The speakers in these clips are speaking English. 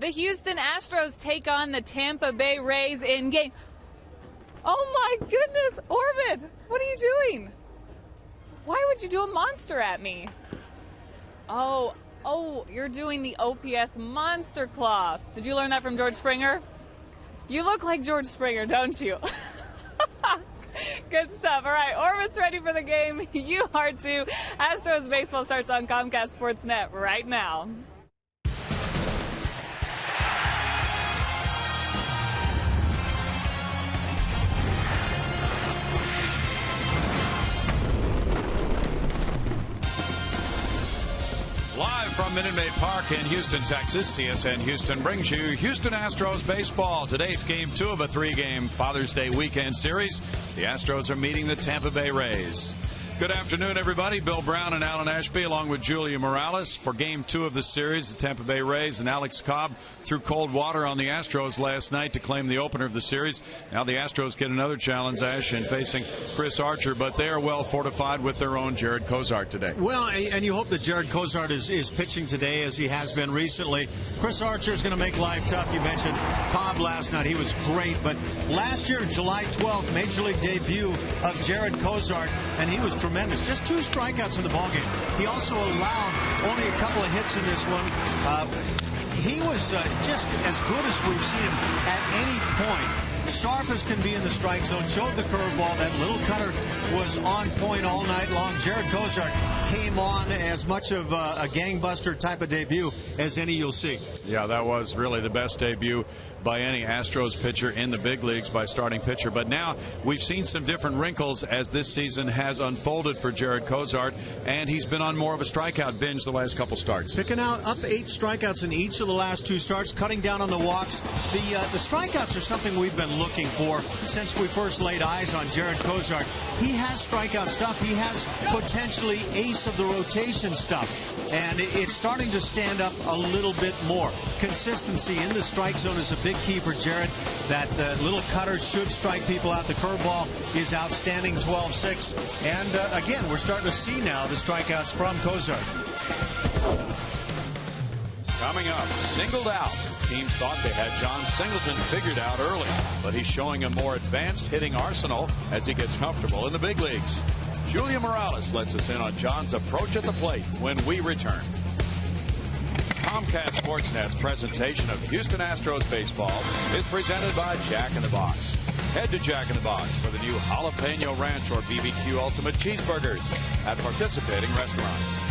The Houston Astros take on the Tampa Bay Rays in game. Oh my goodness, Orbit, what are you doing? Why would you do a monster at me? Oh, you're doing the OPS monster claw. Did you learn that from George Springer? You look like George Springer, don't you? Good stuff. All right, Orbit's ready for the game. You are too. Astros baseball starts on Comcast Sportsnet right now. Live from Minute Maid Park in Houston, Texas, CSN Houston brings you Houston Astros baseball. Today it's Game 2 of a 3-game Father's Day weekend series. The Astros are meeting the Tampa Bay Rays. Good afternoon, everybody. Bill Brown and Alan Ashby, along with Julia Morales. For Game 2 of the series, the Tampa Bay Rays and Alex Cobb threw cold water on the Astros last night to claim the opener of the series. Now the Astros get another challenge, Ash, in facing Chris Archer, but they are well fortified with their own Jared Cozart today. Well, and you hope that Jared Cozart is pitching today as he has been recently. Chris Archer is going to make life tough. You mentioned Cobb last night. He was great, but last year, July 12th, Major League debut of Jared Cozart, and he was tremendous. Just 2 strikeouts in the ballgame. He also allowed only a couple of hits in this one. He was just as good as we've seen him at any point. Sharp as can be in the strike zone. Showed the curveball. That little cutter was on point all night long. Jared Cozart came on as much of a gangbuster type of debut as any you'll see. Yeah, that was really the best debut by any Astros pitcher in the big leagues by starting pitcher. But now we've seen some different wrinkles as this season has unfolded for Jared Cozart, and he's been on more of a strikeout binge the last couple starts. Picking out up 8 strikeouts in each of the last 2 starts, cutting down on the walks. The strikeouts are something we've been looking for since we first laid eyes on Jared Cozart. He has strikeout stuff. He has potentially ace of the rotation stuff. And it's starting to stand up a little bit more. Consistency in the strike zone is a big key for Jared. That little cutter should strike people out. The curveball is outstanding, 12-6. And again, we're starting to see now the strikeouts from Cozart. Coming up, singled out. Teams thought they had John Singleton figured out early, but he's showing a more advanced hitting arsenal as he gets comfortable in the big leagues. Julia Morales lets us in on John's approach at the plate when we return. Comcast Sportsnet's presentation of Houston Astros baseball is presented by Jack in the Box. Head to Jack in the Box for the new Jalapeno Ranch or BBQ Ultimate Cheeseburgers at participating restaurants.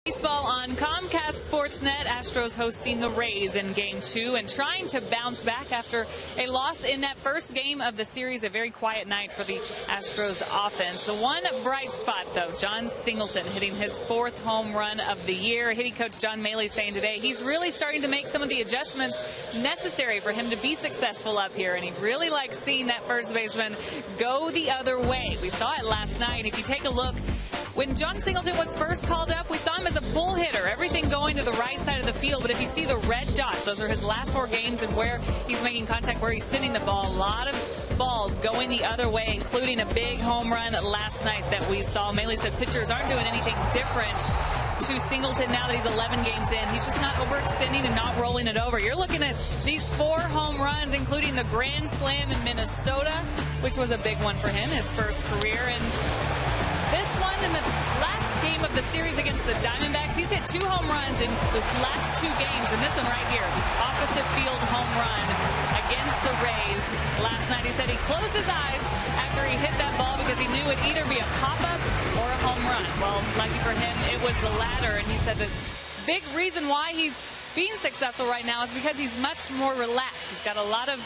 Baseball on Comcast Sportsnet. Astros hosting the Rays in Game 2 and trying to bounce back after a loss in that first game of the series. A very quiet night for the Astros offense. The one bright spot, though, John Singleton hitting his 4th home run of the year. Hitting coach John Maley saying today he's really starting to make some of the adjustments necessary for him to be successful up here, and he really likes seeing that first baseman go the other way. We saw it last night. If you take a look, when John Singleton was first called up, we saw him as a pull hitter, everything going to the right side of the field. But if you see the red dots, those are his last 4 games and where he's making contact, where he's sending the ball. A lot of balls going the other way, including a big home run last night that we saw. Maley said pitchers aren't doing anything different to Singleton now that he's 11 games in. He's just not overextending and not rolling it over. You're looking at these 4 home runs, including the grand slam in Minnesota, which was a big one for him, his first career. And this one in the last game of the series against the Diamondbacks, he's hit 2 home runs in the last 2 games. And this one right here, the opposite field home run against the Rays last night. He said he closed his eyes after he hit that ball because he knew it'd either be a pop-up or a home run. Well, lucky for him, it was the latter. And he said the big reason why he's being successful right now is because he's much more relaxed. He's got a lot of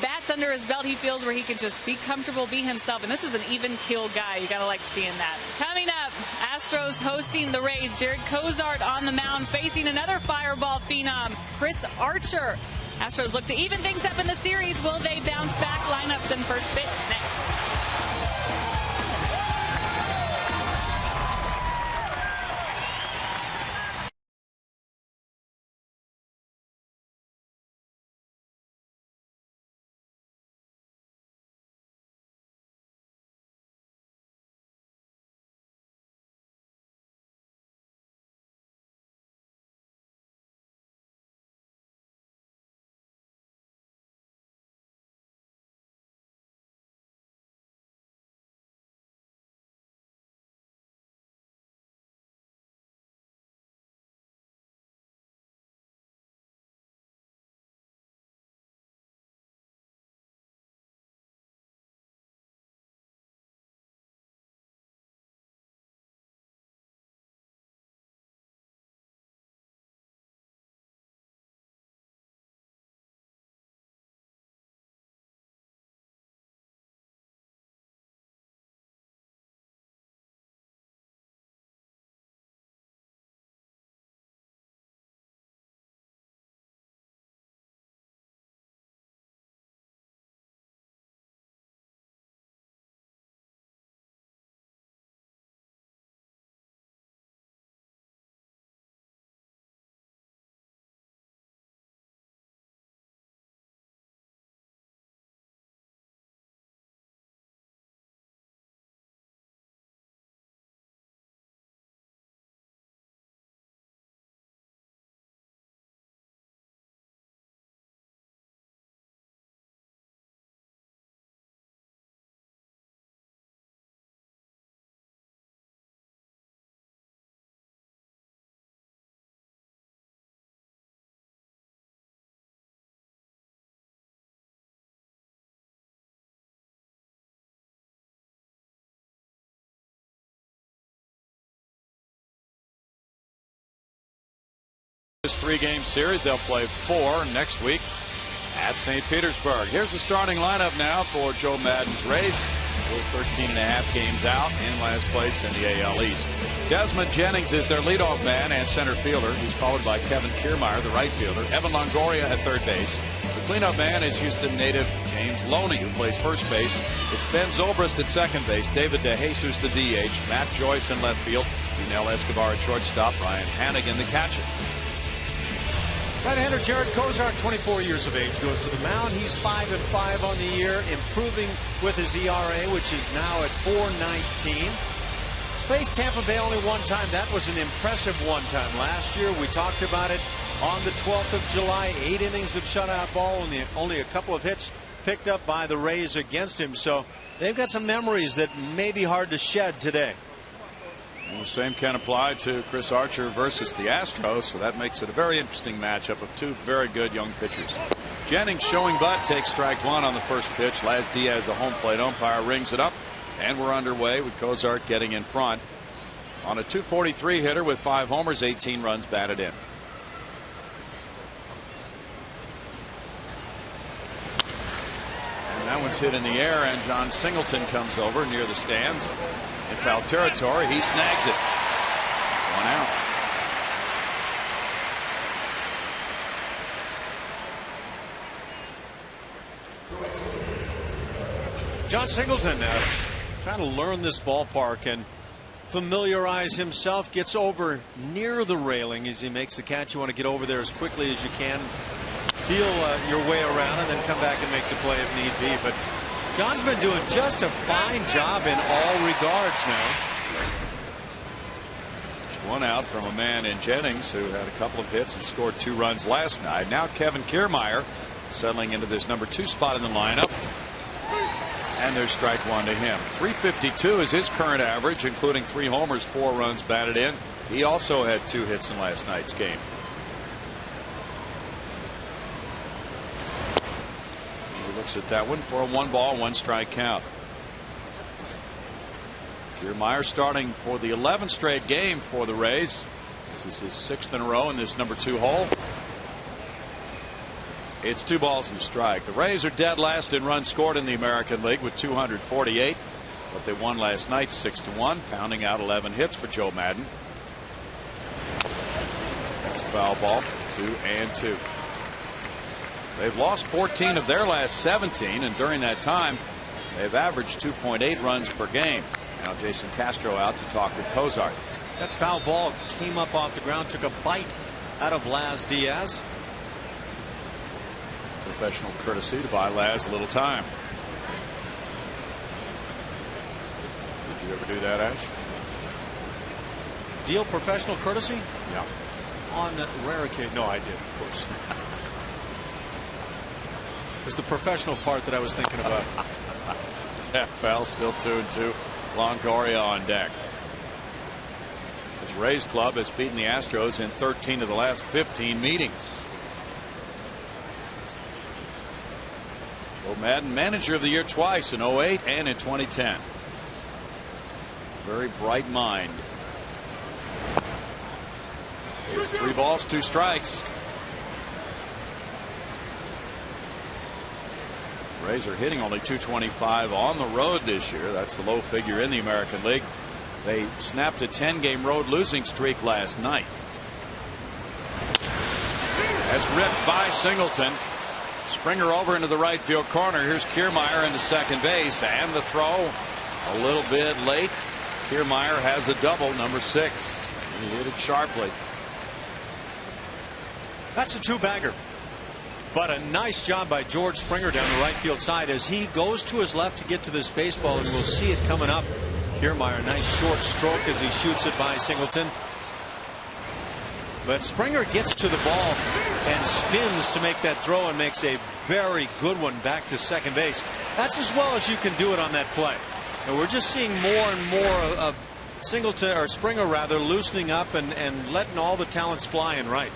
bats under his belt. He feels where he can just be comfortable, be himself. And this is an even kill guy. You got to like seeing that. Coming up, Astros hosting the Rays. Jared Cozart on the mound facing another fireball phenom, Chris Archer. Astros look to even things up in the series. Will they bounce back? Lineups and first pitch next. This 3-game series, they'll play 4 next week at St. Petersburg. Here's the starting lineup now for Joe Maddon's Rays. 13.5 games out in last place in the AL East. Desmond Jennings is their leadoff man and center fielder. He's followed by Kevin Kiermaier, the right fielder. Evan Longoria at third base. The cleanup man is Houston native James Loney, who plays first base. It's Ben Zobrist at second base. David DeJesus, the DH. Matt Joyce in left field. Miguel Escobar at shortstop. Ryan Hannigan, the catcher. Right-hander Jared Cozart, 24 years of age, goes to the mound. He's 5-5 on the year, improving with his ERA, which is now at 4.19. Faced Tampa Bay only one time. That was an impressive one time last year. We talked about it on the 12th of July. 8 innings of shutout ball, and only a couple of hits picked up by the Rays against him. So they've got some memories that may be hard to shed today. Well, the same can apply to Chris Archer versus the Astros, so that makes it a very interesting matchup of 2 very good young pitchers. Jennings showing butt takes strike 1 on the first pitch. Laz Diaz, the home plate umpire, rings it up, and we're underway with Cozart getting in front. on a .243 hitter with 5 homers, 18 runs batted in. And that one's hit in the air, and John Singleton comes over near the stands in foul territory. He snags it. 1 out. John Singleton trying to learn this ballpark and familiarize himself. Gets over near the railing as he makes the catch. You want to get over there as quickly as you can, feel your way around, and then come back and make the play if need be. But John's been doing just a fine job in all regards now. Just 1 out from a man in Jennings, who had a couple of hits and scored 2 runs last night. Now Kevin Kiermaier settling into this number 2 spot in the lineup. And there's strike 1 to him. .352 is his current average, including 3 homers, 4 runs batted in. He also had 2 hits in last night's game. He looks at that one for a 1-ball, 1-strike count. Kiermaier starting for the 11th straight game for the Rays. This is his 6th in a row in this number 2 hole. It's 2 balls and a strike. The Rays are dead last in runs scored in the American League with 248, but they won last night 6-1, pounding out 11 hits for Joe Madden. That's a foul ball. 2-2. They've lost 14 of their last 17, and during that time they've averaged 2.8 runs per game. Now Jason Castro out to talk with Cozart. That foul ball came up off the ground, took a bite out of Laz Diaz. Professional courtesy to buy Laz a little time. Did you ever do that, Ash? Deal professional courtesy? Yeah. On rare occasion. No, I did, of course. It was the professional part that I was thinking about. That foul, still 2-2. Longoria on deck. His Rays club has beaten the Astros in 13 of the last 15 meetings. Madden, manager of the year twice in 2008 and in 2010. Very bright mind. Here's 3 balls, 2 strikes. Rays are hitting only .225 on the road this year. That's the low figure in the American League. They snapped a 10-game road losing streak last night. That's ripped by Singleton. Springer over into the right field corner. Here's Kiermaier into second base, and the throw a little bit late. Kiermaier has a double, number 6. He hit it sharply. That's a 2-bagger. But a nice job by George Springer down the right field side as he goes to his left to get to this baseball, and we'll see it coming up. Kiermaier, nice short stroke as he shoots it by Singleton. But Springer gets to the ball and spins to make that throw and makes a very good one back to second base. That's as well as you can do it on that play. And we're just seeing more and more of Singleton, or Springer rather, loosening up and letting all the talents fly in right.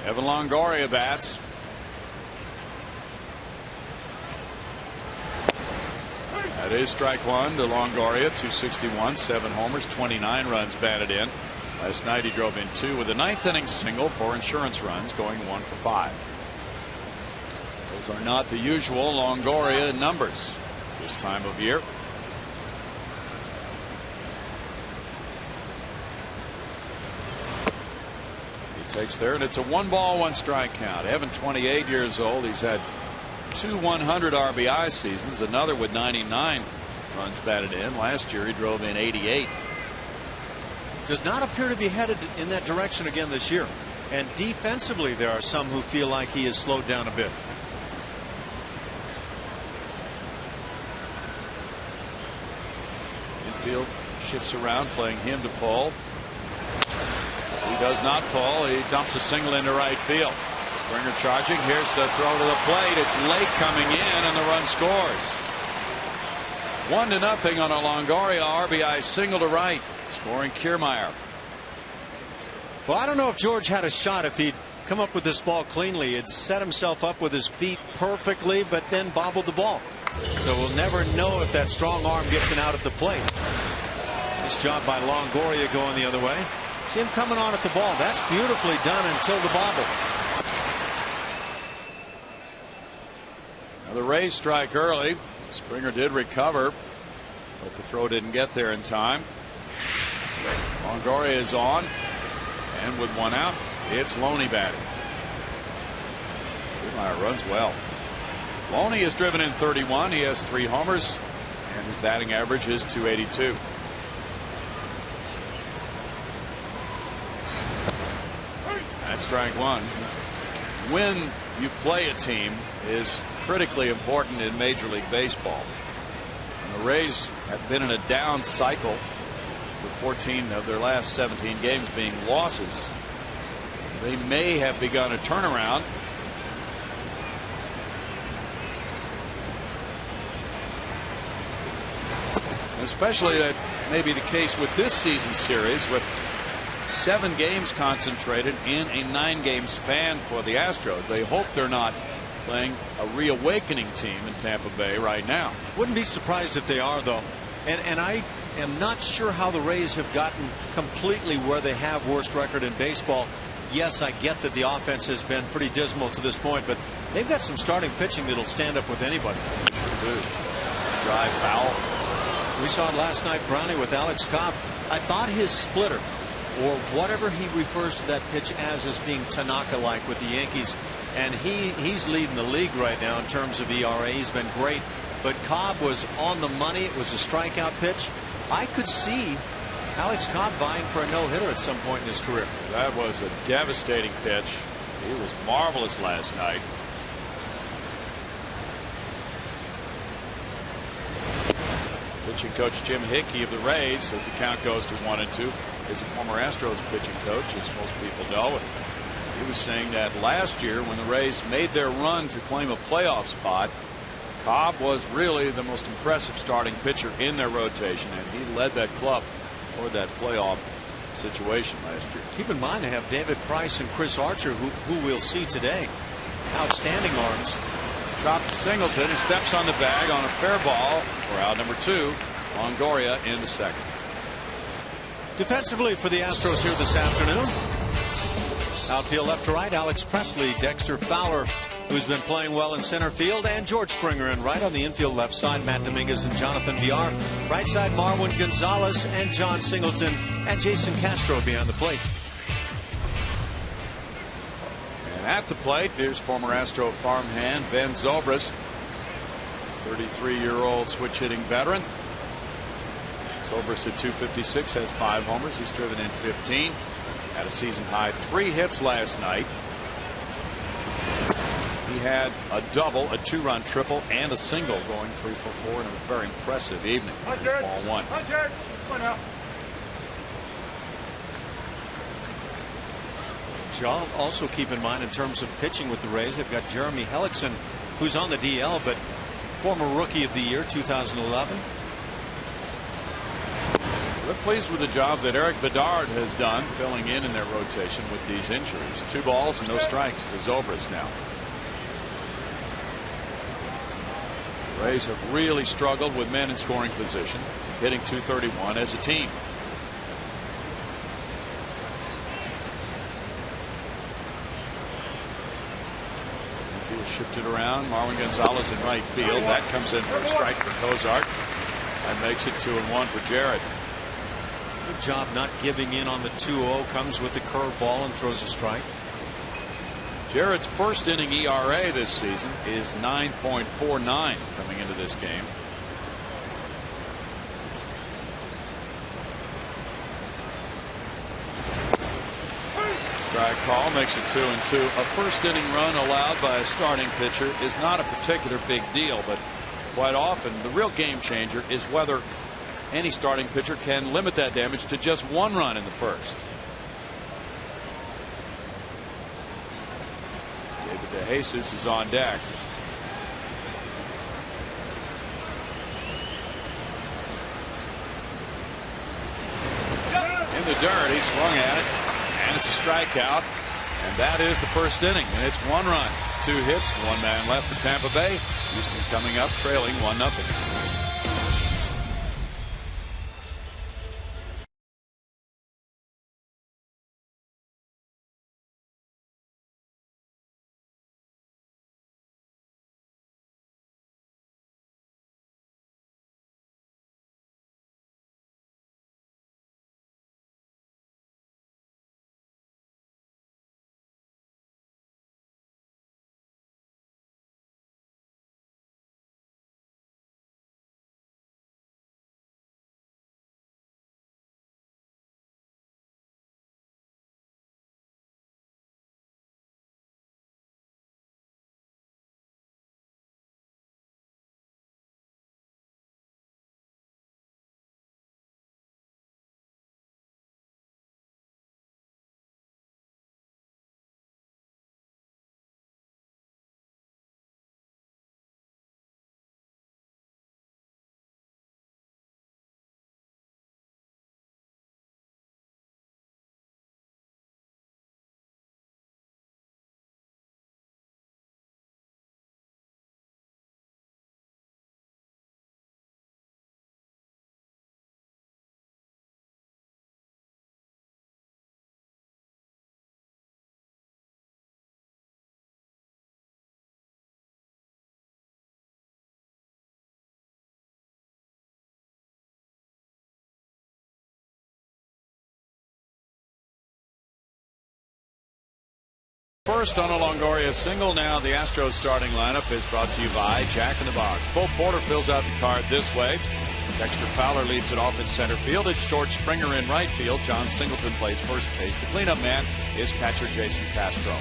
Evan Longoria bats. That is strike 1 to Longoria. .261, 7 homers, 29 runs batted in. Last night he drove in 2 with a 9th inning single for insurance runs, going 1 for 5. Those are not the usual Longoria numbers this time of year. He takes there, and it's a 1-ball, 1-strike count. Evan, 28 years old. He's had 2 100 RBI seasons, another with 99 runs batted in. Last year he drove in 88. Does not appear to be headed in that direction again this year. And defensively, there are some who feel like he has slowed down a bit. Infield shifts around, playing him to pull. He does not pull. He dumps a single into right field. Springer charging. Here's the throw to the plate. It's late coming in, and the run scores. 1-0 on a Longoria RBI single to right, scoring Kiermaier. Well, I don't know if George had a shot if he'd come up with this ball cleanly. He'd set himself up with his feet perfectly, but then bobbled the ball. So we'll never know if that strong arm gets an out at the plate. Nice job by Longoria going the other way. See him coming on at the ball. That's beautifully done until the bobble. Now the Rays strike early. Springer did recover, but the throw didn't get there in time. Longoria is on, and with one out, it's Loney batting. Kiermaier runs well. Loney has driven in 31. He has 3 homers, and his batting average is .282. That's strike one. When you play a team is critically important in Major League Baseball. And the Rays have been in a down cycle, with 14 of their last 17 games being losses. They may have begun a turnaround. Especially that may be the case with this season's series, with 7 games concentrated in a 9-game span for the Astros. They hope they're not playing a reawakening team in Tampa Bay right now. Wouldn't be surprised if they are, though. And I am not sure how the Rays have gotten completely where they have worst record in baseball. Yes, I get that the offense has been pretty dismal to this point, but they've got some starting pitching that'll stand up with anybody. Drive foul. We saw it last night, Brownie, with Alex Cobb. I thought his splitter, or whatever he refers to that pitch as being Tanaka-like with the Yankees, and he's leading the league right now in terms of ERA. He's been great, but Cobb was on the money. It was a strikeout pitch. I could see Alex Cobb vying for a no-hitter at some point in his career. That was a devastating pitch. He was marvelous last night. Pitching coach Jim Hickey of the Rays, as the count goes to 1-2, is a former Astros pitching coach, as most people know. He was saying that last year, when the Rays made their run to claim a playoff spot, Cobb was really the most impressive starting pitcher in their rotation, and he led that club toward that playoff situation last year. Keep in mind they have David Price and Chris Archer, who we'll see today. Outstanding arms. Chopped to Singleton. He steps on the bag on a fair ball for out number 2. Longoria in the second. Defensively for the Astros here this afternoon. Outfield left to right, Alex Presley, Dexter Fowler, who's been playing well in center field, and George Springer in right. On the infield left side, Matt Dominguez and Jonathan Villar. Right side, Marwin Gonzalez and John Singleton, and Jason Castro behind the plate. And at the plate, here's former Astro farmhand Ben Zobrist, 33-year-old switch hitting veteran. Zobrist at .256 has 5 homers. He's driven in 15. Had a season high 3 hits last night. He had a double, a 2-run triple, and a single, going 3 for 4 in a very impressive evening. Ball 1. Also keep in mind in terms of pitching with the Rays, they've got Jeremy Hellickson, who's on the DL, but former Rookie of the Year 2011. We're pleased with the job that Eric Bedard has done filling in their rotation with these injuries. 2 balls and no strikes to Zobrist now. The Rays have really struggled with men in scoring position, hitting .231 as a team. Field shifted around. Marwin Gonzalez in right field. That comes in for a strike for Cozart. That makes it 2-1 for Jarrett. Good job not giving in on the 2-0. Comes with the curveball and throws a strike. Jarrett's first inning ERA this season is 9.49 coming into this game. Strike call makes it 2-2. A first inning run allowed by a starting pitcher is not a particular big deal, but quite often the real game changer is whether any starting pitcher can limit that damage to just 1 run in the first. David DeJesus is on deck. In the dirt, he swung at it, and it's a strikeout, and that is the first inning, and it's 1 run, 2 hits, 1 man left for Tampa Bay. Houston coming up trailing 1-0. first on a Longoria single. Now the Astros starting lineup is brought to you by Jack in the Box. Bo Porter fills out the card this way. Dexter Fowler leads it off in center field. It's George Springer in right field. John Singleton plays first base. The cleanup man is catcher Jason Castro.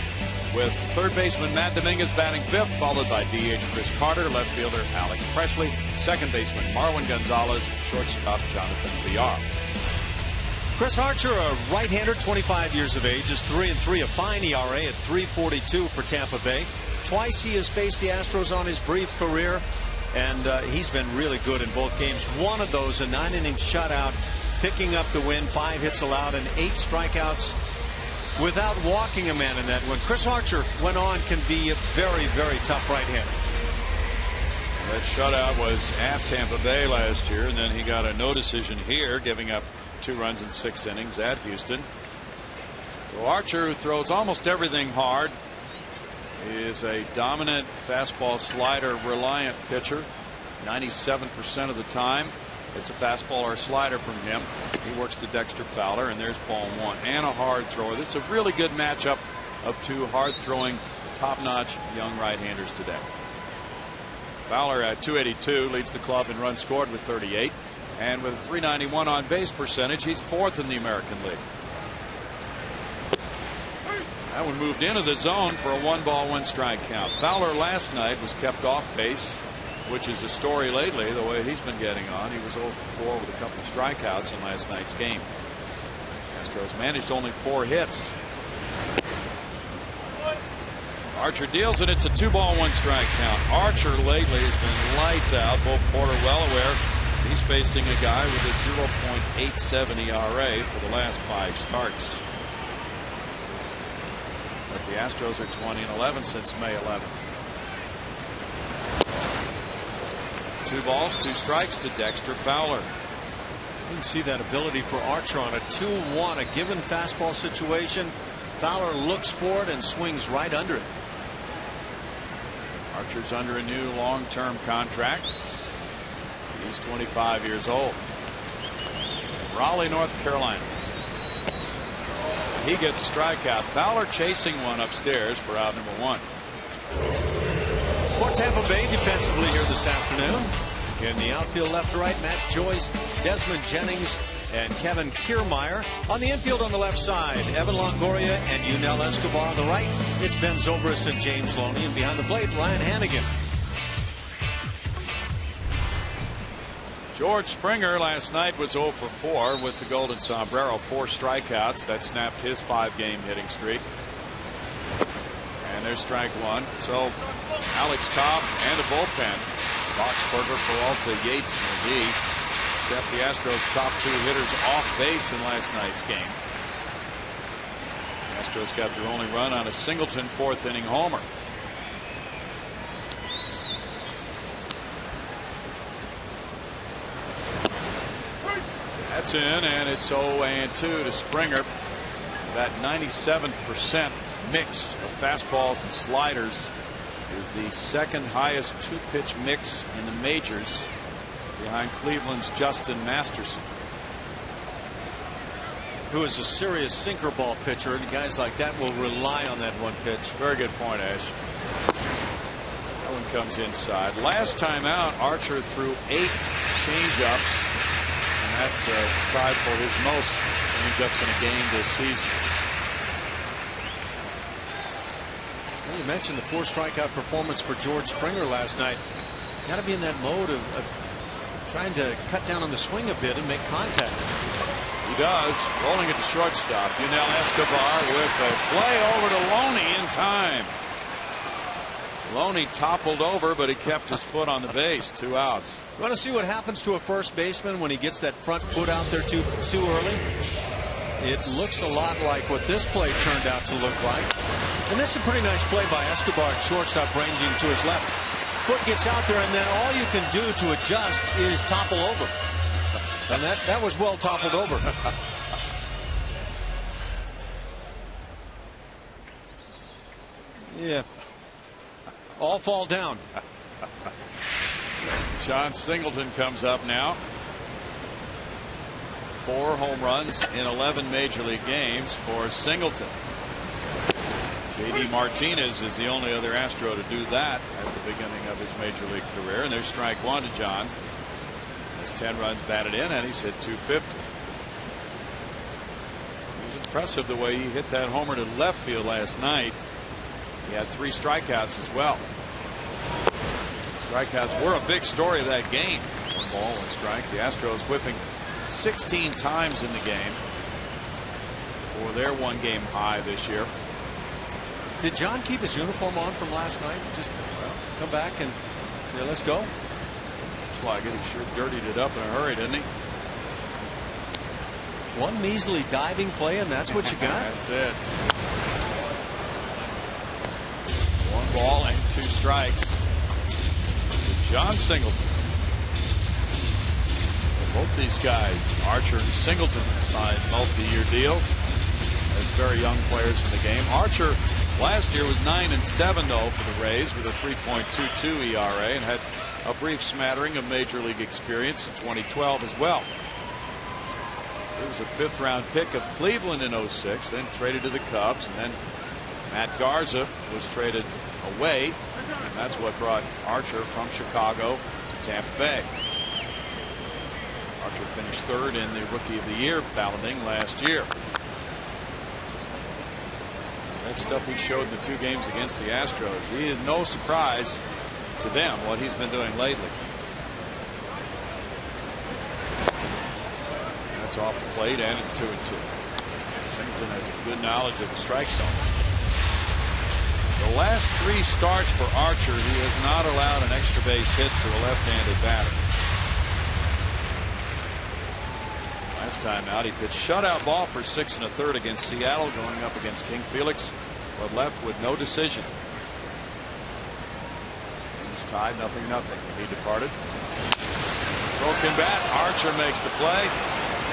With third baseman Matt Dominguez batting fifth, followed by DH Chris Carter, left fielder Alex Presley, second baseman Marwin Gonzalez, shortstop Jonathan Villar. Chris Archer, a right-hander, 25 years of age, is 3-3, a fine ERA at 3.42 for Tampa Bay. Twice he has faced the Astros on his brief career, and he's been really good in both games. One of those, a 9-inning shutout, picking up the win, 5 hits allowed, and 8 strikeouts without walking a man in that one. Chris Archer went on, can be a very, very tough right-hander. That shutout was at Tampa Bay last year, and then he got a no decision here, giving up 2 runs in 6 innings at Houston. So Archer, who throws almost everything hard, is a dominant fastball slider reliant pitcher. 97% of the time it's a fastball or a slider from him. He works to Dexter Fowler, and there's ball 1, and a hard thrower. It's a really good matchup of 2 hard throwing top-notch young right-handers today. Fowler at .282 leads the club in runs scored with 38, and with a .391 on base percentage, he's 4th in the American League. That one moved into the zone for a 1-ball 1-strike count. Fowler last night was kept off base, which is a story lately, the way he's been getting on. He was 0 for 4 with a couple of strikeouts in last night's game. Astros managed only 4 hits. Archer deals, and it's a 2-ball 1-strike count. Archer lately has been lights out. Bo Porter well aware he's facing a guy with a 0.87 ERA for the last 5 starts. But the Astros are 20-11 since May 11th. 2 balls, 2 strikes to Dexter Fowler. You can see that ability for Archer on a 2-1, a given fastball situation. Fowler looks for it and swings right under it. Archer's under a new long-term contract. He's 25 years old. Raleigh, North Carolina. He gets a strikeout. Fowler chasing one upstairs for out number 1. For Tampa Bay defensively here this afternoon. In the outfield left to right, Matt Joyce, Desmond Jennings, and Kevin Kiermaier. On the infield on the left side, Evan Longoria and Yunel Escobar. On the right, it's Ben Zobrist and James Loney. And behind the plate, Ryan Hannigan. George Springer last night was 0 for 4 with the Golden Sombrero. 4 strikeouts. That snapped his 5-game hitting streak. And there's strike 1. So Alex Cobb and a bullpen. Boxberger, Peralta, Yates, McGee kept the Astros' top 2 hitters off base in last night's game. The Astros got their only run on a Singleton 4th-inning homer. That's in, and it's 0-2 to Springer. That 97% mix of fastballs and sliders is the second highest 2-pitch mix in the majors, behind Cleveland's Justin Masterson, who is a serious sinker ball pitcher, and guys like that will rely on that one pitch. Very good point, Ash. That one comes inside. Last time out, Archer threw 8 changeups, and that's tied for his most changeups in a game this season. You mentioned the 4 strikeout performance for George Springer last night. Got to be in that mode of trying to cut down on the swing a bit and make contact. He does. Rolling it to shortstop. Yunel Escobar with a play over to Loney in time. Loney toppled over, but he kept his foot on the base. 2 outs. You want to see what happens to a first baseman when he gets that front foot out there too early? It looks a lot like what this play turned out to look like. And this is a pretty nice play by Escobar, shortstop ranging to his left. Foot gets out there, and then all you can do to adjust is topple over. And that was well toppled over. Yeah. All fall down. John Singleton comes up now. 4 home runs in 11 major league games for Singleton. J.D. Martinez is the only other Astro to do that at the beginning of his major league career. And there's strike one to John. Has 10 runs batted in, and he's hit 250. It was impressive the way he hit that homer to left field last night. He had 3 strikeouts as well. Strikeouts were a big story of that game. 1 ball, 1 strike. The Astros whiffing 16 times in the game for their 1-game high this year. Did John keep his uniform on from last night? Just come back and say, let's go? Looks like it. He sure dirtied it up in a hurry, didn't he? One measly diving play, and that's what you got? That's it. 1 ball and 2 strikes to John Singleton. Both these guys, Archer and Singleton, signed multi-year deals as very young players in the game. Archer last year was 9-7 though for the Rays with a 3.22 ERA and had a brief smattering of major league experience in 2012 as well. He was a 5th-round pick of Cleveland in 06, then traded to the Cubs, and then Matt Garza was traded away, and that's what brought Archer from Chicago to Tampa Bay. Archer finished 3rd in the Rookie of the Year balloting last year. That stuff he showed in the 2 games against the Astros. He is no surprise to them what he's been doing lately. That's off the plate, and it's 2-2. Singleton has a good knowledge of the strike zone. The last 3 starts for Archer, he has not allowed an extra base hit to a left-handed batter. Last time out, he pitched shutout ball for 6 1/3 against Seattle, going up against King Felix, but left with no decision. He was tied 0-0 when he departed. Broken bat. Archer makes the play.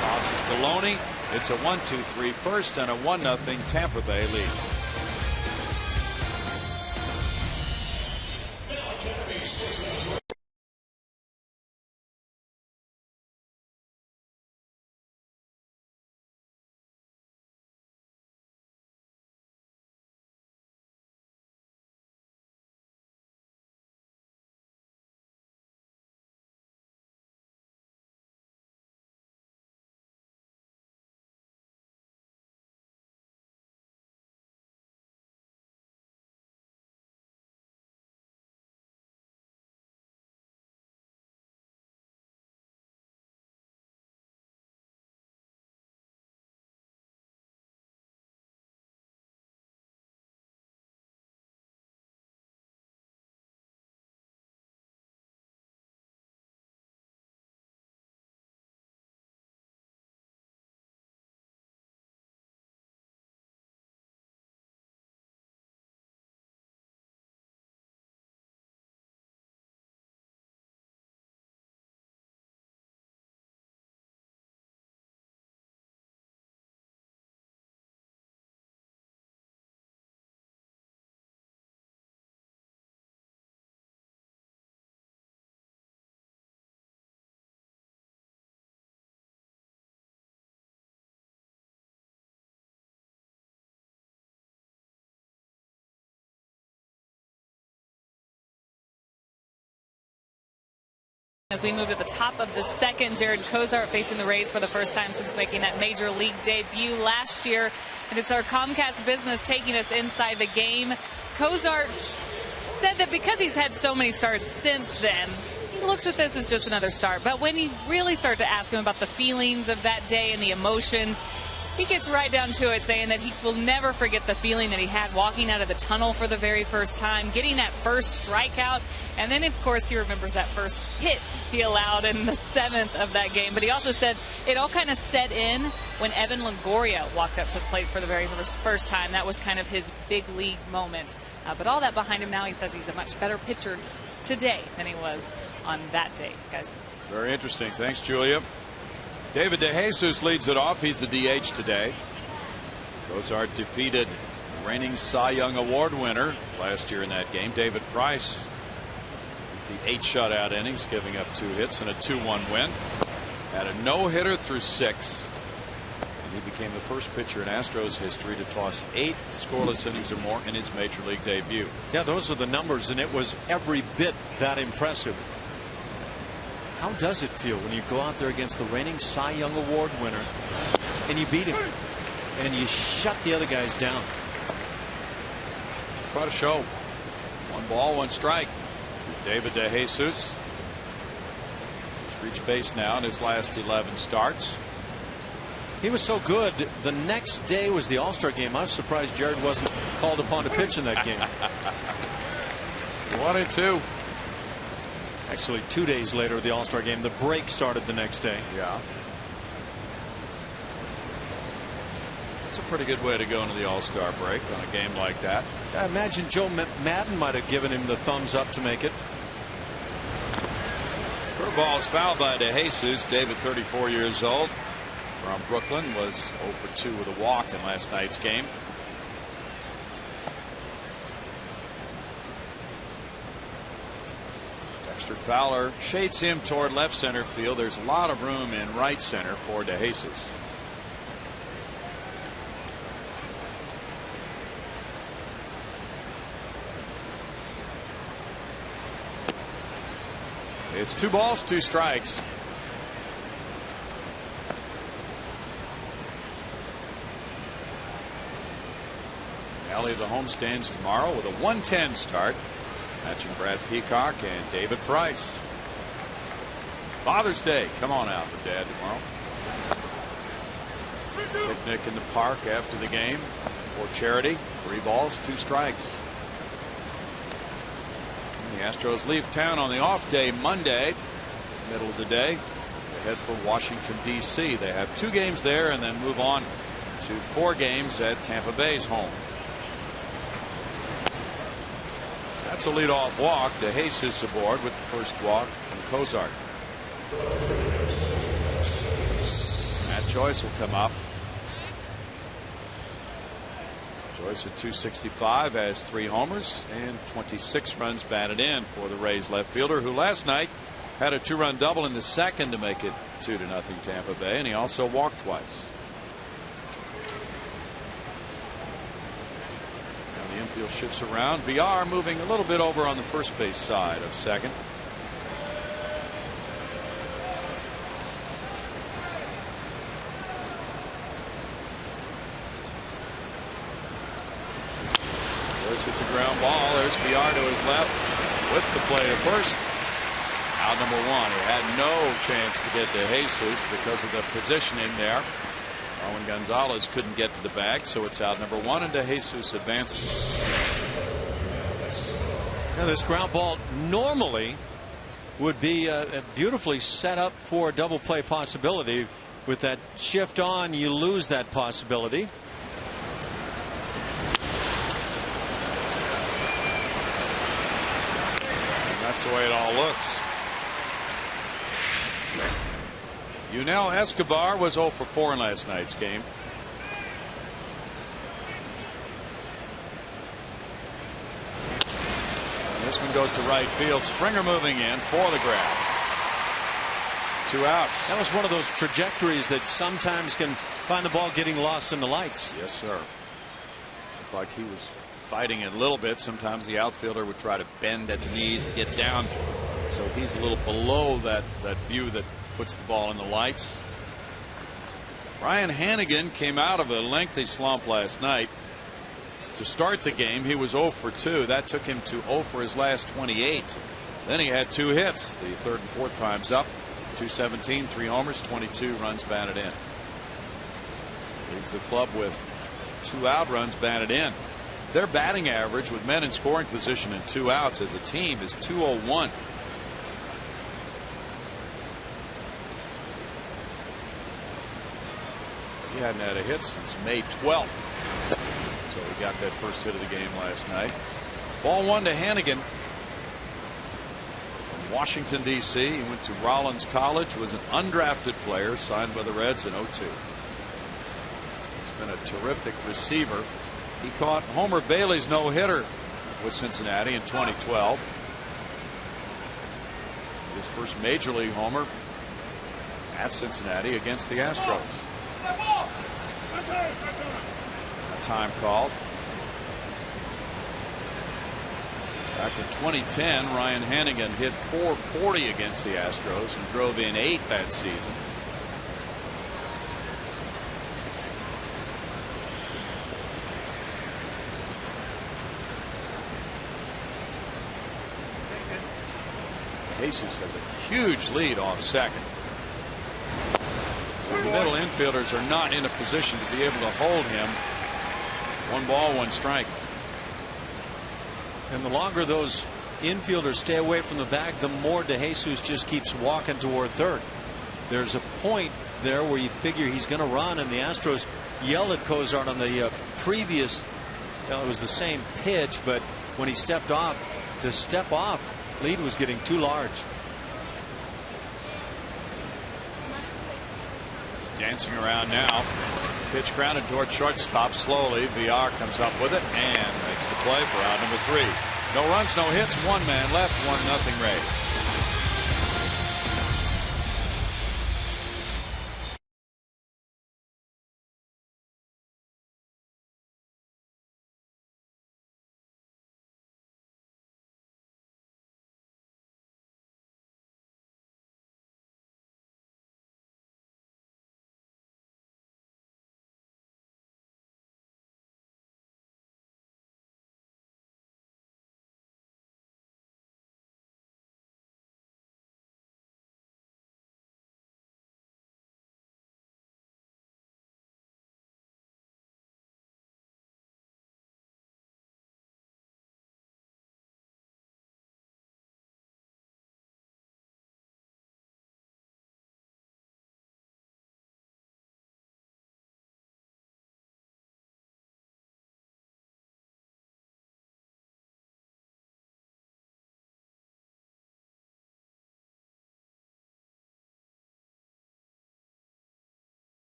Tosses to Loney. It's a 1-2-3 first and a 1-0 Tampa Bay lead. As we move to the top of the 2nd, Jared Cozart facing the Rays for the first time since making that major league debut last year. And it's our Comcast business taking us inside the game. Cozart said that because he's had so many starts since then, he looks at this as just another start. But when you really start to ask him about the feelings of that day and the emotions, he gets right down to it, saying that he will never forget the feeling that he had walking out of the tunnel for the very first time, getting that first strikeout, and then, of course, he remembers that first hit he allowed in the 7th of that game. But he also said it all kind of set in when Evan Longoria walked up to the plate for the very first time. That was kind of his big league moment. But all that behind him now, he says he's a much better pitcher today than he was on that day, guys. Very interesting. Thanks, Julia. David DeJesus leads it off. He's the DH today. Cozart defeated reigning Cy Young Award winner last year in that game, David Price. The 8 shutout innings, giving up 2 hits and a 2-1 win. Had a no-hitter through 6. He became the first pitcher in Astros history to toss 8 scoreless innings or more in his major league debut. Yeah, those are the numbers, and it was every bit that impressive. How does it feel when you go out there against the reigning Cy Young Award winner and you beat him and you shut the other guys down? Quite a show. 1 ball, 1 strike. David DeJesus. He's reached base now in his last 11 starts. He was so good. The next day was the All-Star game. I was surprised Jared wasn't called upon to pitch in that game. 1-2. Actually, 2 days later, the All-Star game. The break started the next day. Yeah. It's a pretty good way to go into the All-Star break on a game like that. I imagine Joe Madden might have given him the thumbs up to make it. Curveball is fouled by DeJesus. David, 34 years old, from Brooklyn, was 0 for 2 with a walk in last night's game. Dexter Fowler shades him toward left center field. There's a lot of room in right center for DeJesus. It's 2 balls, 2 strikes. Finale of the homestands tomorrow with a 1:10 start. Matching Brad Peacock and David Price. Father's Day. Come on out with Dad tomorrow. Picnic in the park after the game for charity. 3 balls, 2 strikes. The Astros leave town on the off day Monday, middle of the day. They head for Washington, D.C. They have 2 games there and then move on to 4 games at Tampa Bay's home. That's a leadoff walk. DeJesus aboard with the first walk from Cozart. Matt Joyce will come up. Joyce at 265 has 3 homers and 26 runs batted in for the Rays left fielder, who last night had a 2-run double in the second to make it 2-0 Tampa Bay, and he also walked twice. Now the infield shifts around. VR moving a little bit over on the first base side of second. Hits a ground ball. There's VR to his left with the play to first. Out number 1. He had no chance to get to DeJesus because of the positioning there. Marwin Gonzalez couldn't get to the bag, so it's out number 1, and DeJesus advances. Now this ground ball normally would be beautifully set up for a double play possibility. With that shift on, you lose that possibility. That's the way it all looks. Yunel Escobar was 0 for 4 in last night's game. And this one goes to right field. Springer moving in for the grab. 2 outs. That was one of those trajectories that sometimes can find the ball getting lost in the lights. Yes, sir. Looked like he was fighting it a little bit. Sometimes the outfielder would try to bend at the knees, get down, so he's a little below that view that puts the ball in the lights. Ryan Hannigan came out of a lengthy slump last night. To start the game, he was 0 for 2. That took him to 0 for his last 28. Then he had 2 hits. The third and fourth times up. 217, 3 homers, 22 runs batted in. Leads the club with 2 out runs batted in. Their batting average with men in scoring position and 2 outs as a team is .201. He hadn't had a hit since May 12th. So he got that first hit of the game last night. Ball 1 to Hannigan. From Washington, D.C. He went to Rollins College, was an undrafted player signed by the Reds in 2002. He's been a terrific receiver. He caught Homer Bailey's no-hitter with Cincinnati in 2012. His first major league homer at Cincinnati against the Astros. A time called. Back in 2010, Ryan Hannigan hit .440 against the Astros and drove in 8 that season. Jesus has a huge lead off second. The middle infielders are not in a position to be able to hold him. 1 ball, 1 strike. And the longer those infielders stay away from the bag, the more De Jesus just keeps walking toward third. There's a point there where you figure he's going to run, and the Astros yelled at Cozart on the previous, well, it was the same pitch, but when he stepped off, to step off, lead was getting too large. Dancing around now. Pitch grounded toward shortstop slowly. VR comes up with it and makes the play for out number 3. No runs, no hits, 1 man left, 1-0 Rays.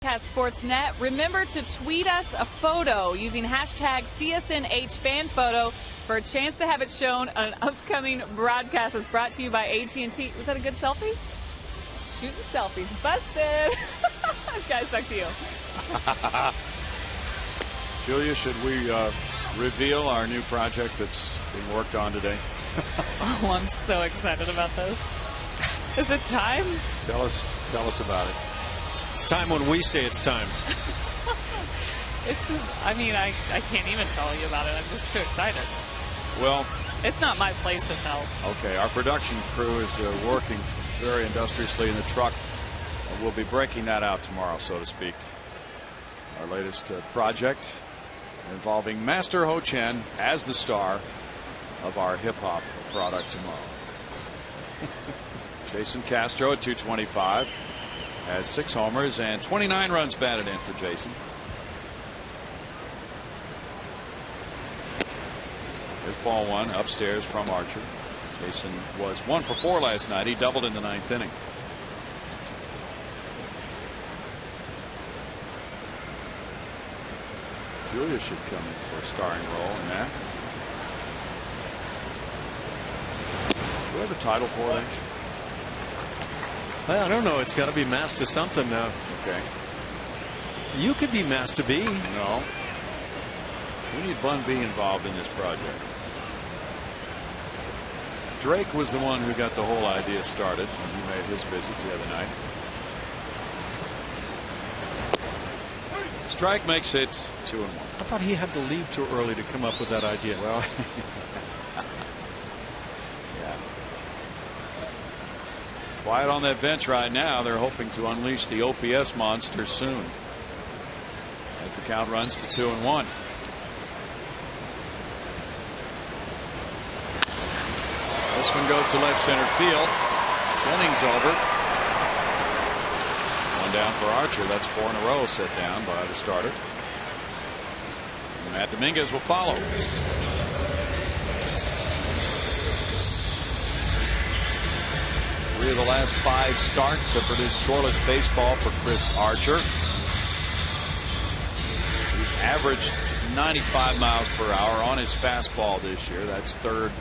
Sportsnet. Remember to tweet us a photo using hashtag CSNHFanPhoto for a chance to have it shown on an upcoming broadcast. It's brought to you by AT&T. Was that a good selfie? Shooting selfies. Busted. Guys, back to you. Julia, should we reveal our new project that's being worked on today? Oh, I'm so excited about this. Is it time? Tell us about it. It's time when we say it's time. It's just, I mean, I can't even tell you about it. I'm just too excited. Well, it's not my place to tell. Okay, our production crew is working very industriously in the truck. We'll be breaking that out tomorrow, so to speak. Our latest project involving Master Ho Chen as the star of our hip-hop product tomorrow. Jason Castro at 225 has 6 homers and 29 runs batted in for Jason. There's ball 1 upstairs from Archer. Jason was 1 for 4 last night. He doubled in the 9th inning. Julia should come in for a starring role in that. Do we have a title for it, actually? I don't know. It's got to be masked to something now. Okay. You could be masked to B. No. We need Bun B involved in this project. Drake was the one who got the whole idea started when he made his visit the other night. Strike makes it 2-1. I thought he had to leave too early to come up with that idea. Well, yeah. Quiet on that bench right now. They're hoping to unleash the OPS monster soon. as the count runs to 2-1. This one goes to left center field. Jennings over. One down for Archer. That's 4 in a row set down by the starter. And Matt Dominguez will follow. 3 of the last 5 starts have produced scoreless baseball for Chris Archer. He's averaged 95 miles per hour on his fastball this year. That's 3rd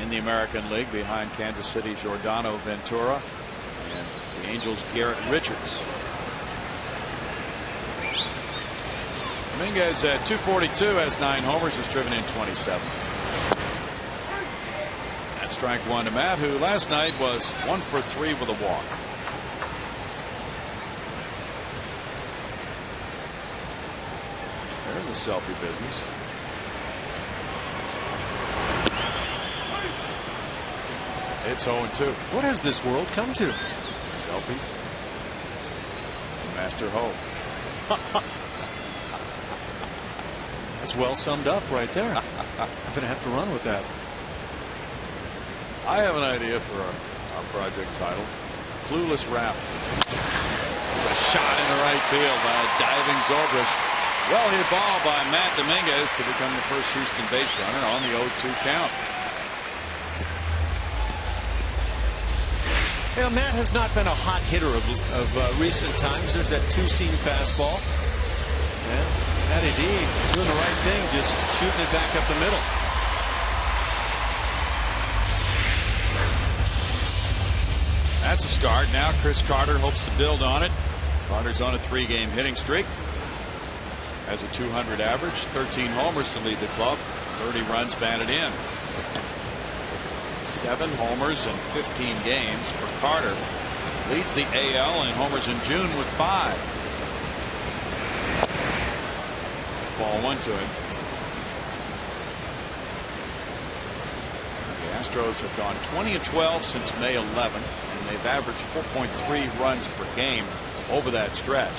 in the American League behind Kansas City's Giordano Ventura and the Angels' Garrett Richards. Dominguez at 242 has 9 homers, has driven in 27. That's strike 1 to Matt, who last night was 1 for 3 with a walk. They're in the selfie business. It's 0-2. What has this world come to? Selfies. Master Ho. That's well summed up right there. I'm going to have to run with that. I have an idea for our project title. Clueless Rap. A shot into right field by a diving Zobrist. Well hit ball by Matt Dominguez to become the first Houston base runner on the 0-2 count. Yeah, Matt has not been a hot hitter of recent times. There's that 2-seam fastball. And Matty D doing the right thing, just shooting it back up the middle. That's a start. Now Chris Carter hopes to build on it. Carter's on a 3-game hitting streak. Has a 200 average, 13 homers to lead the club, 30 runs batted in. 7 homers in 15 games for Carter. Leads the AL in homers in June with 5. Ball 1 to him. The Astros have gone 20-12 since May 11, and they've averaged 4.3 runs per game over that stretch.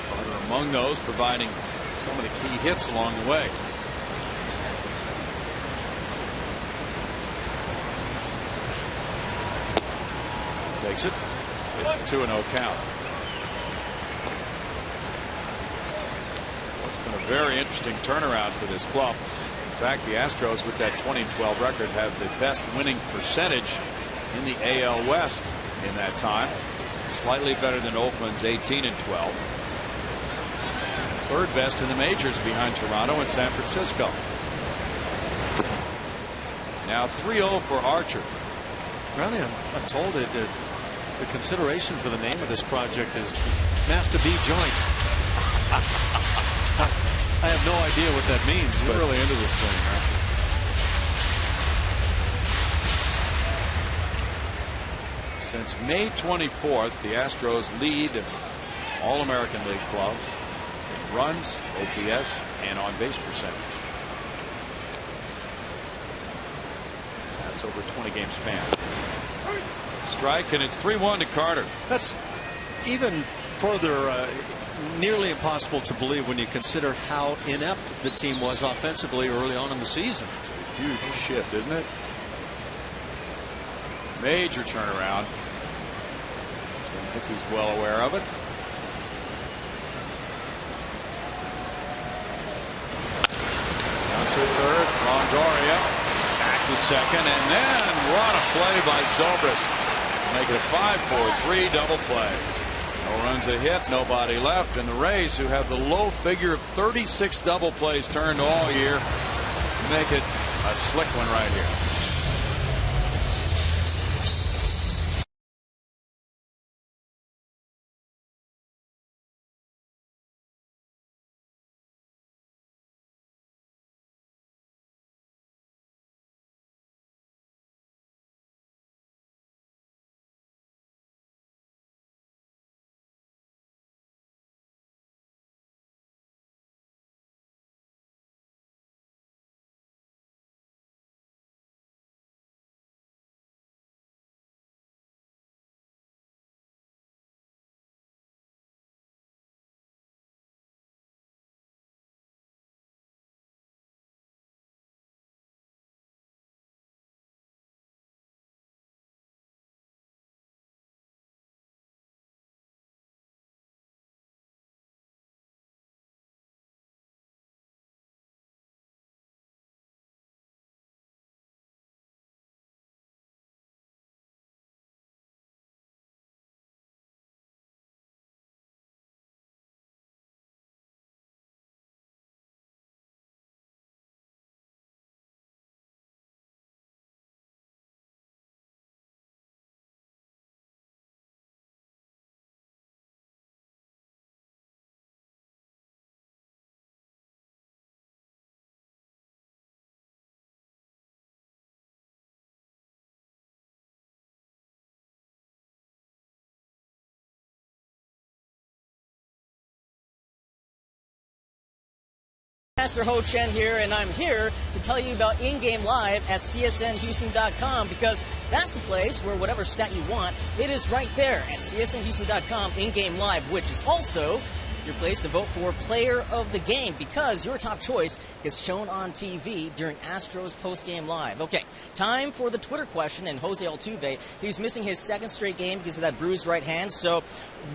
Carter among those, providing some of the key hits along the way. Takes it. It's a 2-0 count. It's been a very interesting turnaround for this club. In fact, the Astros, with that 2012 record, have the best winning percentage in the AL West in that time. Slightly better than Oakland's 18-12. 3rd best in the majors behind Toronto and San Francisco. Now 3-0 for Archer. Really, I'm told that the consideration for the name of this project is Master B Joint. I have no idea what that means. You're but really into this thing, huh? Since May 24th, the Astros lead All-American League clubs in runs, OPS, and on-base percentage. That's over a 20-game span. Strike, and it's 3-1 to Carter. That's even further nearly impossible to believe when you consider how inept the team was offensively early on in the season. It's a huge shift, isn't it? Major turnaround. I think he's well aware of it. Down to 3rd, Longoria back to 2nd, and then what a play by Zobrist. Make it a 5-4-3 double play. No runs a hit, nobody left, and the Rays, who have the low figure of 36 double plays turned all year, make it a slick one right here. Master Ho Chen here, and I'm here to tell you about In-Game Live at csnhouston.com, because that's the place where whatever stat you want, it is right there at csnhouston.com In-Game Live, which is also your place to vote for Player of the Game, because your top choice gets shown on TV during Astros post-game live. Okay, time for the Twitter question, and Jose Altuve, he's missing his second straight game because of that bruised right hand. So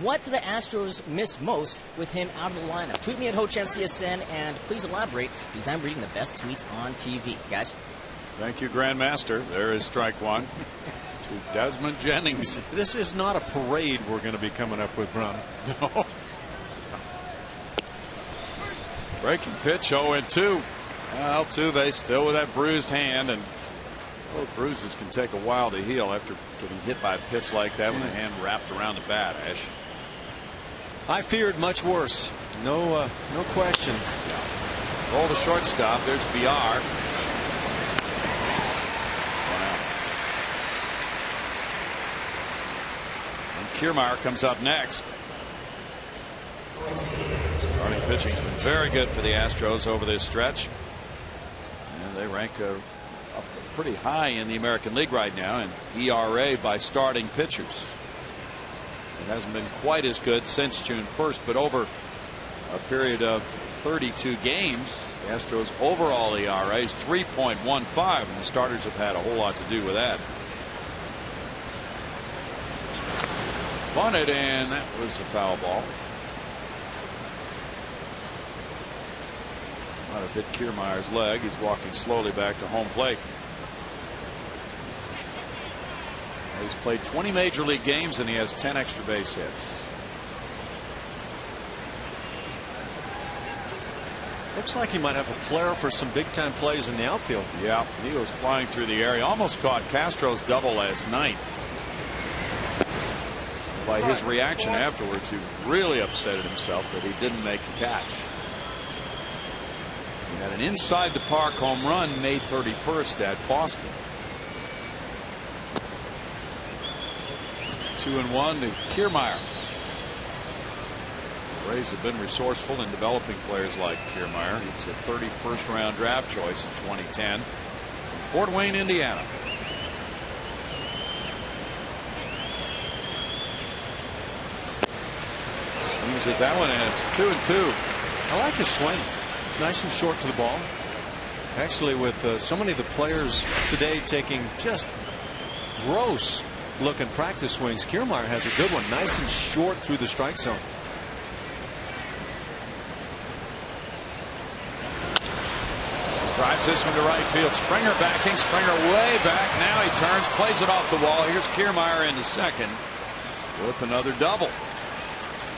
what do the Astros miss most with him out of the lineup? Tweet me at HoChenCSN, and please elaborate, because I'm reading the best tweets on TV. Guys? Thank you, Grandmaster. There is strike one to Desmond Jennings. This is not a parade we're going to be coming up with, Brown. No. Breaking pitch, 0-2. Altuve still with that bruised hand, and those bruises can take a while to heal after getting hit by a pitch like that with the hand wrapped around the bat. Ash. I feared much worse. No question. Roll to shortstop. There's VR. And Kiermaier comes up next. Starting pitching has been very good for the Astros over this stretch, and they rank up pretty high in the American League right now in ERA by starting pitchers. It hasn't been quite as good since June 1st, but over a period of 32 games, the Astros overall ERA is 3.15, and the starters have had a whole lot to do with that. Bunted, and that was a foul ball. Might have hit Kiermaier's leg. He's walking slowly back to home plate. He's played 20 major league games, and he has 10 extra base hits. Looks like he might have a flair for some big time plays in the outfield. Yeah, he was flying through the air. He almost caught Castro's double last night. By his reaction afterwards, he really upset at himself that he didn't make the catch. He had an inside the park home run May 31st at Boston. 2-1 to Kiermaier. The Rays have been resourceful in developing players like Kiermaier. He was a 31st round draft choice in 2010 from Fort Wayne, Indiana. Swings at that one, and it's 2-2. I like his swing. Nice and short to the ball. Actually, with so many of the players today taking just gross looking practice swings, Kiermaier has a good one. Nice and short through the strike zone. Drives this one to right field. Springer backing. Springer way back. Now he turns, plays it off the wall. Here's Kiermaier into second with another double.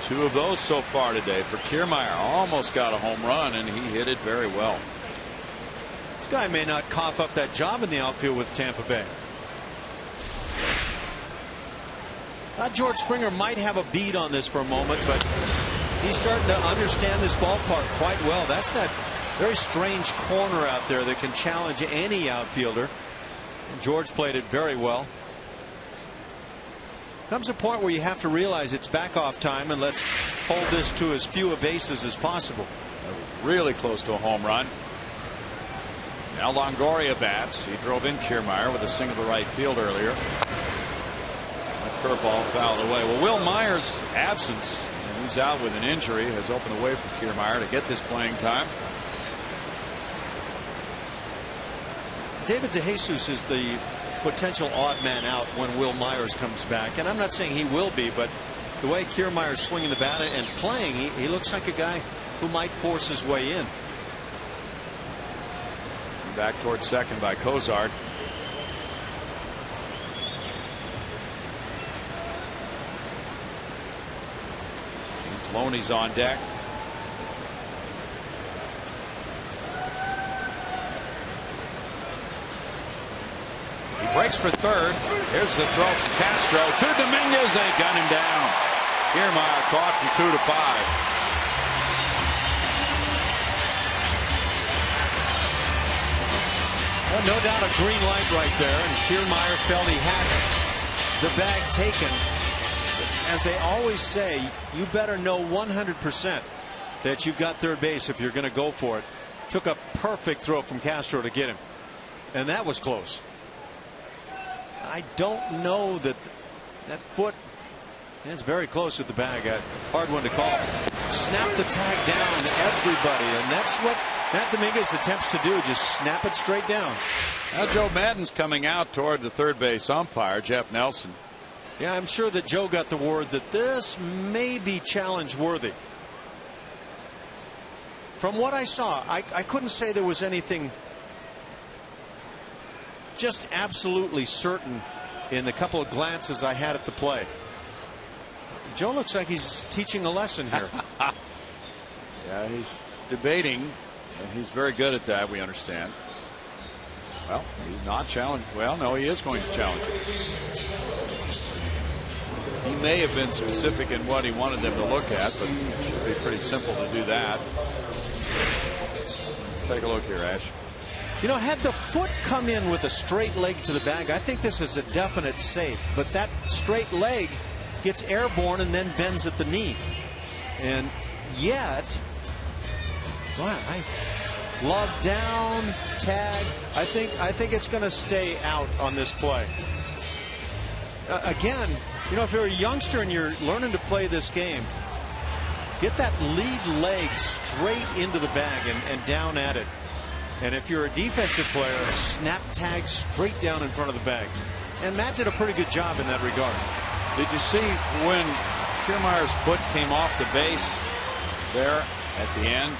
2 of those so far today for Kiermaier. Almost got a home run, and he hit it very well. This guy may not cough up that job in the outfield with Tampa Bay. George Springer might have a bead on this for a moment, but he's starting to understand this ballpark quite well. That's that very strange corner out there that can challenge any outfielder. And George played it very well. Comes a point where you have to realize it's back off time, and let's hold this to as few bases as possible. That was really close to a home run. Now Longoria bats. He drove in Kiermaier with a single to right field earlier. That curveball fouled away. Well, Will Myers' absence, and he's out with an injury, has opened a way for Kiermaier to get this playing time. David DeJesus is the potential odd man out when Will Myers comes back, and I'm not saying he will be, but the way Kiermaier's swinging the bat and playing, he looks like a guy who might force his way in. Back towards second by Cozart. James Loney's on deck. He breaks for third. Here's the throw from Castro to Dominguez. They gun him down. Kiermaier caught from 2 to 5. Well, no doubt a green light right there, and Kiermaier felt he had the bag taken. As they always say, you better know 100% that you've got third base if you're going to go for it. Took a perfect throw from Castro to get him. And that was close. I don't know that foot. It's very close at the bag. A hard one to call. Snap the tag down to everybody. And that's what Matt Dominguez attempts to do. Just snap it straight down. Now Joe Maddon's coming out toward the third base umpire, Jeff Nelson. Yeah, I'm sure that Joe got the word that this may be challenge worthy. From what I saw, I couldn't say there was anything just absolutely certain in the couple of glances I had at the play. Joe looks like he's teaching a lesson here. Yeah, he's debating, and he's very good at that, we understand. Well, he's not challenged. Well, no, he is going to challenge him. He may have been specific in what he wanted them to look at, but it should be pretty simple to do that. Take a look here, Ash. You know, had the foot come in with a straight leg to the bag, I think this is a definite safe. But that straight leg gets airborne and then bends at the knee. And yet, wow, glove down, tag. I think it's going to stay out on this play. Again, you know, if you're a youngster and you're learning to play this game, get that lead leg straight into the bag and down at it. And if you're a defensive player, snap tag straight down in front of the bag. And Matt did a pretty good job in that regard. Did you see when Kiermaier's foot came off the base there at the end?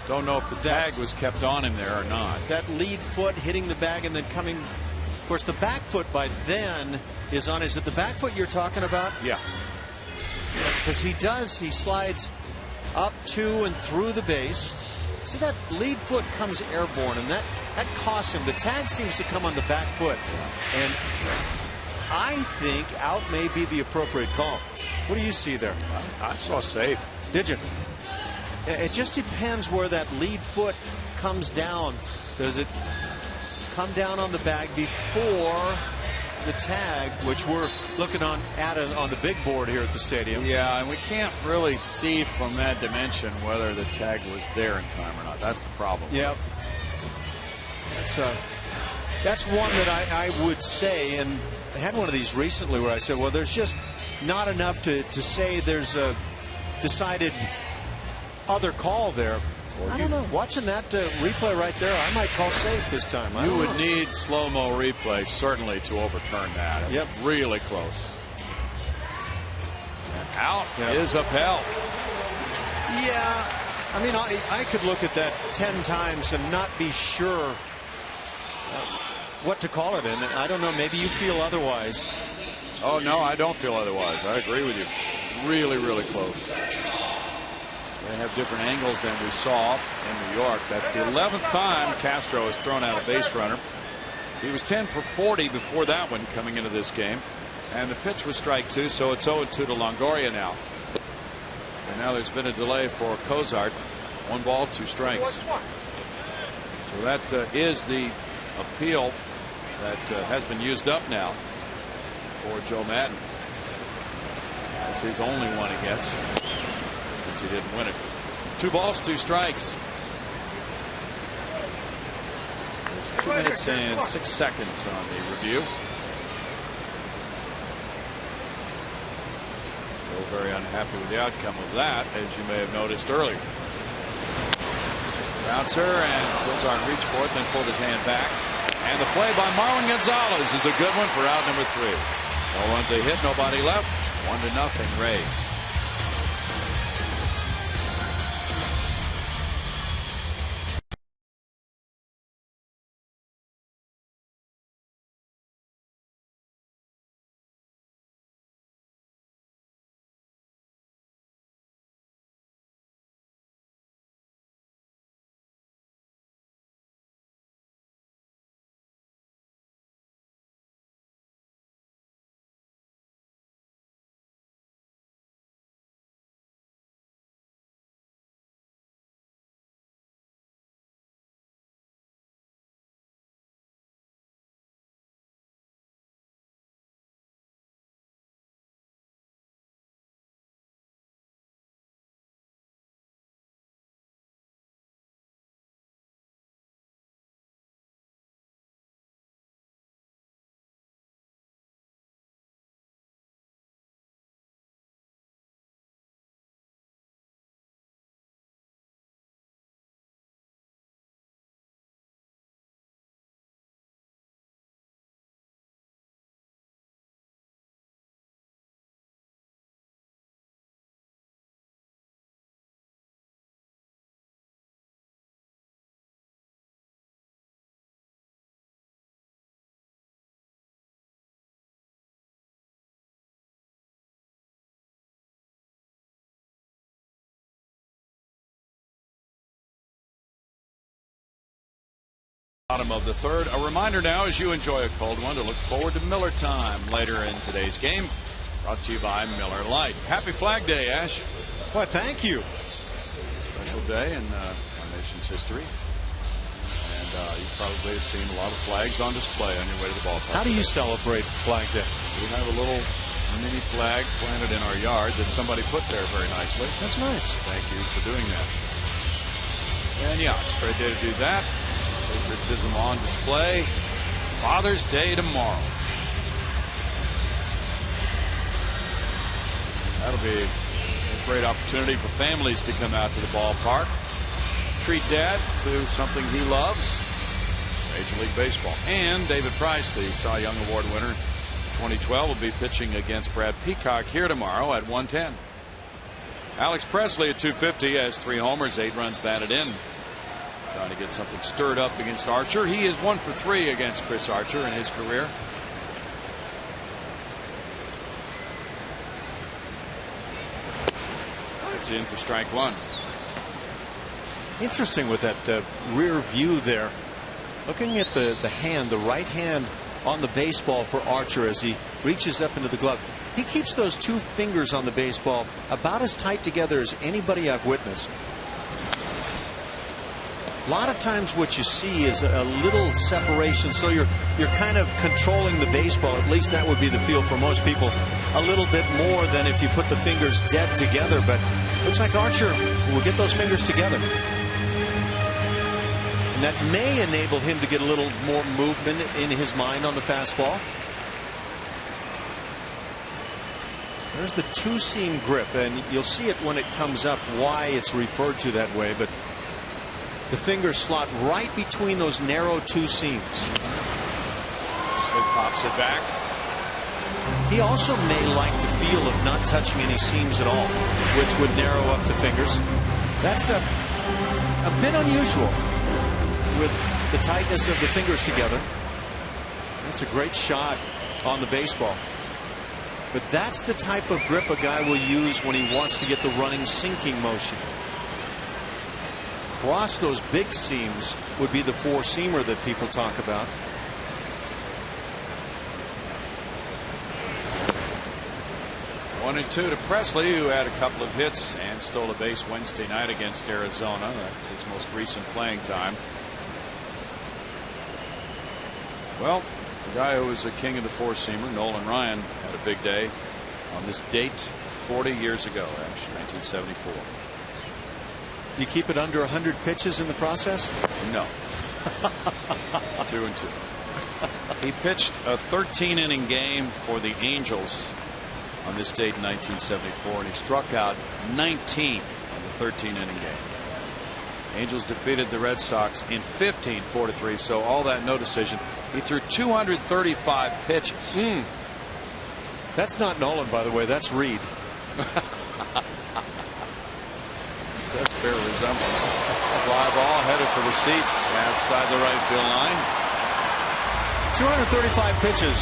Don't know if the tag was kept on him there or not. That lead foot hitting the bag and then coming. Of course, the back foot by then is on. Is it the back foot you're talking about? Yeah. Because he slides up to and through the base. See, that lead foot comes airborne, and that costs him. The tag seems to come on the back foot. And I think out may be the appropriate call. What do you see there? I saw safe. Did you? It just depends where that lead foot comes down. Does it come down on the bag before the tag, which we're looking on the big board here at the stadium? Yeah, and we can't really see from that dimension whether the tag was there in time or not. That's the problem. Yep. That's one that I would say, and I had one of these recently where I said, well, there's just not enough to say there's a decided other call there. Well, I don't know. Watching that replay right there, I might call safe this time. You would need slow-mo replay certainly to overturn that. Yep. Really close. And out is upheld. Yeah. I mean, I could look at that 10 times and not be sure what to call it. And I don't know. Maybe you feel otherwise. Oh, no, I don't feel otherwise. I agree with you. Really, really close. They have different angles than we saw in New York. That's the 11th time Castro has thrown out a base runner. He was 10 for 40 before that one coming into this game. And the pitch was strike two, so it's 0-2 to Longoria now. And now there's been a delay for Cozart. 1 ball, 2 strikes. So that is the appeal that has been used up now for Joe Maddon. That's his only one he gets. He didn't win it. 2 balls, 2 strikes. There's 2 minutes and 6 seconds on the review. Still very unhappy with the outcome of that, as you may have noticed earlier. Bouncer, and Cozart reached for it, then pulled his hand back. And the play by Marlon Gonzalez is a good one for out number 3. No runs, a hit, nobody left. 1-0 Rays. Bottom of the third. A reminder now, as you enjoy a cold one, to look forward to Miller time later in today's game. Brought to you by Miller Lite. Happy Flag Day, Ash. Well, thank you. Special day in our nation's history. And you probably have seen a lot of flags on display on your way to the ballpark. How do you celebrate Flag Day? We have a little mini flag planted in our yard that somebody put there very nicely. That's nice. Thank you for doing that. And yeah, it's a great day to do that. Patriotism on display. Father's Day tomorrow. That'll be a great opportunity for families to come out to the ballpark. Treat Dad to something he loves. Major League Baseball. And David Price, the Cy Young Award winner 2012, will be pitching against Brad Peacock here tomorrow at 1:10. Alex Presley at 250 has 3 homers, 8 runs batted in. Trying to get something stirred up against Archer. He is 1 for 3 against Chris Archer in his career. It's in for strike 1. Interesting with that rear view there. Looking at the hand, the right hand on the baseball for Archer as he reaches up into the glove. He keeps those 2 fingers on the baseball about as tight together as anybody I've witnessed. A lot of times what you see is a little separation, so you're kind of controlling the baseball. At least that would be the feel for most people. A little bit more than if you put the fingers dead together, but looks like Archer will get those fingers together. And that may enable him to get a little more movement in his mind on the fastball. There's the 2-seam grip, and you'll see it when it comes up why it's referred to that way, but the fingers slot right between those narrow 2 seams. So pops it back. He also may like the feel of not touching any seams at all, which would narrow up the fingers. That's a bit unusual with the tightness of the fingers together. That's a great shot on the baseball. But that's the type of grip a guy will use when he wants to get the running sinking motion. Across those big seams would be the 4-seamer that people talk about. One and 2 to Presley, who had a couple of hits and stole a base Wednesday night against Arizona. That's his most recent playing time. Well, the guy who was the king of the 4-seamer, Nolan Ryan, had a big day on this date 40 years ago, actually, 1974. You keep it under 100 pitches in the process? No. 2 and 2. He pitched a 13-inning game for the Angels on this date in 1974, and he struck out 19 on the 13-inning game. Angels defeated the Red Sox in 15, 4-3. So all that, no decision. He threw 235 pitches. That's not Nolan, by the way. That's Reed. Does bear resemblance. Fly ball headed for the seats outside the right field line. 235 pitches.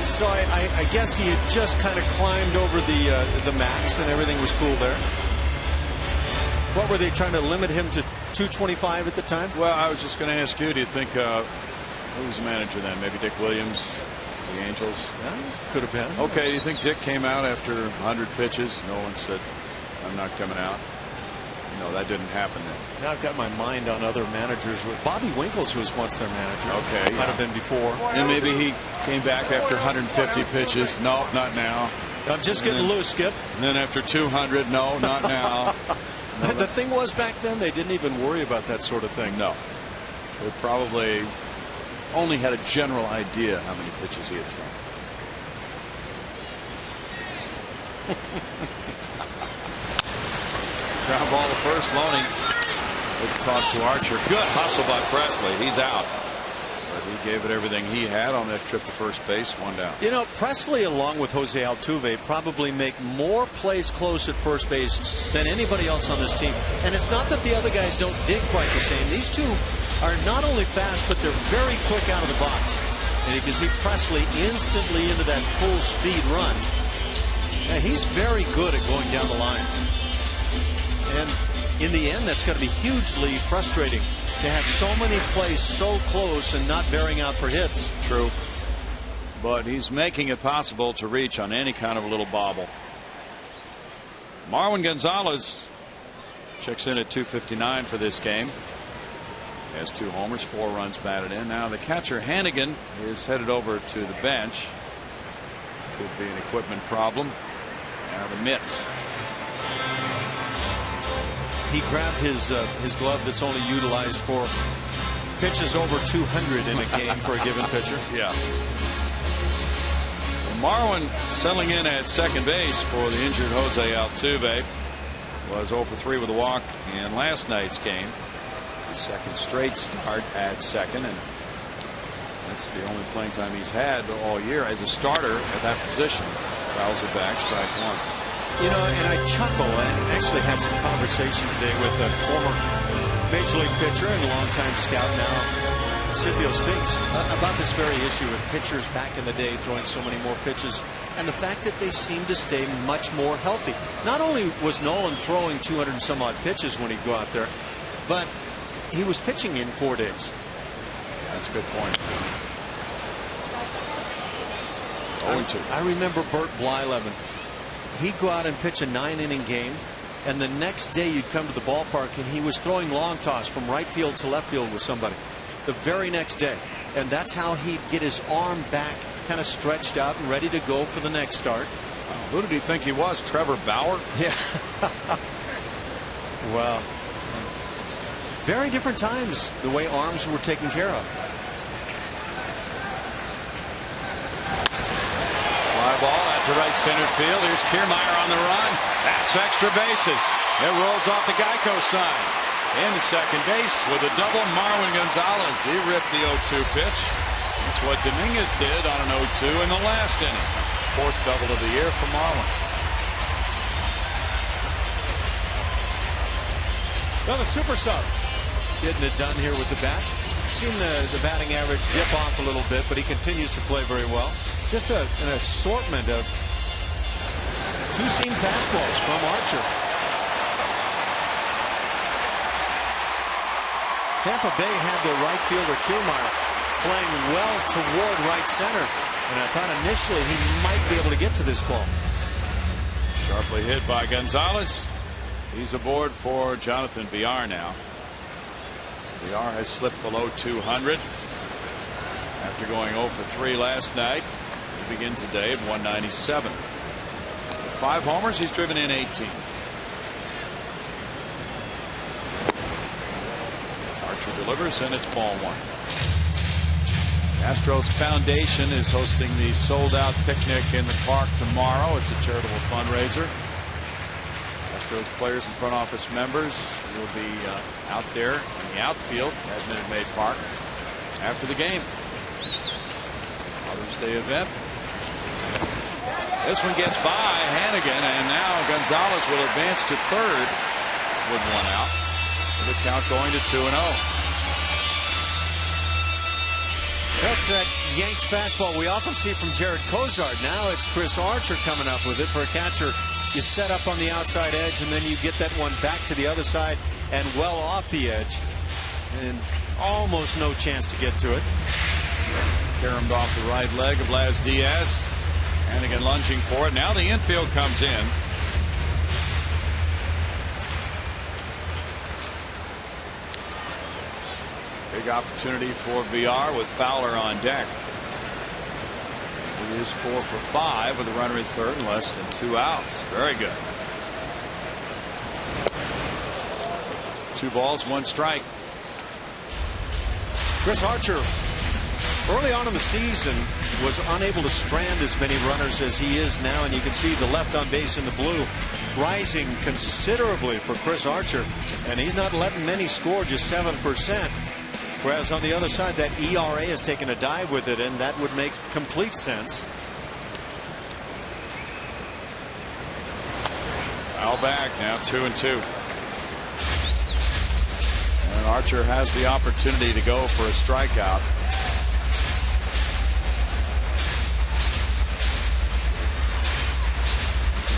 So I guess he had just kind of climbed over the max and everything was cool there. What were they trying to limit him to 225 at the time? Well, I was just going to ask you, do you think who was the manager then? Maybe Dick Williams, the Angels? Yeah, could have been. Okay, do you think Dick came out after 100 pitches? Nolan said, I'm not coming out. No, that didn't happen then. Now I've got my mind on other managers. Bobby Winkles was once their manager. Okay. Might have been before. And maybe he came back after 150 pitches. No, not now. I'm just getting loose, Skip. And then after 200, no, not now. No, the thing was, back then, they didn't even worry about that sort of thing. No. They probably only had a general idea how many pitches he had thrown. Ground ball to first, Loney. With the toss to Archer. Good hustle by Presley. He's out. But he gave it everything he had on that trip to first base. 1 down. You know, Presley, along with Jose Altuve, probably make more plays close at first base than anybody else on this team. And it's not that the other guys don't dig quite the same. These two are not only fast, but they're very quick out of the box. And you can see Presley instantly into that full speed run. Yeah, he's very good at going down the line. And in the end, that's got to be hugely frustrating to have so many plays so close and not bearing out for hits. True. But he's making it possible to reach on any kind of a little bobble. Marwin Gonzalez checks in at 259 for this game. He has 2 homers, 4 runs batted in. Now the catcher Hannigan is headed over to the bench. Could be an equipment problem. Now the mitt. He grabbed his glove that's only utilized for pitches over 200 in a game for a given pitcher. Yeah. Marwin settling in at second base for the injured Jose Altuve. Was 0 for 3 with a walk in last night's game. It's his second straight start at second, and that's the only playing time he's had all year as a starter at that position. Fouls it back, strike 1. You know, and I chuckle. I actually had some conversation today with a former Major League pitcher and longtime scout now, Scipio Spinks, about this very issue with pitchers back in the day throwing so many more pitches and the fact that they seem to stay much more healthy. Not only was Nolan throwing 200 and some odd pitches when he'd go out there, but he was pitching in 4 days. That's a good point. I remember Bert Blyleven. He'd go out and pitch a 9-inning game, and the next day you'd come to the ballpark and he was throwing long toss from right field to left field with somebody the very next day. And that's how he'd get his arm back kind of stretched out and ready to go for the next start. Who did he think he was? Trevor Bauer? Yeah. Well, very different times, the way arms were taken care of. Fly ball out to right center field. Here's Kiermaier on the run. That's extra bases. It rolls off the Geico sign. Into second base with a double, Marwin Gonzalez. He ripped the 0-2 pitch. That's what Dominguez did on an 0-2 in the last inning. 4th double of the year for Marwin. Well, the super sub getting it done here with the bat. Seen the batting average dip off a little bit, but he continues to play very well. Just an assortment of 2-seam fastballs from Archer. Tampa Bay had their right fielder Kiermaier playing well toward right center, and I thought initially he might be able to get to this ball. Sharply hit by Gonzalez. He's aboard for Jonathan Villar now. Villar has slipped below 200 after going 0 for 3 last night. He begins the day at 197. With 5 homers, he's driven in 18. Archer delivers, and it's ball 1. Astros Foundation is hosting the sold-out picnic in the park tomorrow. It's a charitable fundraiser. Astros players and front office members will be out there in the outfield at Minute Maid Park after the game. Father's Day event. This one gets by Hannigan, and now Gonzalez will advance to third with 1 out. With the count going to 2-0. That's that yanked fastball we often see from Jared Cozart. Now it's Chris Archer coming up with it. For a catcher, you set up on the outside edge, and then you get that one back to the other side and well off the edge. And almost no chance to get to it. Caromed off the right leg of Laz Diaz. Hannigan lunging for it. Now the infield comes in. Big opportunity for Villar with Fowler on deck. He is 4 for 5 with a runner at third and less than 2 outs. Very good. 2 balls, 1 strike. Chris Archer, early on in the season, was unable to strand as many runners as he is now, and you can see the left on base in the blue rising considerably for Chris Archer, and he's not letting many score, just 7%. Whereas on the other side, that ERA has taken a dive with it, and that would make complete sense. Foul back, now 2-2. And Archer has the opportunity to go for a strikeout.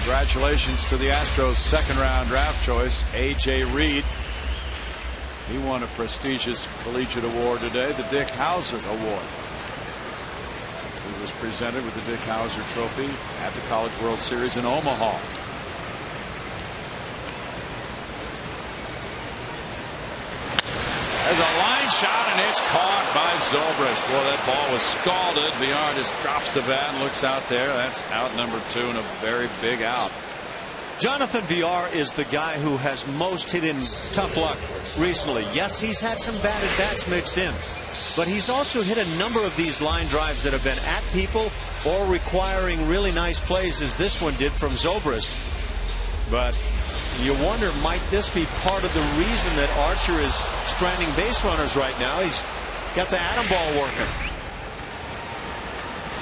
Congratulations to the Astros' second-round draft choice, A.J. Reed. He won a prestigious collegiate award today, the Dick Howser Award. He was presented with the Dick Howser Trophy at the College World Series in Omaha. There's a line shot, and it's caught by Zobrist. Boy, that ball was scalded. VR just drops the bat and looks out there. That's out number 2 and a very big out. Jonathan VR is the guy who has most hit in tough luck recently. Yes, he's had some bad at bats mixed in, but he's also hit a number of these line drives that have been at people or requiring really nice plays, as this one did from Zobrist. But you wonder, might this be part of the reason that Archer is stranding base runners right now? He's got the atom ball working.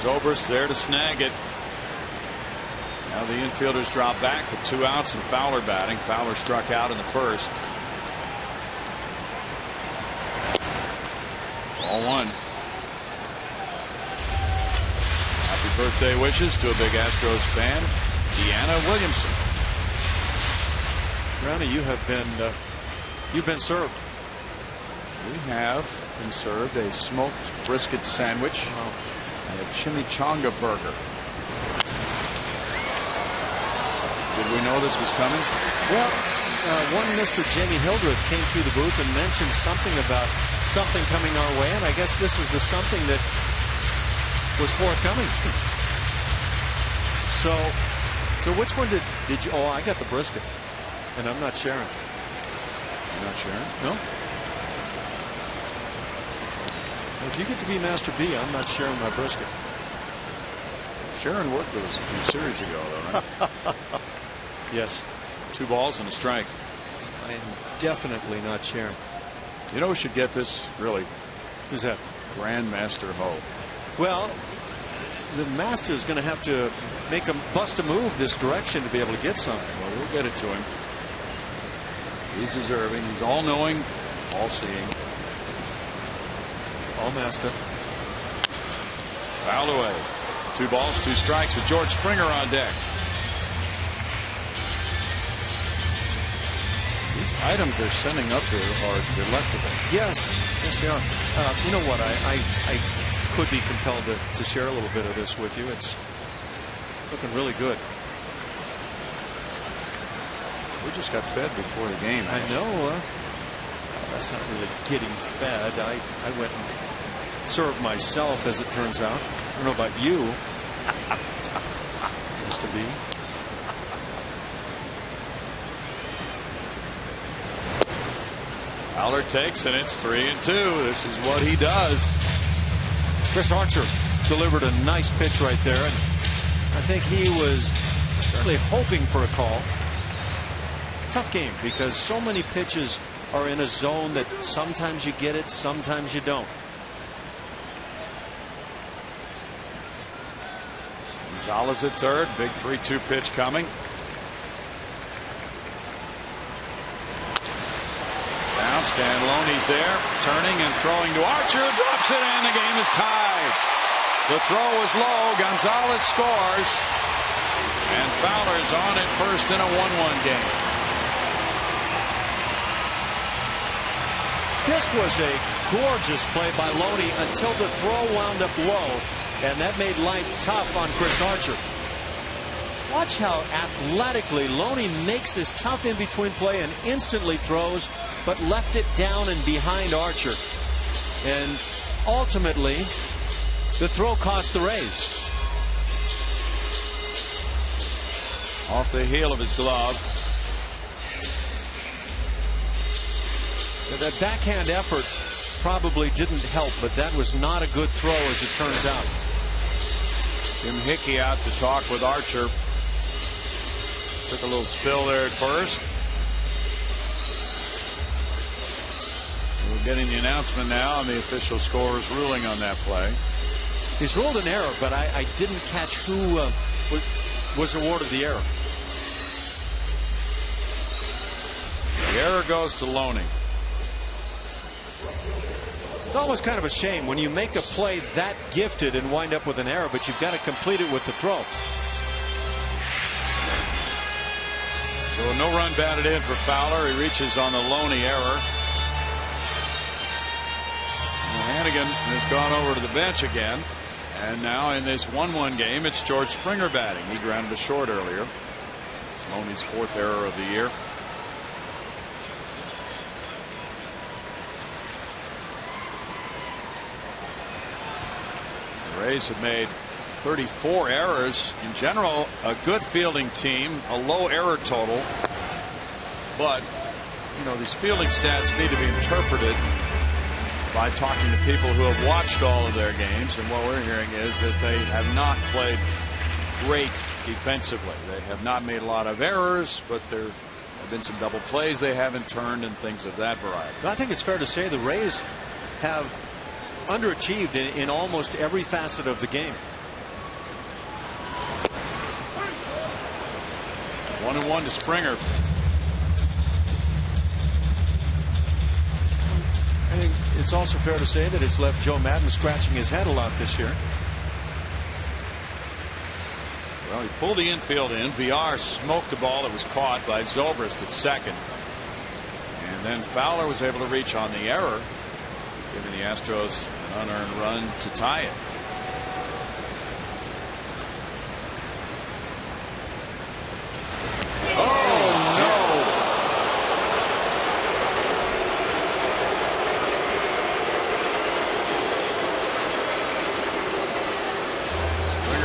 Zobrist there to snag it. Now the infielders drop back with 2 outs and Fowler batting. Fowler struck out in the first. Ball 1. Happy birthday wishes to a big Astros fan, Deanna Williamson. Brownie, you've been served. We have been served a smoked brisket sandwich and a chimichanga burger. Did we know this was coming? Well, one Mr. Jamie Hildreth came through the booth and mentioned something about something coming our way, and I guess this is the something that was forthcoming. So which one did you? Oh, I got the brisket, and I'm not sharing. You're not sharing? No. If you get to be Master B, I'm not sharing my brisket. Sharon worked with us a few series ago, though, right? Yes. 2 balls and a strike. I am definitely not sharing. You know who should get this, really? Who's that? Grandmaster Ho. Well, the master is going to have to bust a move this direction to be able to get something. Well, we'll get it to him. He's deserving. He's all-knowing, all-seeing. All master. Fouled away. 2 balls, 2 strikes with George Springer on deck. These items they're sending up here are delectable. Yes, they are. You know what? I could be compelled to share a little bit of this with you. It's looking really good. We just got fed before the game. I know. That's not really getting fed. I went and served myself, as it turns out. I don't know about you, Mr. B. Fowler takes, and it's 3-2. This is what he does. Chris Archer delivered a nice pitch right there, and I think he was certainly hoping for a call. Tough game because so many pitches are in a zone that sometimes you get it, sometimes you don't. Gonzalez at third. Big 3-2 pitch coming. Bounced, and Loney's there, turning and throwing to Archer. Drops it, and the game is tied. The throw was low. Gonzalez scores, and Fowler's on at first in a 1-1 game. This was a gorgeous play by Loney until the throw wound up low, and that made life tough on Chris Archer. Watch how athletically Loney makes this tough in-between play and instantly throws, but left it down and behind Archer. And ultimately, the throw cost the Rays. Off the heel of his glove. That backhand effort probably didn't help, but that was not a good throw, as it turns out. Jim Hickey out to talk with Archer. Took a little spill there at first. We're getting the announcement now, and the official scorer's ruling on that play. He's ruled an error, but I didn't catch who was awarded the error. The error goes to Loney. It's almost kind of a shame when you make a play that gifted and wind up with an error, but you've got to complete it with the throw. So no run batted in for Fowler. He reaches on the Loney error. Flanagan has gone over to the bench again. And now in this 1-1 game, it's George Springer batting. He grounded a short earlier. It's Loney's 4th error of the year. The Rays have made 34 errors. In general, a good fielding team, a low error total. But, you know, these fielding stats need to be interpreted by talking to people who have watched all of their games, and what we're hearing is that they have not played great defensively. They have not made a lot of errors, but there have been some double plays they haven't turned and things of that variety. I think it's fair to say the Rays have underachieved in almost every facet of the game. 1-1 to Springer. I think it's also fair to say that it's left Joe Madden scratching his head a lot this year. Well, he pulled the infield in. VR smoked the ball that was caught by Zobrist at second. And then Fowler was able to reach on the error, giving the Astros an unearned run to tie it.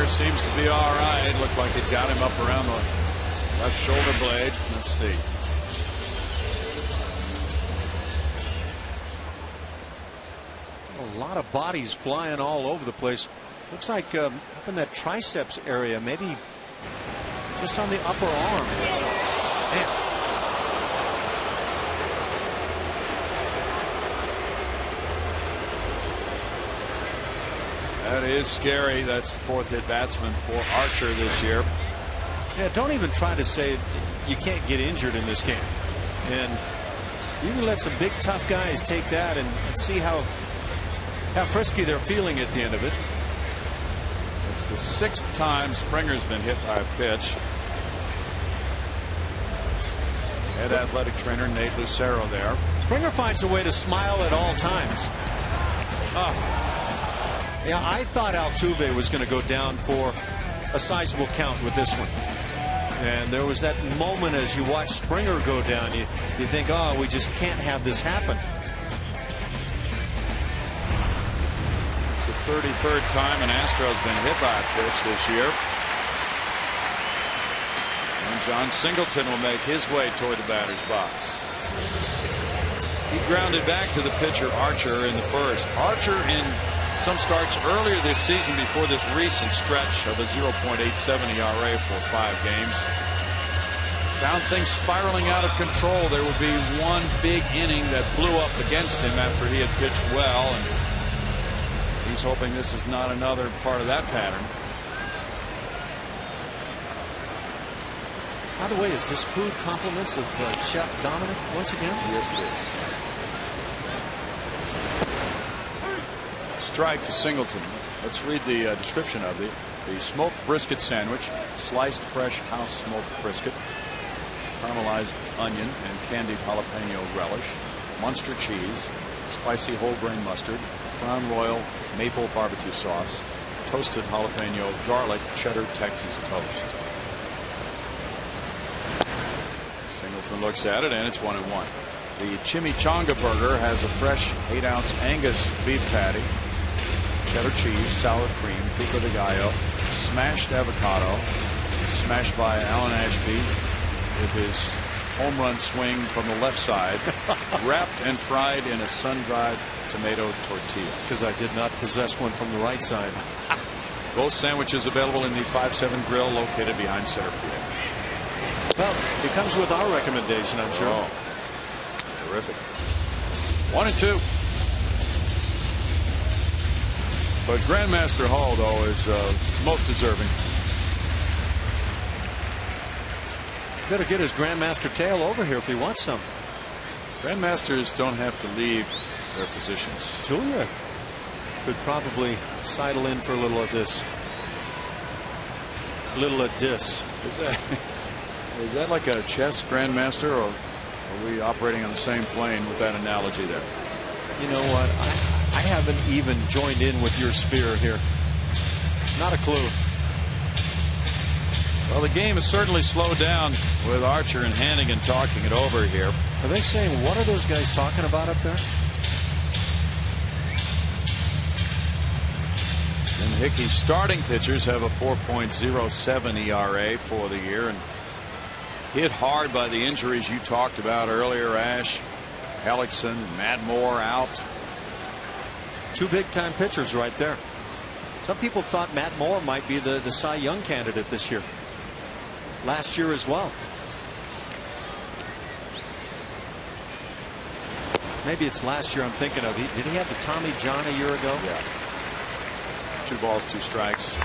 Seems to be all right. Looked like it got him up around the left shoulder blade. Let's see. A lot of bodies flying all over the place. Looks like up in that triceps area, maybe just on the upper arm. Man. That is scary. That's the 4th hit batsman for Archer this year. Yeah, don't even try to say you can't get injured in this game. And you can let some big tough guys take that and see how frisky they're feeling at the end of it. It's the 6th time Springer's been hit by a pitch. Head athletic trainer Nate Lucero there. Springer finds a way to smile at all times. Yeah, I thought Altuve was going to go down for a sizable count with this one. And there was that moment as you watch Springer go down, you think, oh, we just can't have this happen. It's the 33rd time an Astro's been hit by a pitch this year. And John Singleton will make his way toward the batter's box. He grounded back to the pitcher Archer in the first. Archer in some starts earlier this season before this recent stretch of a 0.87 ERA for 5 games. Found things spiraling out of control. There would be one big inning that blew up against him after he had pitched well, and he's hoping this is not another part of that pattern. By the way, is this food compliments of Chef Dominic once again? Yes, it is. Strike to Singleton. Let's read the description of the smoked brisket sandwich. Sliced fresh house smoked brisket, caramelized onion and candied jalapeno relish, Munster cheese, spicy whole grain mustard, Crown Royal maple barbecue sauce, toasted jalapeno garlic cheddar Texas toast. Singleton looks at it, and it's 1-1. The chimichanga burger has a fresh 8-ounce Angus beef patty, cheddar cheese, sour cream, pico de gallo, smashed avocado, smashed by Alan Ashby with his home run swing from the left side, wrapped and fried in a sun-dried tomato tortilla. Because I did not possess one from the right side. Both sandwiches available in the 5-7 grill located behind center field. Well, it comes with our recommendation, I'm sure. Oh, terrific. 1-2. But Grandmaster Hall, though, is most deserving. Better get his Grandmaster tail over here if he wants some. Grandmasters don't have to leave their positions. Julia could probably sidle in for a little of this. Is that like a chess Grandmaster, or are we operating on the same plane with that analogy there? You know what? I haven't even joined in with your sphere here. Not a clue. Well, the game has certainly slowed down with Archer and Hannigan talking it over here. Are they saying, what are those guys talking about up there? And Hickey's starting pitchers have a 4.07 ERA for the year, and hit hard by the injuries you talked about earlier, Ash. Hellickson, Matt Moore out. Two big-time pitchers right there. Some people thought Matt Moore might be the Cy Young candidate this year. Last year as well. Maybe it's last year I'm thinking of. Did he have the Tommy John a year ago? Yeah. 2 balls, 2 strikes.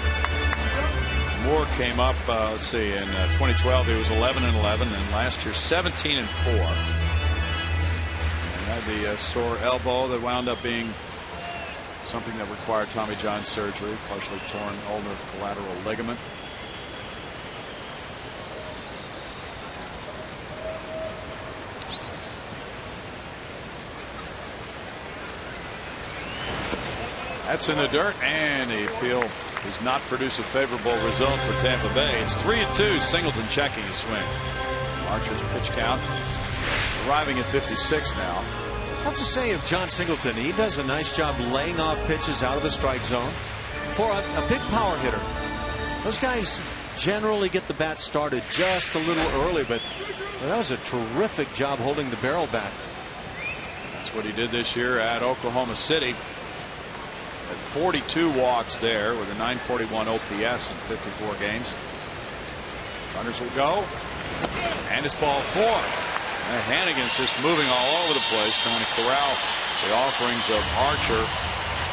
Moore came up, let's see, in 2012 he was 11-11, and last year 17-4. And had the sore elbow that wound up being something that required Tommy John surgery, partially torn ulnar collateral ligament. That's in the dirt, and the appeal does not produce a favorable result for Tampa Bay. It's 3-2. Singleton checking his swing. Archer's pitch count arriving at 56 now. I have to say of John Singleton, he does a nice job laying off pitches out of the strike zone for a big power hitter. Those guys generally get the bat started just a little early, but that was a terrific job holding the barrel back. That's what he did this year at Oklahoma City. At 42 walks there with a 941 OPS in 54 games. Runners will go, and it's ball 4. And Hannigan's just moving all over the place, trying to corral the offerings of Archer.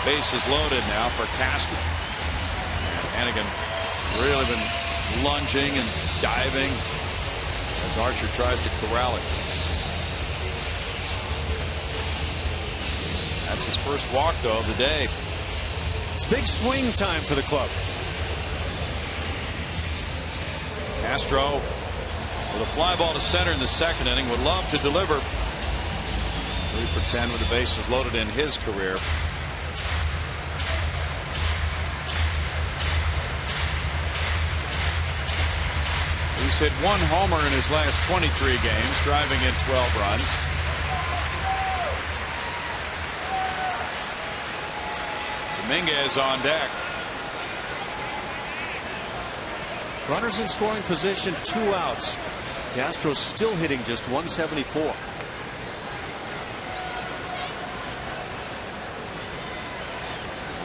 Bases loaded now for Castle. And Hannigan really been lunging and diving as Archer tries to corral it. That's his first walk, though, of the day. It's big swing time for the club. Castro with a fly ball to center in the second inning. Would love to deliver. 3 for 10 with the bases loaded in his career. He's hit 1 homer in his last 23 games, driving in 12 runs. Dominguez on deck. Runners in scoring position, 2 outs. The Astros still hitting just 174.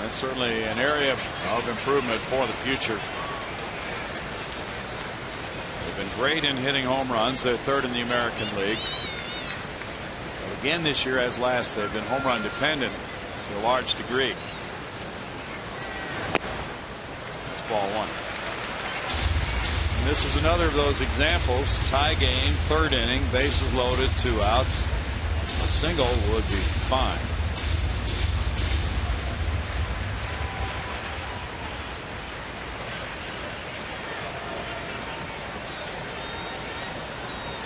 That's certainly an area of improvement for the future. They've been great in hitting home runs. They're 3rd in the American League. But again this year, as last, they've been home run dependent to a large degree. Ball 1. And this is another of those examples. Tie game, 3rd inning, bases loaded, 2 outs. A single would be fine.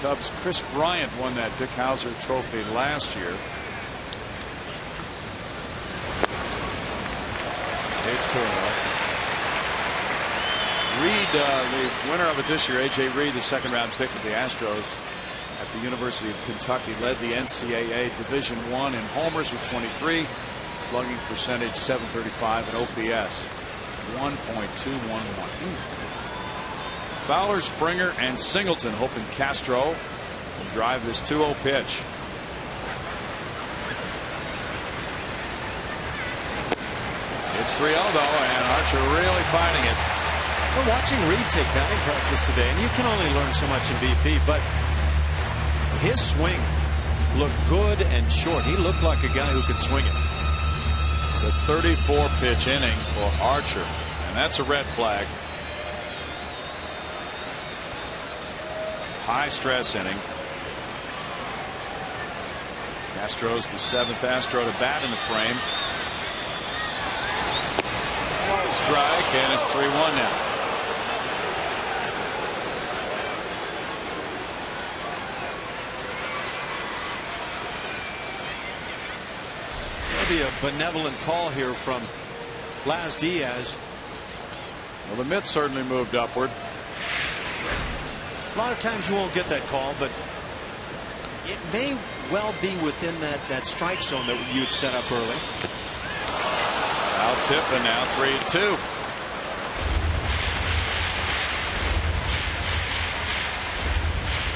Cubs' Chris Bryant won that Dick Howser Trophy last year. Page Turner. Reed, the winner of it this year, A.J. Reed, the 2nd-round pick of the Astros at the University of Kentucky, led the NCAA Division I in homers with 23, slugging percentage 735, and OPS 1.211. Fowler, Springer, and Singleton hoping Castro can drive this 2-0 pitch. It's 3-0 though, and Archer really fighting it. We're watching Reed take batting practice today, and you can only learn so much in BP, but his swing looked good and short. He looked like a guy who could swing it. It's a 34-pitch inning for Archer, and that's a red flag. High-stress inning. Castro's the 7th Astro to bat in the frame. Strike, and it's 3-1 now. Maybe a benevolent call here from Laz Diaz. Well, the mitt certainly moved upward. A lot of times you won't get that call, but it may well be within that strike zone that you'd set up early. Foul tip, and now 3-2.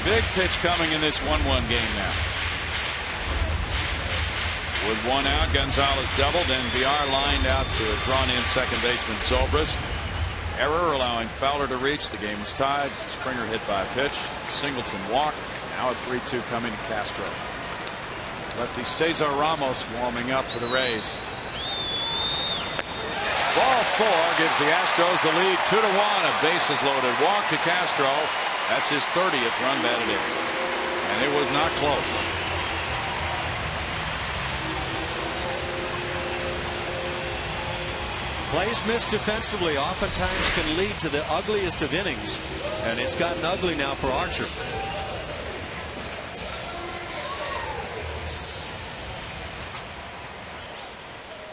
Big pitch coming in this 1-1 game now. With one out, Gonzalez doubled, and VR lined out to a drawn-in second baseman Zobrist. Error allowing Fowler to reach. The game was tied. Springer hit by a pitch. Singleton walked. Now a 3-2 coming to Castro. Lefty Cesar Ramos warming up for the Rays. Ball 4 gives the Astros the lead 2-1. A bases loaded walk to Castro. That's his 30th run batted in. And it was not close. Plays missed defensively oftentimes can lead to the ugliest of innings. And it's gotten ugly now for Archer.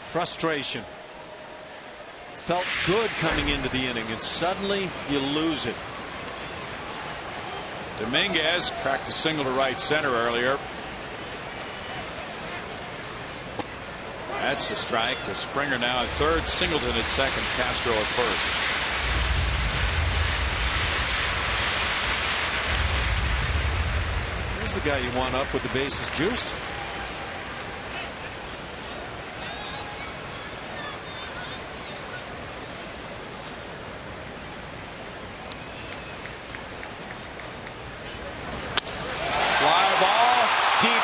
Frustration. Felt good coming into the inning, and suddenly you lose it. Dominguez cracked a single to right center earlier. That's a strike. With Springer now at third, Singleton at second, Castro at first. Here's the guy you want up with the bases juiced.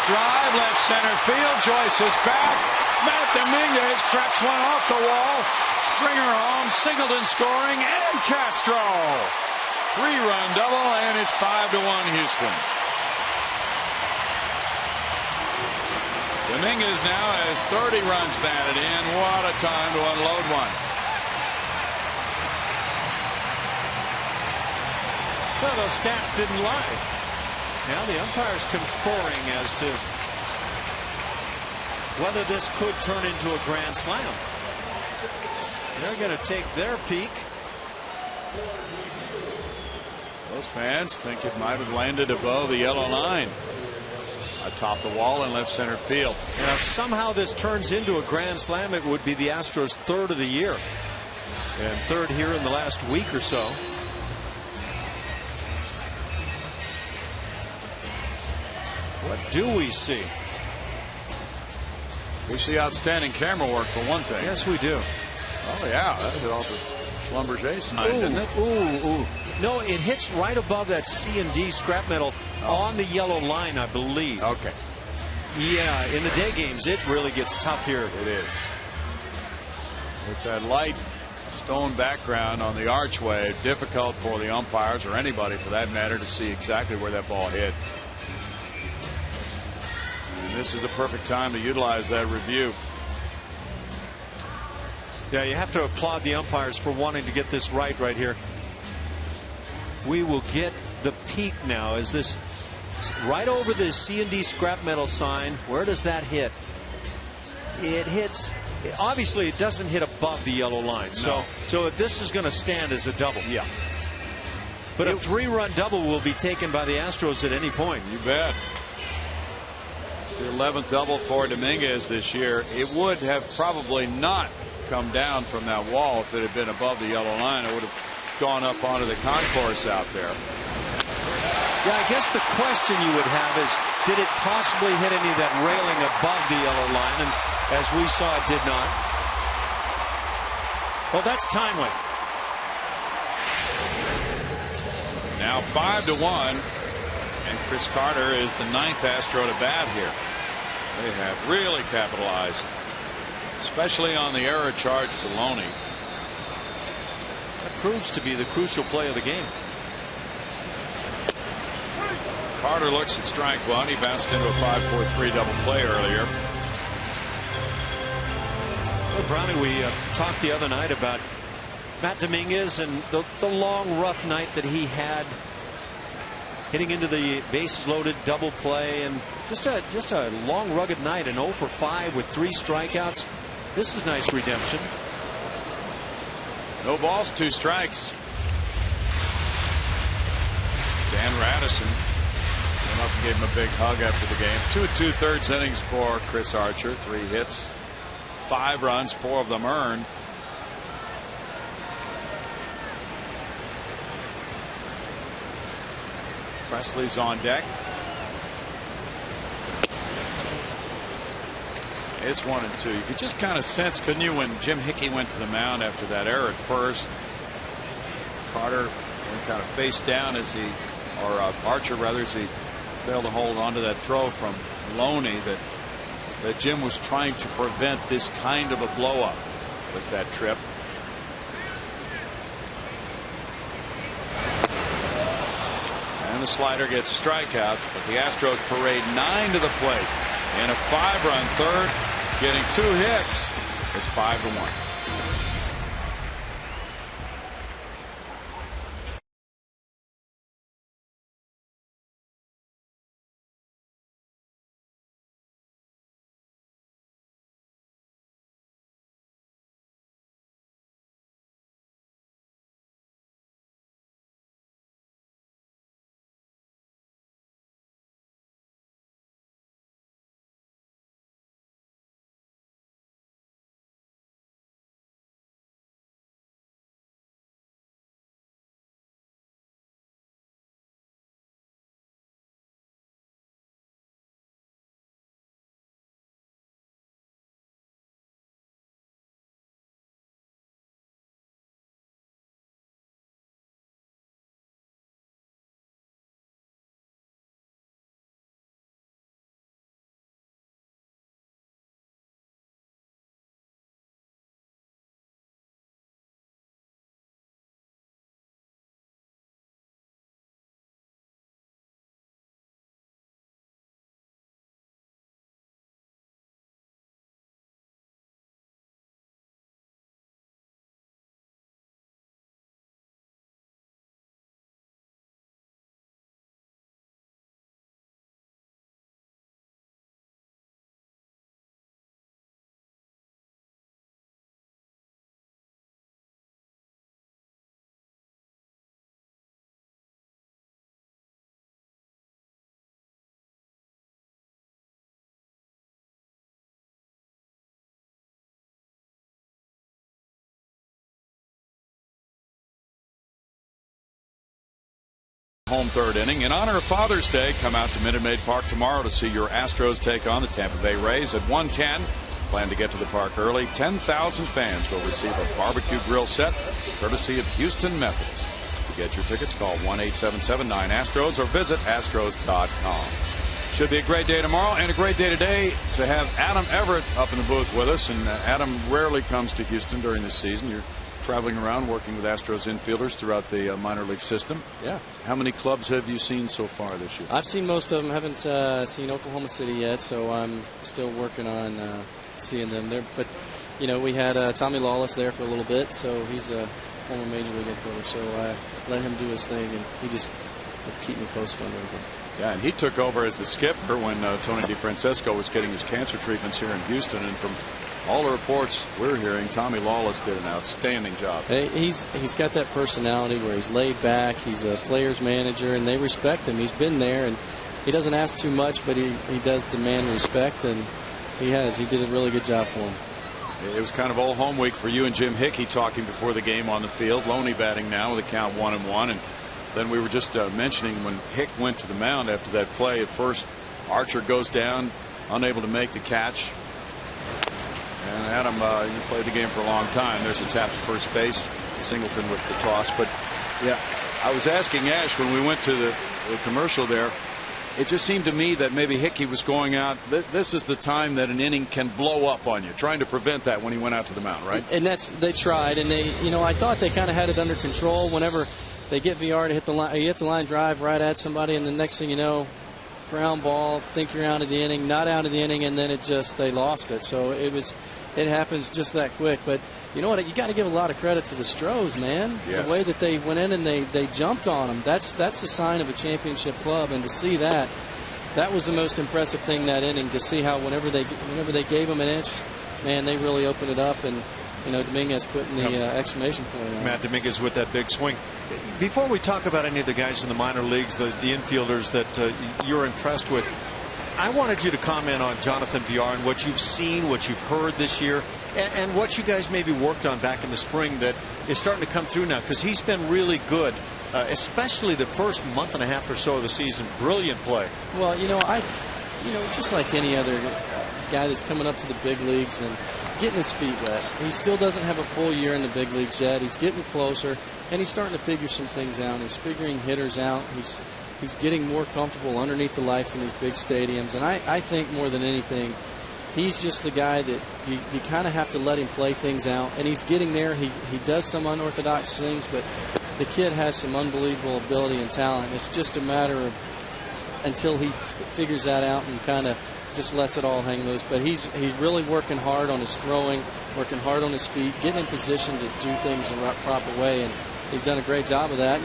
Drive left center field. Joyce is back. Matt Dominguez cracks one off the wall. Springer home. Singleton scoring, and Castro. 3-run double, and it's 5-1 Houston. Dominguez now has 30 runs batted in. What a time to unload one. Well, those stats didn't lie. Now the umpire's conferring as to whether this could turn into a grand slam. They're going to take their peek. Those fans think it might have landed above the yellow line atop the wall in left center field. And if somehow this turns into a grand slam, it would be the Astros' third of the year, and third here in the last week or so. What do we see? We see outstanding camera work for one thing. Yes, we do. Oh, yeah. That hit off the Schlumberger sign, didn't it? Ooh. No, it hits right above that C&D scrap metal on the yellow line, I believe. Okay. Yeah, in the day games, it really gets tough here. It is. With that light stone background on the archway, difficult for the umpires, or anybody for that matter, to see exactly where that ball hit. This is a perfect time to utilize that review. Yeah, you have to applaud the umpires for wanting to get this right here. We will get the peak now. Is this right over the C&D scrap metal sign? Where does that hit? It hits. Obviously, it doesn't hit above the yellow line. No. So this is going to stand as a double. Yeah. But a 3-run double will be taken by the Astros at any point. You bet. The 11th double for Dominguez this year. It would have probably not come down from that wall if it had been above the yellow line. It would have gone up onto the concourse out there. Yeah, I guess the question you would have is, did it possibly hit any of that railing above the yellow line? And as we saw, it did not. Well, that's timely. Now 5-1, and Chris Carter is the 9th Astro to bat here. They have really capitalized, especially on the error charge to Loney. That proves to be the crucial play of the game. Carter looks at strike one. He bounced into a 5-4-3 double play earlier. Well, Brownie, we talked the other night about Matt Dominguez and the long, rough night that he had hitting into the bases loaded double play, and just a long, rugged night. An 0 for 5 with 3 strikeouts. This is nice redemption. No balls, 2 strikes. Dan Radisson came up and gave him a big hug after the game. 2 2/3 innings for Chris Archer. 3 hits, 5 runs, 4 of them earned. Presley's on deck. It's 1-2. You could just kind of sense, couldn't you, when Jim Hickey went to the mound after that error at first. Carter went kind of face down as he, or Archer rather, as he failed to hold on to that throw from Loney, that Jim was trying to prevent this kind of a blow up with that trip. And the slider gets a strikeout, but the Astros parade 9 to the plate in a 5-run third, getting 2 hits. It's 5-1. Home third inning. In honor of Father's Day, come out to Minute Maid Park tomorrow to see your Astros take on the Tampa Bay Rays at 1:10. Plan to get to the park early. 10,000 fans will receive a barbecue grill set courtesy of Houston Methodist. To get your tickets, call 1-877-9-ASTROS or visit astros.com. Should be a great day tomorrow and a great day today to have Adam Everett up in the booth with us. And Adam rarely comes to Houston during this season. You're traveling around working with Astros infielders throughout the minor league system. Yeah. How many clubs have you seen so far this year? I've seen most of them. Haven't seen Oklahoma City yet, so I'm still working on seeing them there. But, you know, we had Tommy Lawless there for a little bit, so he's a former major league infielder. So I let him do his thing, and he just would keep me posted on everything. Yeah, and he took over as the skipper when Tony DeFrancesco was getting his cancer treatments here in Houston. And from all the reports we're hearing, Tommy Lawless did an outstanding job. Hey, he's got that personality where he's laid back. He's a player's manager, and they respect him. He's been there, and he doesn't ask too much, but he does demand respect, and he has. He did a really good job for him. It was kind of old home week for you and Jim Hickey talking before the game on the field. Loney batting now with a count 1-1, and then we were just mentioning when Hick went to the mound after that play. At first, Archer goes down, unable to make the catch. And Adam, you played the game for a long time. There's a tap to first base. Singleton with the toss. But yeah, I was asking Ash when we went to the commercial there. It just seemed to me that maybe Hickey was going out. This is the time that an inning can blow up on you, trying to prevent that when he went out to the mound, right? And they tried, and I thought they kind of had it under control. Whenever they get VR to hit the line drive right at somebody, and the next thing you know, ground ball, think you're out of the inning, not out of the inning, and then they lost it. So it happens just that quick. But you know what? You got to give a lot of credit to the Astros, man. Yes. The way that they went in and they jumped on them. That's a sign of a championship club. And to see that was the most impressive thing that inning. To see how whenever they gave them an inch, man, they really opened it up. And Dominguez putting the exclamation point on. Matt Dominguez with that big swing. Before we talk about any of the guys in the minor leagues, the infielders that you're impressed with, I wanted you to comment on Jonathan Villar and what you've seen, what you've heard this year, and what you guys maybe worked on back in the spring that is starting to come through now, because he's been really good, especially the first month and a half or so of the season. Brilliant play. Well, just like any other guy that's coming up to the big leagues and getting his feet wet. He still doesn't have a full year in the big leagues yet. He's getting closer, and he's starting to figure some things out. He's figuring hitters out. He's getting more comfortable underneath the lights in these big stadiums. And I think more than anything, he's just the guy that you kind of have to let him play things out. And he's getting there. He does some unorthodox things, but the kid has some unbelievable ability and talent. It's just a matter of until he figures that out and kind of just lets it all hang loose. But he's really working hard on his throwing, working hard on his feet, getting in position to do things in the proper way, and he's done a great job of that.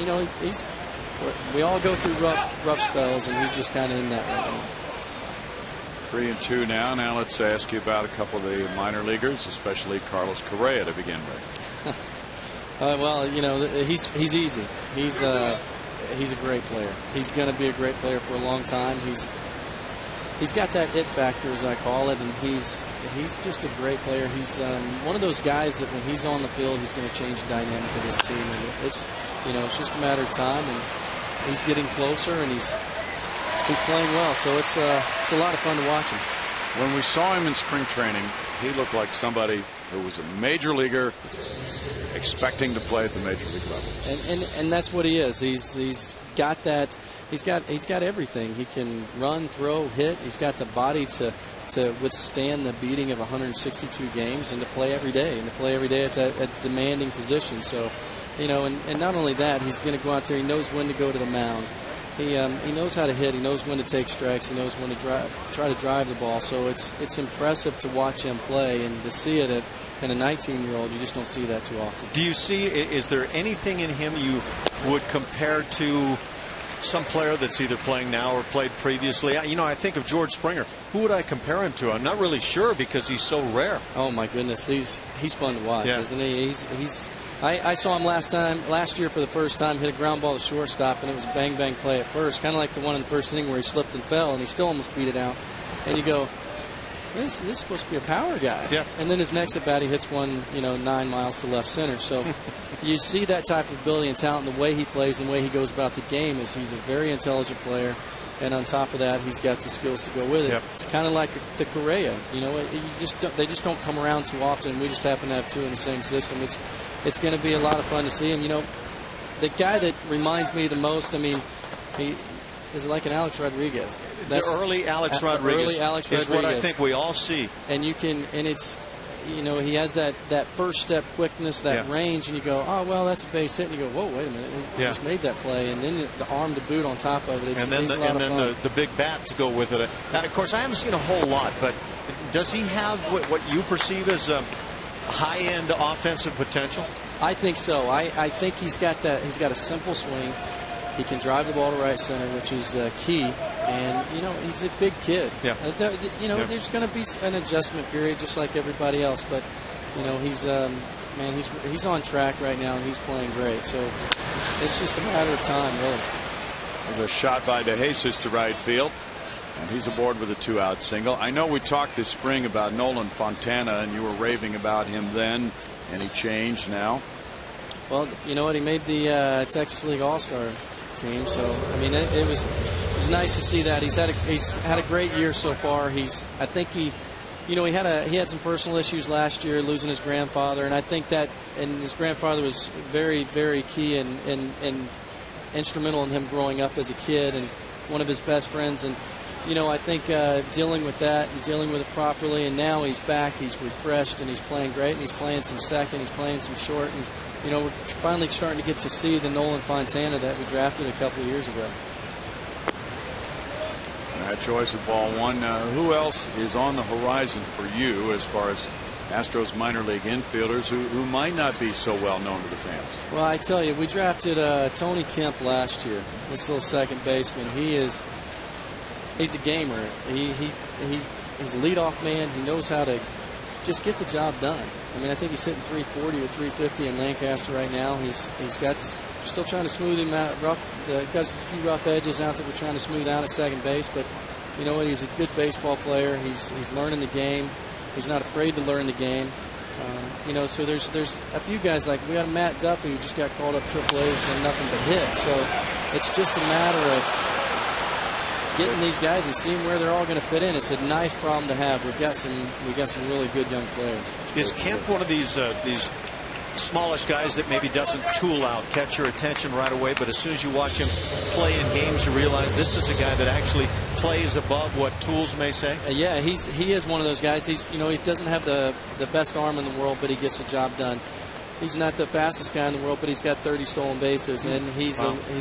We all go through rough spells, and he's just kind of in that right now. 3-2 now. Now let's ask you about a couple of the minor leaguers, especially Carlos Correa to begin with. Well, he's easy. He's a great player. He's going to be a great player for a long time. He's got that it factor, as I call it, and he's just a great player. He's one of those guys that when he's on the field, he's going to change the dynamic of his team. And it's just a matter of time, and he's getting closer, and he's playing well. So it's a lot of fun to watch him. When we saw him in spring training, he looked like somebody who was a major leaguer expecting to play at the major league level. And that's what he is. He's got that. He's got everything. He can run, throw, hit. He's got the body to withstand the beating of 162 games and to play every day at that demanding position. So, and not only that, he's going to go out there. He knows when to go to the mound. He knows how to hit. He knows when to take strikes. He knows when to try to drive the ball. So it's impressive to watch him play and to see it in a 19-year-old. You just don't see that too often. Do you see? Is there anything in him you would compare to some player that's either playing now or played previously? I think of George Springer. Who would I compare him to? I'm not really sure because he's so rare. Oh my goodness, he's fun to watch, isn't he? I saw him last year for the first time, hit a ground ball to shortstop, and it was a bang play at first, kind of like the one in the first inning where he slipped and fell, and he still almost beat it out. And you go, this is supposed to be a power guy. Yeah. And then his next at bat, he hits one 9 miles to left center. So you see that type of ability and talent in the way he plays and the way he goes about the game. Is he's a very intelligent player, and on top of that, he's got the skills to go with it. Yep. It's kind of like the Correa. They just don't come around too often. We just happen to have two in the same system. It's going to be a lot of fun to see him. The guy that reminds me the most, he is like an Alex Rodriguez. The early Alex Rodriguez is what I think we all see. And it's, he has that first step quickness, that range, and you go, oh, well, that's a base hit. And you go, whoa, wait a minute. He just made that play. And then the arm to boot on top of it. The big bat to go with it. Now, of course, I haven't seen a whole lot, but does he have what you perceive as high-end offensive potential? I think so. I think he's got that. He's got a simple swing. He can drive the ball to right center, which is key. And, he's a big kid. Yeah. There's going to be an adjustment period just like everybody else. But, he's on track right now, and he's playing great. So it's just a matter of time, really. There's a shot by DeJesus to right field, and he's aboard with a 2-out single. I know we talked this spring about Nolan Fontana, and you were raving about him then. Any change now? Well, you know what? He made the Texas League All-Star team, so it was nice to see that. He's had a great year so far. I think he had some personal issues last year, losing his grandfather, and I think that his grandfather was very, very key and instrumental in him growing up as a kid and one of his best friends. And I think dealing with that and dealing with it properly, and now he's back, he's refreshed, and he's playing great, and he's playing some second, he's playing some short, and we're finally starting to get to see the Nolan Fontana that we drafted a couple of years ago. That choice of ball one. Who else is on the horizon for you as far as Astros minor league infielders who might not be so well known to the fans. Well, I tell you, we drafted Tony Kemp last year. This little second baseman. He's a gamer. He's a leadoff man. He knows how to just get the job done. I mean, I think he's hitting 340 or 350 in Lancaster right now. He's got still trying to smooth him out. Got a few rough edges out that we're trying to smooth out at second base. But you know what? He's a good baseball player. He's learning the game. He's not afraid to learn the game. You know, so there's a few guys like we got Matt Duffy who just got called up AAA, who's done nothing but hit. So it's just a matter of getting these guys and seeing where they're all going to fit in. It's a nice problem to have. We've got some really good young players. Is Kemp one of these smallish guys that maybe doesn't tool out, catch your attention right away, but as soon as you watch him play in games, you realize this is a guy that actually plays above what tools may say? Yeah, he is one of those guys. He doesn't have the best arm in the world, but he gets the job done. He's not the fastest guy in the world, but he's got 30 stolen bases, and he's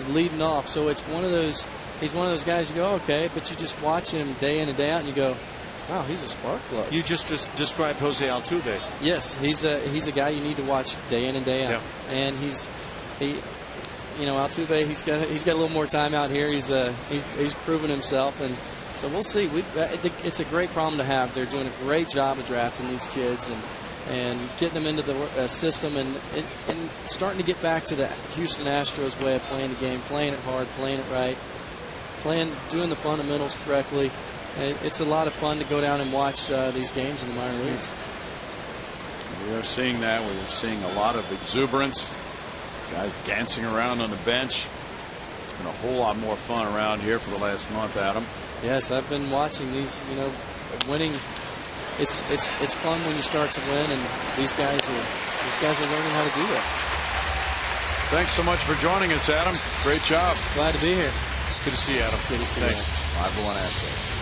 leading off. So it's one of those. He's one of those guys you go, okay, but you just watch him day in and day out, and you go, wow, he's a spark plug. You just described Jose Altuve. Yes, he's a guy you need to watch day in and day out. Yeah. And Altuve, he's got a little more time out here. He's proven himself, and so we'll see. It's a great problem to have. They're doing a great job of drafting these kids and getting them into the system and starting to get back to the Houston Astros way of playing the game, playing it hard, playing it right, doing the fundamentals correctly. It's a lot of fun to go down and watch these games in the minor leagues. We are seeing that. We're seeing a lot of exuberance. Guys dancing around on the bench. It's been a whole lot more fun around here for the last month, Adam. Yes, I've been watching these. Winning. It's fun when you start to win, and these guys are learning how to do that. Thanks so much for joining us, Adam. Great job. Glad to be here. Good to see you, Adam. Good to see you. Thanks. 5-1 Astros.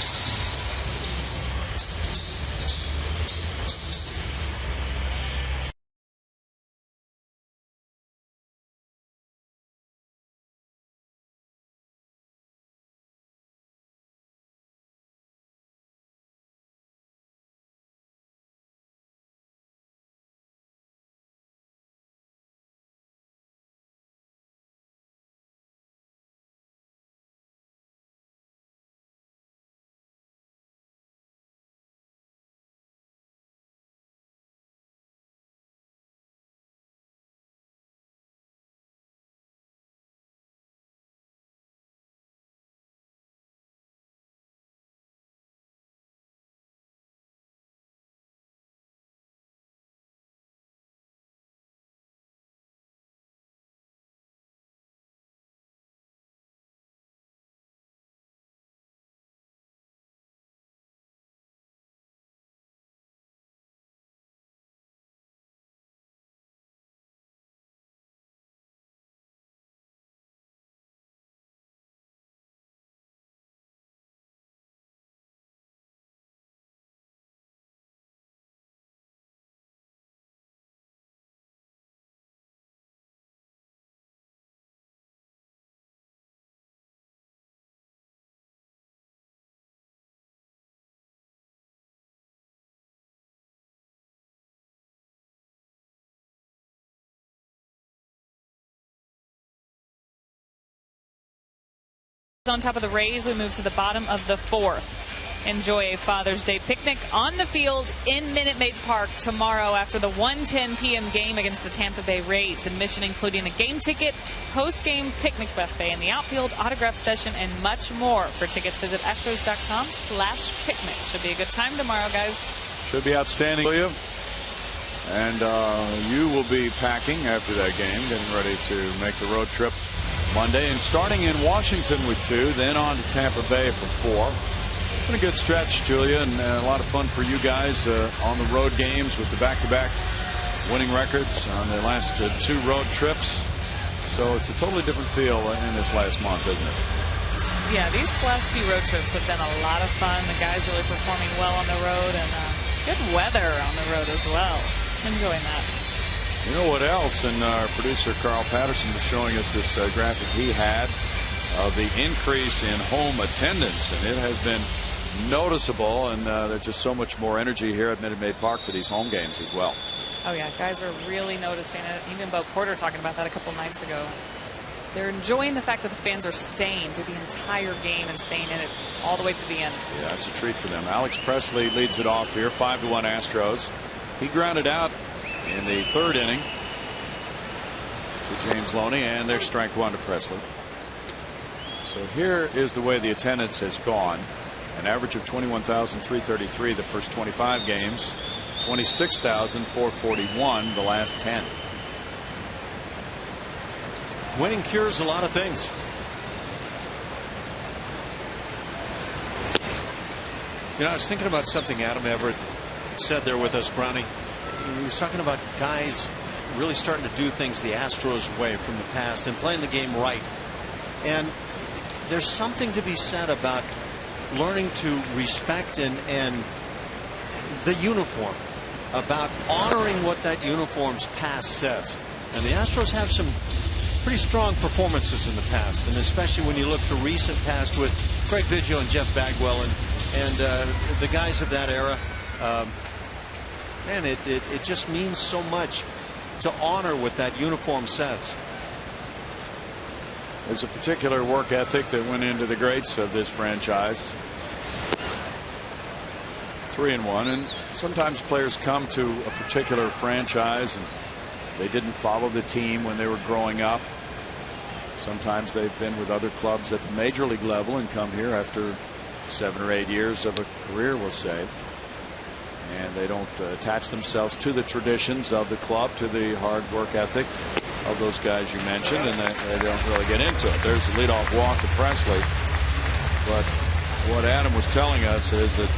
On top of the Rays, we move to the bottom of the fourth. Enjoy a Father's Day picnic on the field in Minute Maid Park tomorrow after the 1:10 p.m. game against the Tampa Bay Rays. Admission including a game ticket, post-game picnic buffet in the outfield, autograph session, and much more. For tickets, visit astros.com/picnic. Should be a good time tomorrow, guys. Should be outstanding. And you will be packing after that game, getting ready to make the road trip Monday, and starting in Washington with 2, then on to Tampa Bay for 4. Been a good stretch, Julia, and a lot of fun for you guys on the road games with the back-to-back winning records on the last 2 road trips. So it's a totally different feel in this last month, isn't it? Yeah, these last few road trips have been a lot of fun. The guys really performing well on the road, and good weather on the road as well. Enjoying that. You know what else? And our producer Carl Patterson was showing us this graphic he had of the increase in home attendance, and it has been noticeable, and there's just so much more energy here at Minute Maid Park for these home games as well. Oh yeah, guys are really noticing it. Even Bo Porter talking about that a couple nights ago. They're enjoying the fact that the fans are staying through the entire game and staying in it all the way to the end. Yeah, it's a treat for them. Alex Presley leads it off here, 5-1 Astros. He grounded out in the 3rd inning to James Loney, and there's strike 1 to Presley. So here is the way the attendance has gone. An average of 21,333 the first 25 games, 26,441 the last 10. Winning cures a lot of things. You know, I was thinking about something Adam Everett said there with us, Brownie. He was talking about guys really starting to do things the Astros way from the past and playing the game right. And there's something to be said about learning to respect and the uniform, about honoring what that uniform's past says. And the Astros have some pretty strong performances in the past, and especially when you look to recent past with Craig Biggio and Jeff Bagwell and the guys of that era. Man, it just means so much to honor what that uniform says. There's a particular work ethic that went into the greats of this franchise. 3-1, and sometimes players come to a particular franchise and they didn't follow the team when they were growing up. Sometimes they've been with other clubs at the major league level and come here after 7 or 8 years of a career, we'll say, and they don't attach themselves to the traditions of the club, to the hard work ethic of those guys you mentioned, and they don't really get into it. There's the leadoff walk to Presley, but what Adam was telling us is that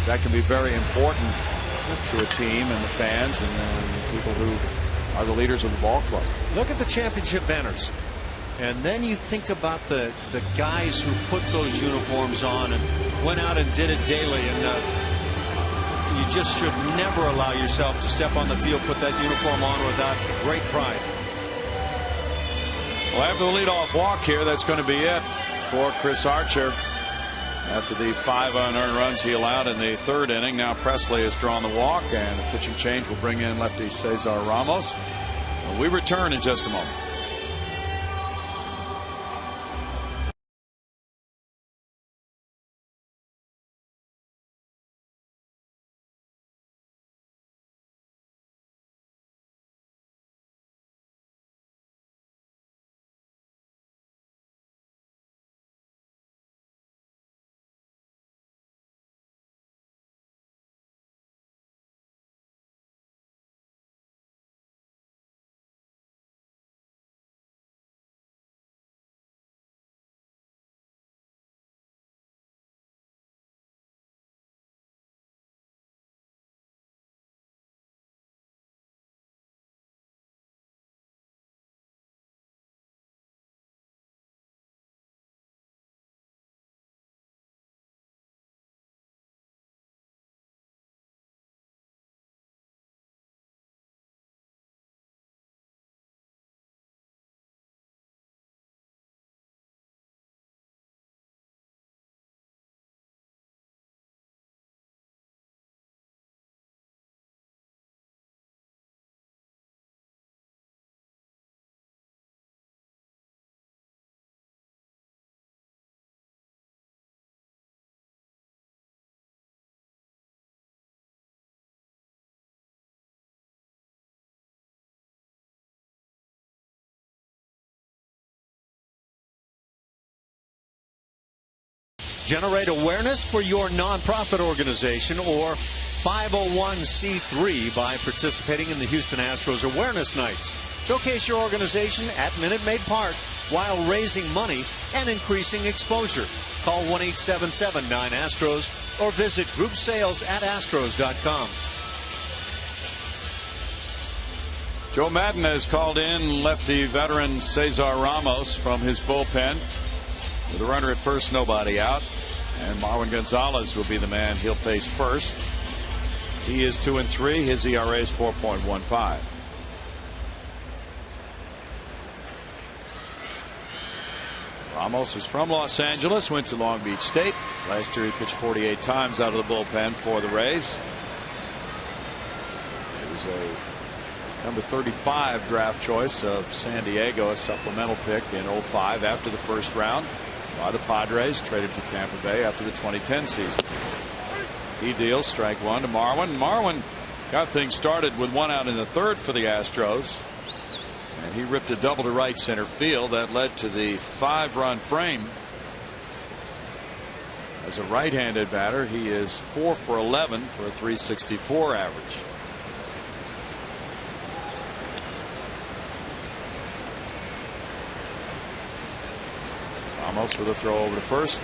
that can be very important to a team and the fans and people who are the leaders of the ball club. Look at the championship banners, and then you think about the guys who put those uniforms on and went out and did it daily, and you just should never allow yourself to step on the field, put that uniform on without great pride. Well, after the leadoff walk here, that's going to be it for Chris Archer. After the 5 unearned runs he allowed in the 3rd inning, now Presley has drawn the walk, and the pitching change will bring in lefty Cesar Ramos. We return in just a moment. Generate awareness for your nonprofit organization or 501c3 by participating in the Houston Astros Awareness Nights. Showcase your organization at Minute Maid Park while raising money and increasing exposure. Call 1-877-9-ASTROS or visit groupsales@astros.com. Joe Madden has called in lefty veteran Cesar Ramos from his bullpen. With a runner at first, nobody out. And Marwin Gonzalez will be the man he'll face first. He is 2-3. His ERA is 4.15. Ramos is from Los Angeles, went to Long Beach State. Last year he pitched 48 times out of the bullpen for the Rays. He was a number 35 draft choice of San Diego, a supplemental pick in 05 after the first round by the Padres, traded to Tampa Bay after the 2010 season. He deals strike one to Marwin. Marwin got things started with one out in the third for the Astros, and he ripped a double to right center field that led to the 5-run frame. As a right-handed batter, he is 4 for 11 for a .364 average. Ramos with a throw over to first.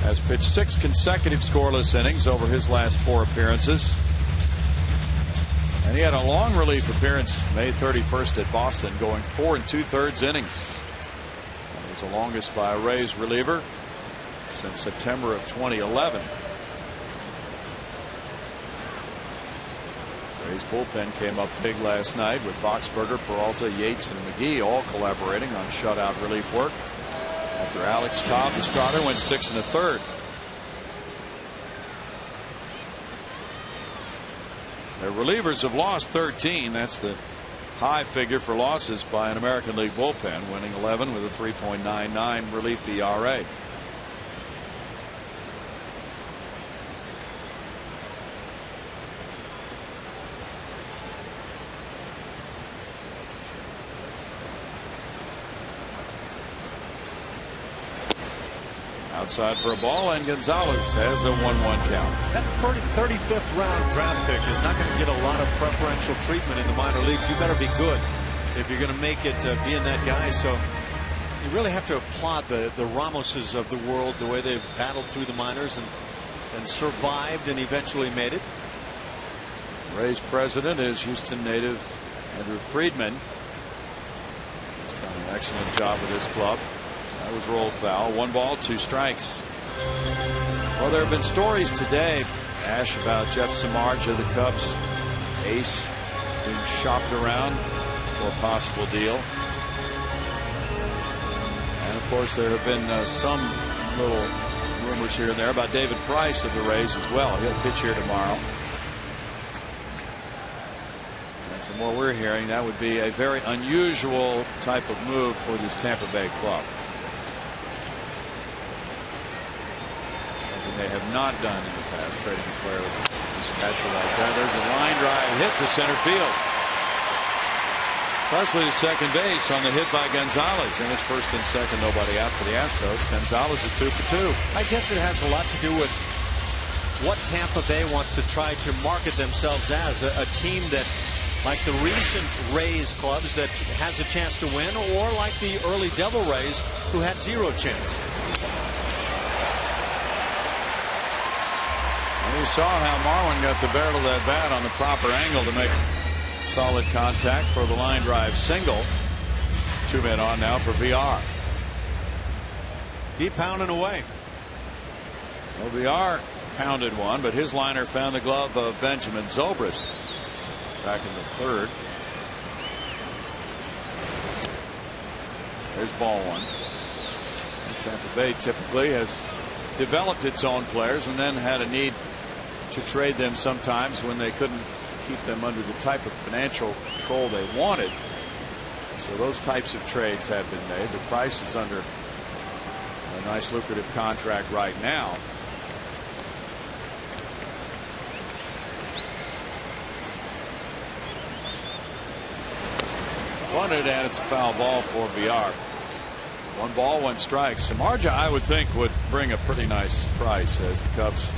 Has pitched 6 consecutive scoreless innings over his last 4 appearances. And he had a long relief appearance May 31st at Boston, going 4 2/3 innings. That was the longest by a Rays reliever since September of 2011. Rays bullpen came up big last night with Boxberger, Peralta, Yates, and McGee all collaborating on shutout relief work. After Alex Cobb, the starter, went 6 1/3. The relievers have lost 13. That's the high figure for losses by an American League bullpen, winning 11 with a 3.99 relief ERA. Outside for a ball, and Gonzalez has a 1-1 count. That 35th round draft pick is not going to get a lot of preferential treatment in the minor leagues. You better be good if you're going to make it being that guy. So you really have to applaud the Ramoses of the world, the way they've battled through the minors and survived and eventually made it. Rays president is Houston native Andrew Friedman. He's done an excellent job with his club. That was rolled foul. 1 ball, 2 strikes. Well, there have been stories today, Ash, about Jeff Samardzija, the Cubs ace, being shopped around for a possible deal. And of course, there have been some little rumors here and there about David Price of the Rays as well. He'll pitch here tomorrow. And from what we're hearing, that would be a very unusual type of move for this Tampa Bay club. They have not done in the past, trading a player with a stature like that. There's a line drive hit to center field. Presley to second base on the hit by Gonzalez, and it's first and second, nobody out for the Astros. Gonzalez is 2 for 2. I guess it has a lot to do with what Tampa Bay wants to try to market themselves as, a team that, like the recent Rays clubs, that has a chance to win, or like the early Devil Rays, who had 0 chance. You saw how Marwin got the barrel of that bat on the proper angle to make solid contact for the line drive single. 2 men on now for VR. Keep pounding away. Well, VR pounded one, but his liner found the glove of Benjamin Zobrist back in the third. There's ball 1. Tampa Bay typically has developed its own players and then had a need to trade them sometimes when they couldn't keep them under the type of financial control they wanted. So those types of trades have been made. The Price is under a nice lucrative contract right now. Wanted, and it's a foul ball for VR. 1 ball, 1 strike. Samardzija, I would think, would bring a pretty nice price, as the Cubs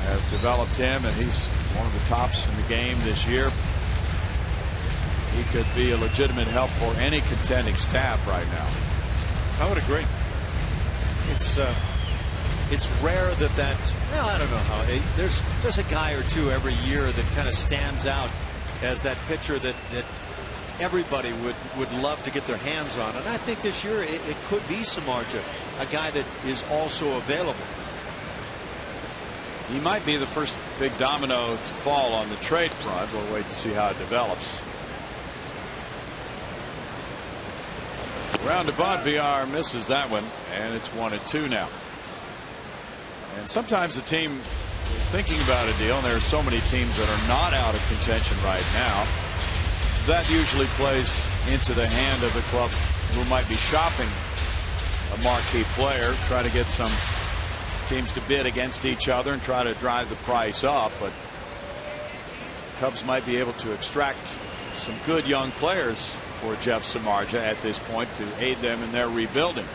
have developed him, and he's one of the tops in the game this year. He could be a legitimate help for any contending staff right now. I would agree. It's rare that well, I don't know how. There's a guy or two every year that kind of stands out as that pitcher that everybody would love to get their hands on. And I think this year it could be Samardzija, a guy that is also available. He might be the first big domino to fall on the trade front. We'll wait and see how it develops. Round to bunt, VR misses that one, and it's 1-2 now. And sometimes a team thinking about a deal, and there are so many teams that are not out of contention right now, that usually plays into the hand of the club who might be shopping a marquee player, try to get some teams to bid against each other and try to drive the price up. But Cubs might be able to extract some good young players for Jeff Samardzija at this point to aid them in their rebuilding.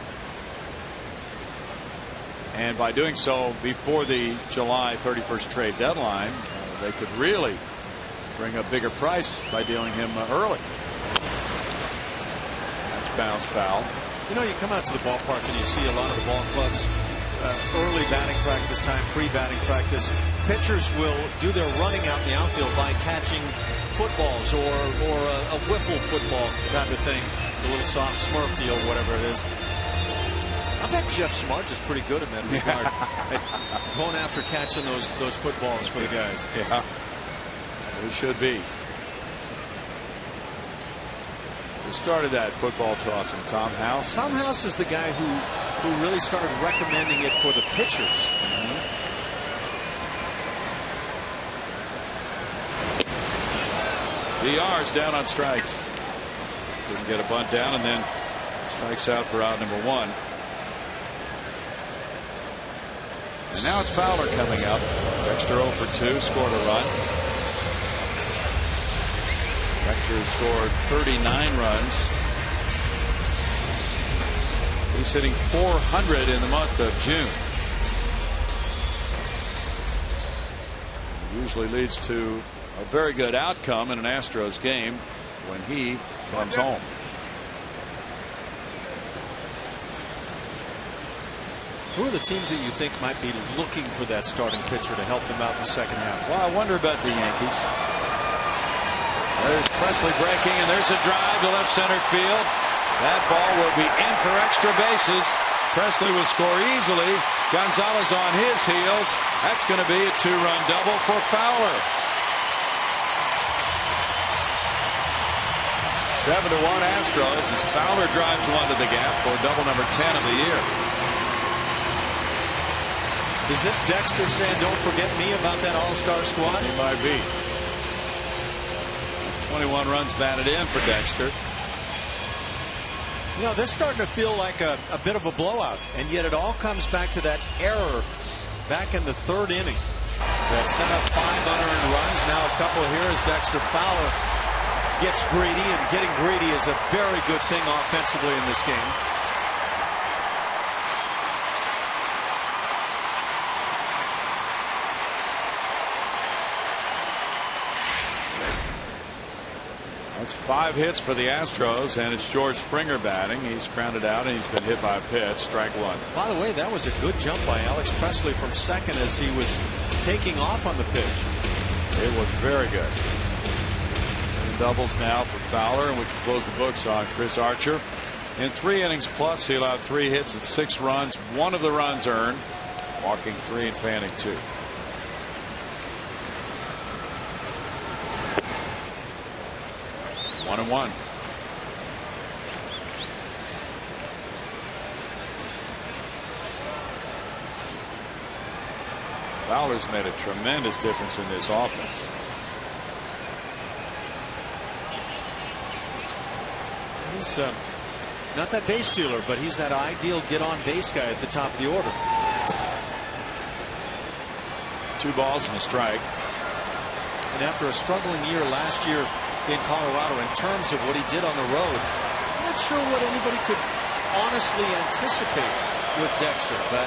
And by doing so before the July 31st trade deadline, they could really bring a bigger price by dealing him early. That's bounce foul. You know, you come out to the ballpark and you see a lot of the ball clubs early batting practice time, pre-batting practice. Pitchers will do their running out in the outfield by catching footballs or a wiffle football type of thing, the little soft Smurf deal, whatever it is. I bet Jeff Samardzija is pretty good in that regard, at going after catching those footballs for the guys. Yeah, he should be. Who started that football toss? And Tom House. Tom House is the guy who really started recommending it for the pitchers. VR's down on strikes. Couldn't get a bunt down, and then strikes out for out number 1. And now it's Fowler coming up. Dexter 0 for 2, scored a run. Dexter scored 39 runs. He's hitting .400 in the month of June. Usually leads to a very good outcome in an Astros game when he comes home. Who are the teams that you think might be looking for that starting pitcher to help them out in the second half? Well, I wonder about the Yankees. There's Presley breaking, and there's a drive to left center field. That ball will be in for extra bases. Presley will score easily. Gonzalez on his heels. That's going to be a 2-run double for Fowler. 7-1 Astros as Fowler drives one to the gap for double number 10 of the year. Is this Dexter saying, don't forget me about that all-star squad? He might be. That's 21 runs batted in for Dexter. You know, this is starting to feel like a bit of a blowout, and yet it all comes back to that error back in the 3rd inning that sent up 5 unearned runs. Now a couple here as Dexter Fowler gets greedy, and getting greedy is a very good thing offensively in this game. That's 5 hits for the Astros, and it's George Springer batting. He's grounded out, and he's been hit by a pitch. Strike 1. By the way, that was a good jump by Alex Presley from second as he was taking off on the pitch. It was very good. And doubles now for Fowler, and we can close the books on Chris Archer. In 3 innings plus, he allowed 3 hits and 6 runs. 1 of the runs earned, walking 3 and fanning 2. One and 1. Fowler's made a tremendous difference in this offense. He's not that base stealer, but he's that ideal get-on-base guy at the top of the order. 2 balls and a strike. And after a struggling year last year in Colorado in terms of what he did on the road, I'm not sure what anybody could honestly anticipate with Dexter, but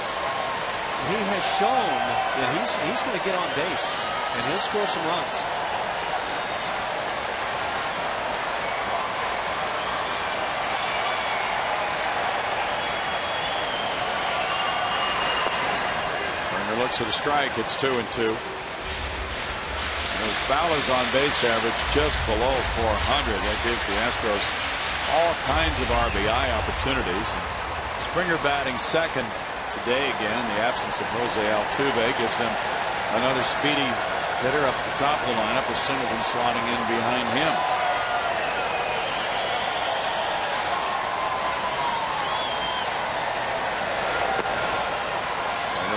he has shown that he's going to get on base and he'll score some runs. Springer looks at a strike. It's 2-2. Fowler's on base average just below 400. That gives the Astros all kinds of RBI opportunities. Springer batting second today again. The absence of Jose Altuve gives them another speedy hitter up the top of the lineup, with Singleton slotting in behind him.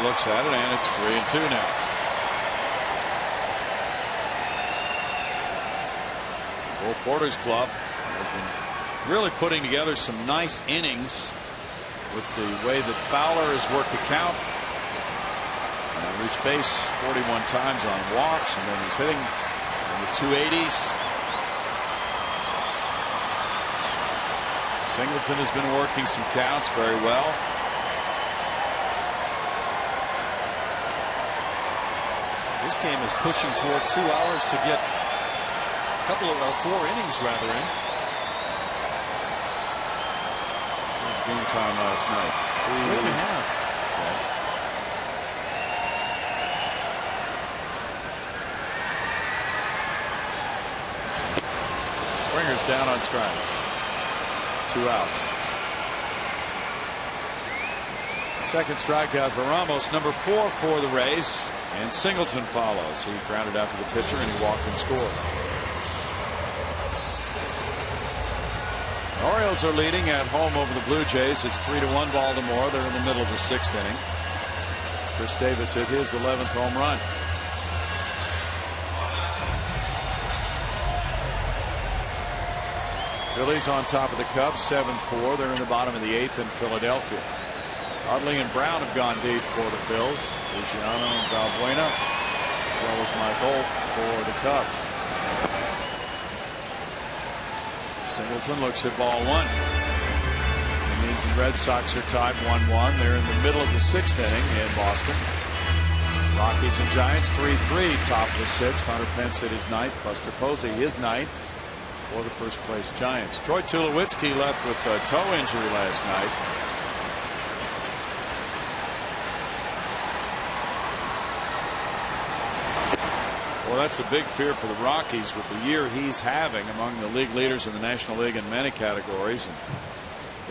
looks at it, and it's 3-2 now. Will Porter's club has been really putting together some nice innings with the way that Fowler has worked the count. Reached base 41 times on walks, and then he's hitting in the 280s. Singleton has been working some counts very well. This game is pushing toward 2 hours to get a couple of 4 innings rather in. It was game time last night. 3.5. Okay. Springer's down on strikes. 2 outs. Second strikeout for Ramos, number 4 for the Rays, and Singleton follows. He grounded out to the pitcher and he walked and scored. Orioles are leading at home over the Blue Jays. It's 3-1 Baltimore. They're in the middle of the 6th inning. Chris Davis hit his 11th home run. Phillies on top of the Cubs 7-4. They're in the bottom of the 8th in Philadelphia. Utley and Brown have gone deep for the Phils. Luciano and Valbuena, as well as Mike Holt for the Cubs. Singleton looks at ball 1. Indians and Red Sox are tied 1-1. They're in the middle of the 6th inning in Boston. Rockies and Giants 3-3, top of the 6th. Hunter Pence hit his 9th. Buster Posey his 9th. For the first place Giants. Troy Tulowitzki left with a toe injury last night. Well, that's a big fear for the Rockies with the year he's having among the league leaders in the National League in many categories, and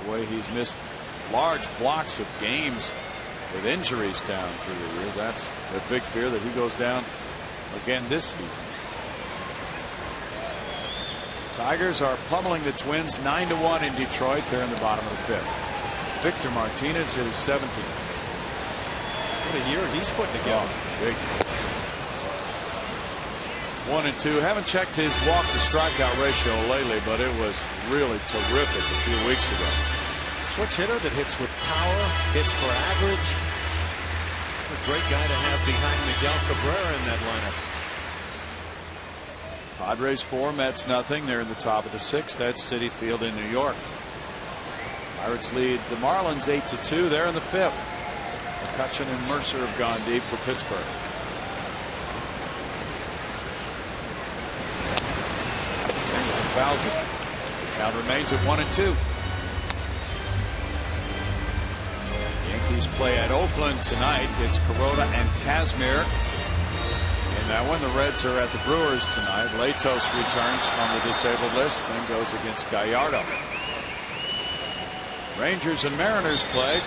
the way he's missed large blocks of games with injuries down through the years. That's a big fear that he goes down again this season. Tigers are pummeling the Twins 9-1 in Detroit. They're in the bottom of the 5th. Victor Martinez hit his 17th. What a year he's putting together. Big. 1-2. Haven't checked his walk to strikeout ratio lately, but it was really terrific a few weeks ago. Switch hitter that hits with power, hits for average. A great guy to have behind Miguel Cabrera in that lineup. Padres 4, Mets nothing. They're in the top of the 6th. That's Citi Field in New York. Pirates lead the Marlins 8-2. They're in the 5th. McCutchen and Mercer have gone deep for Pittsburgh. Singleton fouls it. The count remains at 1-2. Yankees play at Oakland tonight. It's Kuroda and Kazmir. In that one, the Reds are at the Brewers tonight. Latos returns from the disabled list and goes against Gallardo. Rangers and Mariners play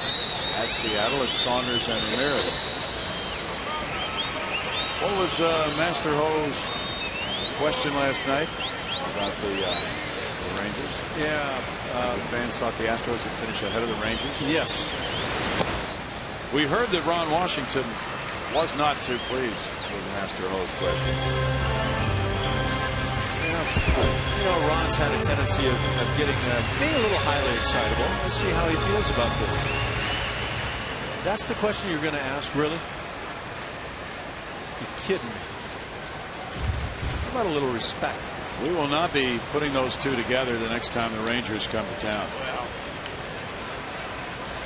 at Seattle. It's Saunders and Ramirez. What was Master Ho's question last night about the Rangers? Yeah. The fans thought the Astros would finish ahead of the Rangers. Yes. We heard that Ron Washington was not too pleased with Master Ho's question. You know, Ron's had a tendency of being a little highly excitable. Let's see how he feels about this. That's the question you're going to ask, really? You're kidding me. How about a little respect? We will not be putting those two together the next time the Rangers come to town. Well,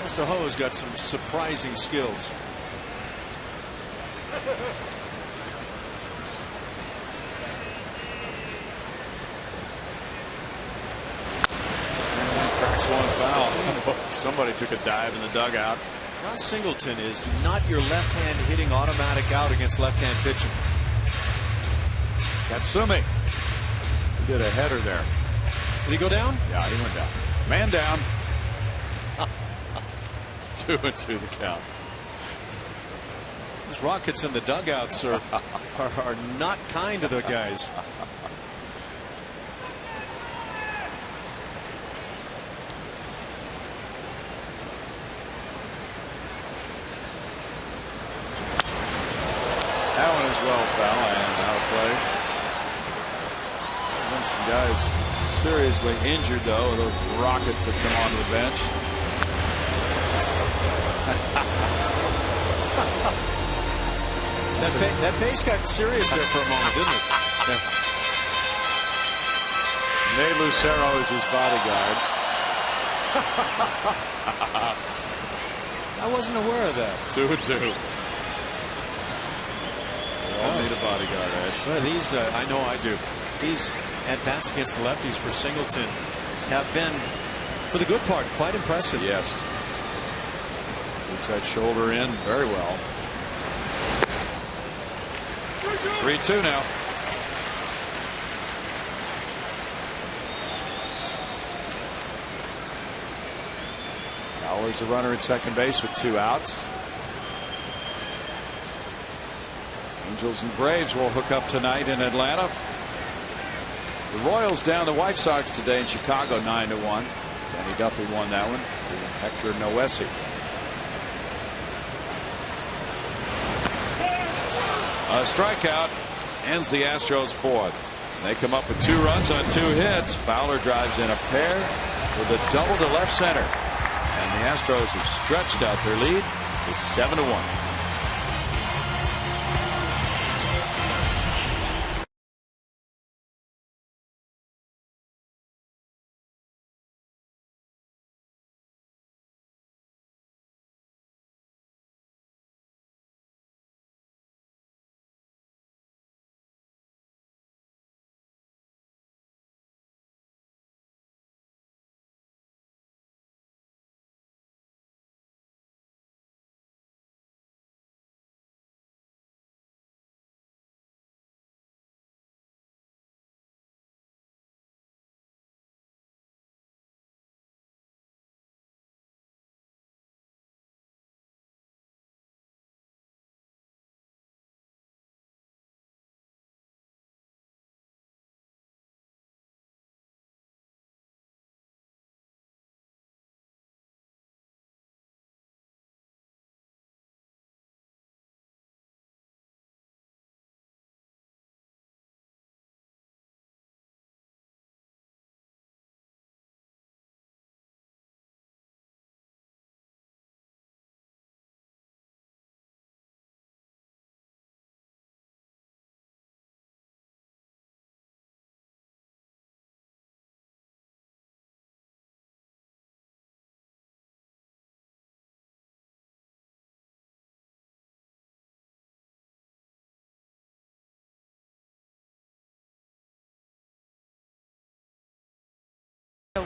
Master Ho has got some surprising skills. Cracks one foul. Somebody took a dive in the dugout. John Singleton is not your left-hand hitting automatic out against left-hand pitching. Katsumi. He did a header there. Did he go down? Yeah, he went down. Man down. 2-2 the count. Those Rockets in the dugouts are not kind to the guys. well foul and out of play. And some guys seriously injured though. Those Rockets that come onto the bench. That face got serious there for a moment, didn't it? Nate Lucero is his bodyguard. I wasn't aware of that. 2-2. They all need a bodyguard, Ash. Well, these, I know I do. These at-bats against the lefties for Singleton have been, for the good part, quite impressive. Yes. Keeps that shoulder in very well. 3-2 now. Fowler's a runner at second base with 2 outs. Angels and Braves will hook up tonight in Atlanta. The Royals down the White Sox today in Chicago 9-1. Danny Duffy won that one. Hector Noesi. A strikeout ends the Astros 4th. They come up with 2 runs on 2 hits. Fowler drives in a pair with a double to left center. And the Astros have stretched out their lead to 7-1.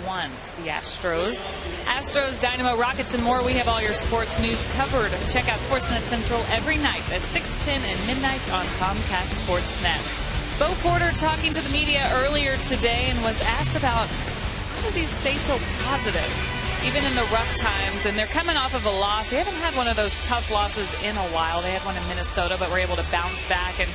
One to the Astros. Astros, Dynamo, Rockets, and more. We have all your sports news covered. Check out Sportsnet Central every night at 6:10 and midnight on Comcast Sportsnet. Bo Porter talking to the media earlier today and was asked about how does he stay so positive even in the rough times. And they're coming off of a loss. They haven't had one of those tough losses in a while. They had one in Minnesota, but were able to bounce back. And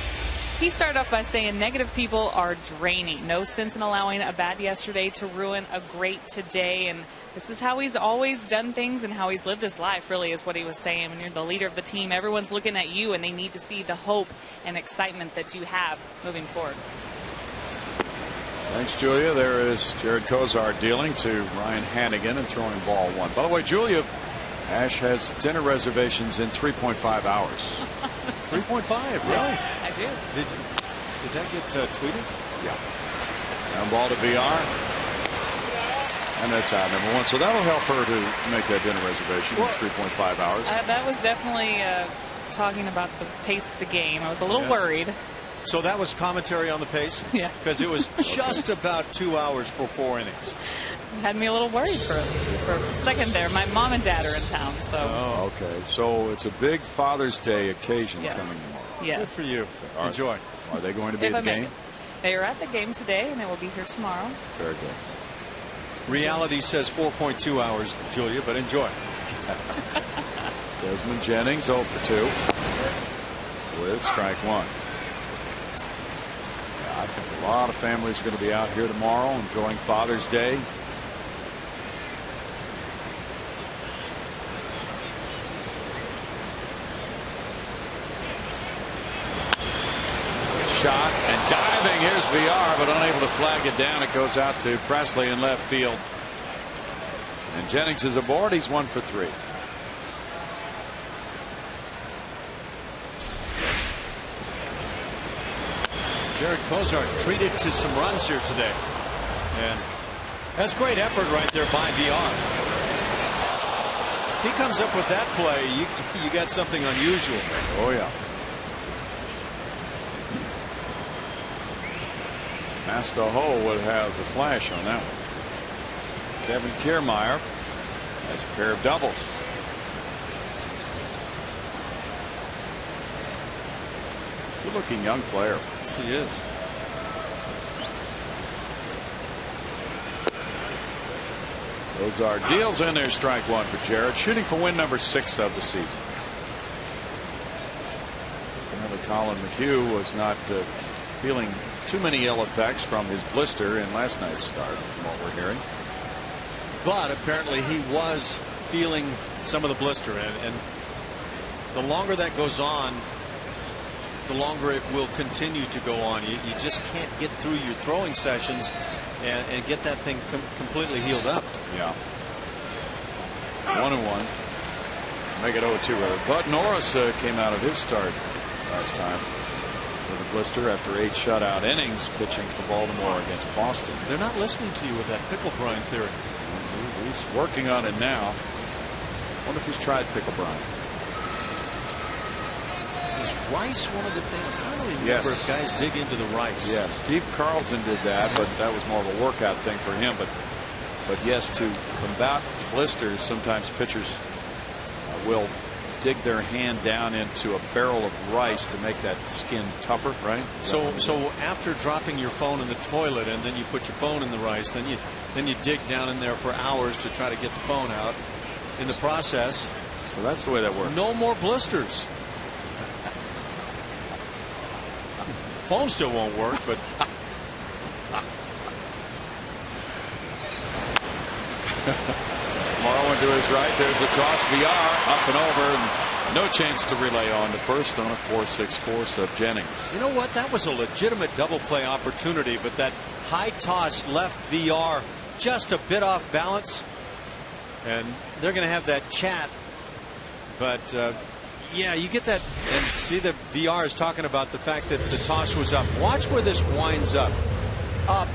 he started off by saying negative people are draining. No sense in allowing a bad yesterday to ruin a great today. And this is how he's always done things and how he's lived his life, really, is what he was saying. When you're the leader of the team, everyone's looking at you and they need to see the hope and excitement that you have moving forward. Thanks, Julia. There is Jared Kozar dealing to Ryan Hannigan and throwing ball 1. By the way, Julia, Ash has dinner reservations in 3.5 hours. 3.5, really? I do. Did that get tweeted? Yeah. Down ball to VR. And that's out number 1. So that'll help her to make that dinner reservation in 3.5 hours. That was definitely talking about the pace of the game. I was a little worried. So that was commentary on the pace? Yeah. Because it was just about 2 hours for 4 innings. Had me a little worried for a second there. My mom and dad are in town, so. Oh, okay. So it's a big Father's Day occasion coming tomorrow. Yes. Good for you. Enjoy. Are they going to be at the game? They are at the game today, and they will be here tomorrow. Very good. Reality says 4.2 hours, Julia, but enjoy. Desmond Jennings 0 for 2 with strike 1. I think a lot of families are going to be out here tomorrow enjoying Father's Day. shot and diving. Here's VR, but unable to flag it down. It goes out to Presley in left field. And Jennings is aboard. He's 1 for 3. Jared Kozart treated to some runs here today. And that's great effort right there by VR. If he comes up with that play, you got something unusual. Oh, yeah. At HOU would have the flash on that one. Kevin Kiermaier has a pair of doubles. Good looking young player. Yes, he is. Kozart deals in there, strike 1 for Jared, shooting for win number 6 of the season. Apparently Colin McHugh was not feeling too many ill effects from his blister in last night's start, from what we're hearing. But apparently he was feeling some of the blister, and the longer that goes on, the longer it will continue to go on. You just can't get through your throwing sessions and get that thing completely healed up. Yeah. 1-1. Make it 0-2 rather. Bud Norris came out of his start last time with a blister after 8 shutout innings pitching for Baltimore against Boston. They're not listening to you with that pickle brine theory. He's working on it now. Wonder if he's tried pickle brine. Is rice one of the things? I'm trying to remember Yes. if guys dig into the rice. Yes, Steve Carlton did that, but that was more of a workout thing for him. But yes, to combat blisters, sometimes pitchers will dig their hand down into a barrel of rice to make that skin tougher, right? So after dropping your phone in the toilet and then you put your phone in the rice, then you dig down in there for hours to try to get the phone out. In the process, so that's the way that works. No more blisters. Phone still won't work, but Marlin to his right. There's a toss. VR up and over. And no chance to relay on to first on a 4-6 force of Jennings. You know what? That was a legitimate double play opportunity, but that high toss left VR just a bit off balance. And they're going to have that chat. But yeah, you get that, and see that VR is talking about the fact that the toss was up. Watch where this winds up.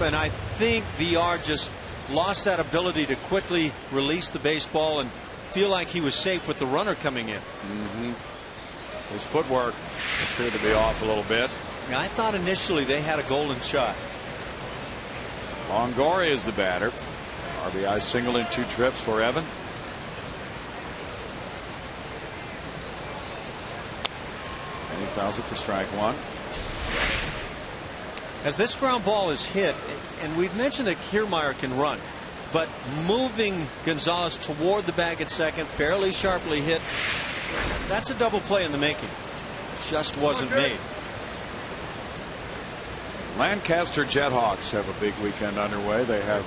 And I think VR just lost that ability to quickly release the baseball and feel like he was safe with the runner coming in. His footwork appeared to be off a little bit. I thought initially they had a golden shot. Longoria is the batter. RBI single in 2 trips for Evan. And he fouls it for strike 1. As this ground ball is hit, and we've mentioned that Kiermaier can run, but moving Gonzalez toward the bag at second, fairly sharply hit, that's a double play in the making. Just wasn't made. Lancaster Jethawks have a big weekend underway. They have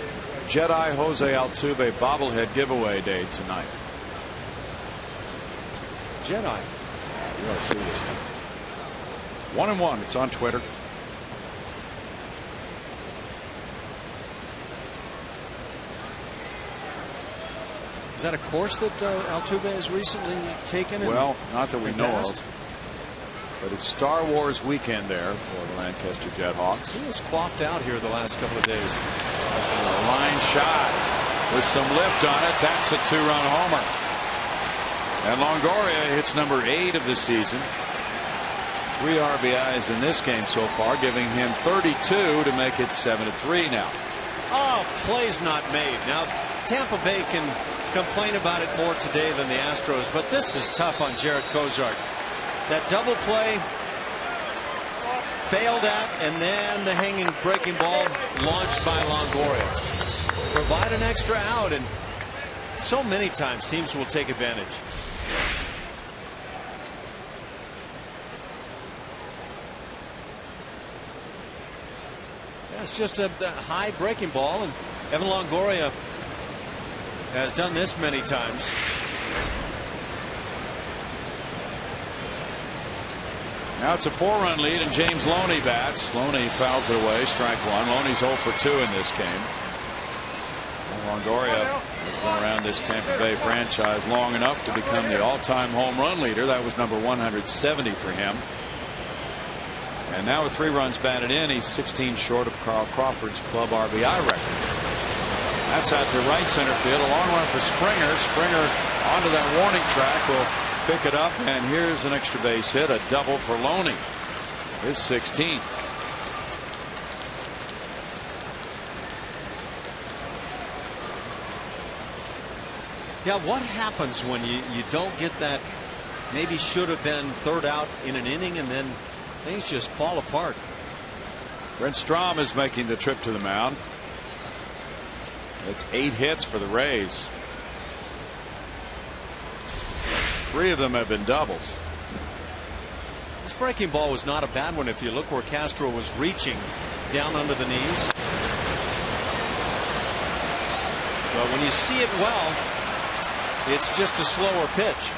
Jedi Jose Altuve bobblehead giveaway day tonight. Jedi. You ought to see this thing. 1-1. It's on Twitter. Is that a course that Altuve has recently taken? Well, not that we know of. But it's Star Wars weekend there for the Lancaster Jethawks. He was quaffed out here the last couple of days. A line shot with some lift on it. That's a 2-run homer. And Longoria hits number 8 of the season. 3 RBIs in this game so far, giving him 32 to make it 7-3 now. Oh, play's not made. Now, Tampa Bay can complain about it more today than the Astros, but this is tough on Jared Kozart. That double play failed at, and then the hanging breaking ball launched by Longoria. Provide an extra out, and so many times teams will take advantage. It's just a high breaking ball, and Evan Longoria has done this many times. Now it's a 4-run lead, and James Loney bats. Loney fouls it away, strike one. Loney's 0 for 2 in this game. Longoria has been around this Tampa Bay franchise long enough to become the all-time home run leader. That was number 170 for him. And now with 3 runs batted in, he's 16 short of Carl Crawford's club RBI record. That's out to right center field. A long run for Springer. Springer onto that warning track will pick it up, and here's an extra base hit, a double for Loney, his 16th. Yeah, what happens when you don't get that maybe should have been third out in an inning, and then things just fall apart? Brent Strom is making the trip to the mound. It's 8 hits for the Rays. 3 of them have been doubles. This breaking ball was not a bad one if you look where Castro was reaching down under the knees. But when you see it well, it's just a slower pitch.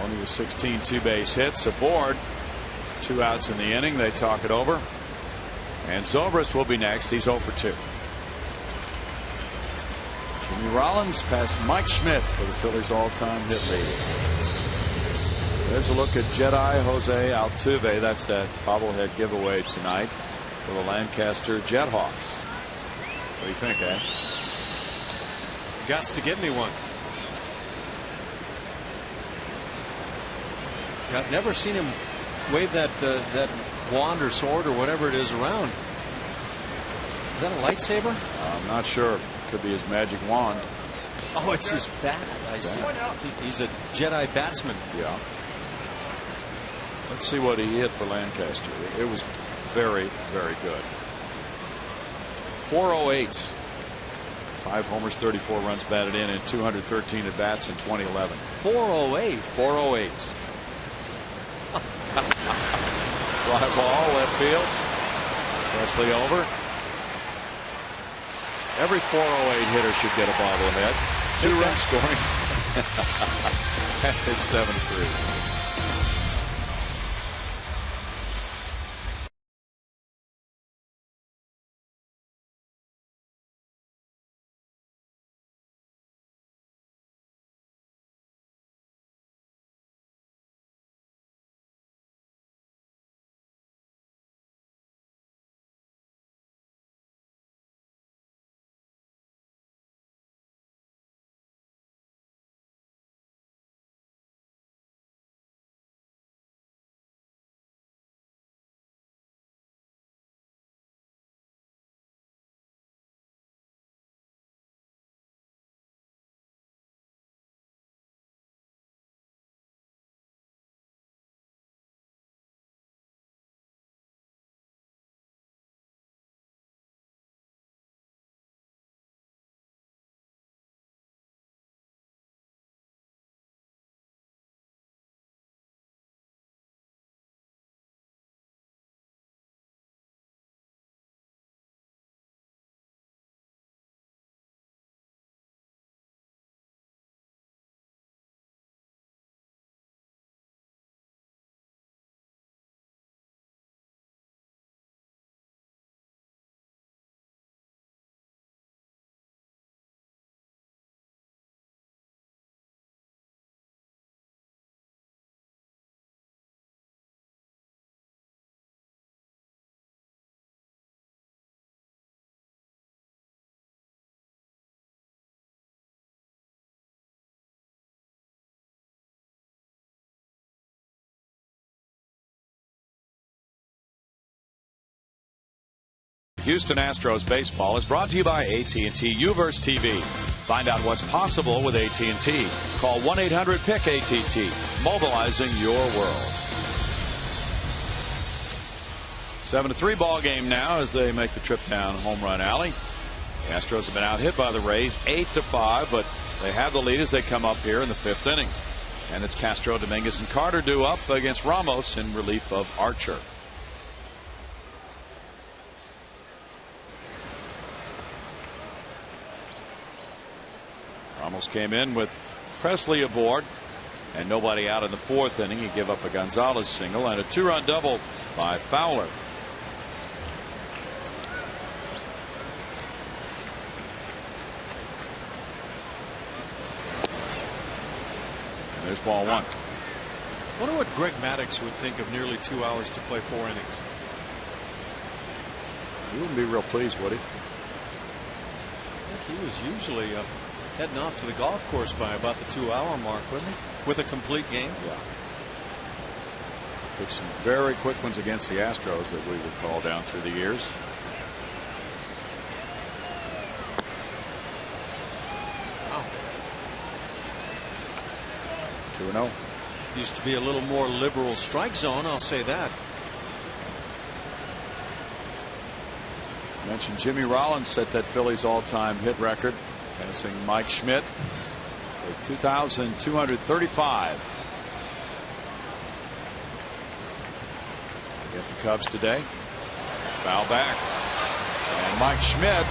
Only with 16 2-base hits aboard. 2 outs in the inning. They talk it over. And Zobrist will be next. He's 0 for 2. Jimmy Rollins passed Mike Schmidt for the Phillies all-time hit leader. There's a look at Jedi Jose Altuve. That's that bobblehead giveaway tonight for the Lancaster Jethawks. What do you think, Ash? Gots to get me one. I've never seen him wave that wand or sword or whatever it is around. Is that a lightsaber? I'm not sure. Could be his magic wand. Oh, it's his bat. I see. He's a Jedi batsman. Yeah. Let's see what he hit for Lancaster. It was very, very good. 408. 5 homers, 34 runs batted in, and 213 at bats in 2011. 408. 408. Fly ball left field. Wesley over. Every 408 hitter should get a bobblehead. 2-run scoring. It's 7-3. Houston Astros baseball is brought to you by AT&T UVerse TV. Find out what's possible with AT&T. Call 1-800-PIC-ATT. Mobilizing your world. 7-3 ball game now as they make the trip down Home Run Alley. The Astros have been out hit by the Rays 8-5, but they have the lead as they come up here in the 5th inning. And it's Castro, Dominguez, and Carter due up against Ramos in relief of Archer. Ramos came in with Presley aboard, and nobody out in the 4th inning. You give up a Gonzalez single and a 2-run double by Fowler. And there's ball 1. I wonder what Greg Maddux would think of nearly 2 hours to play 4 innings. He wouldn't be real pleased, would he? I think he was usually heading off to the golf course by about the 2-hour mark, wouldn't he? With a complete game. Yeah. Took some very quick ones against the Astros that we recall down through the years. Wow. 2-0. Used to be a little more liberal strike zone, I'll say that. Mentioned Jimmy Rollins set that Phillies all-time hit record, passing Mike Schmidt with 2,235 against the Cubs today. Foul back, and Mike Schmidt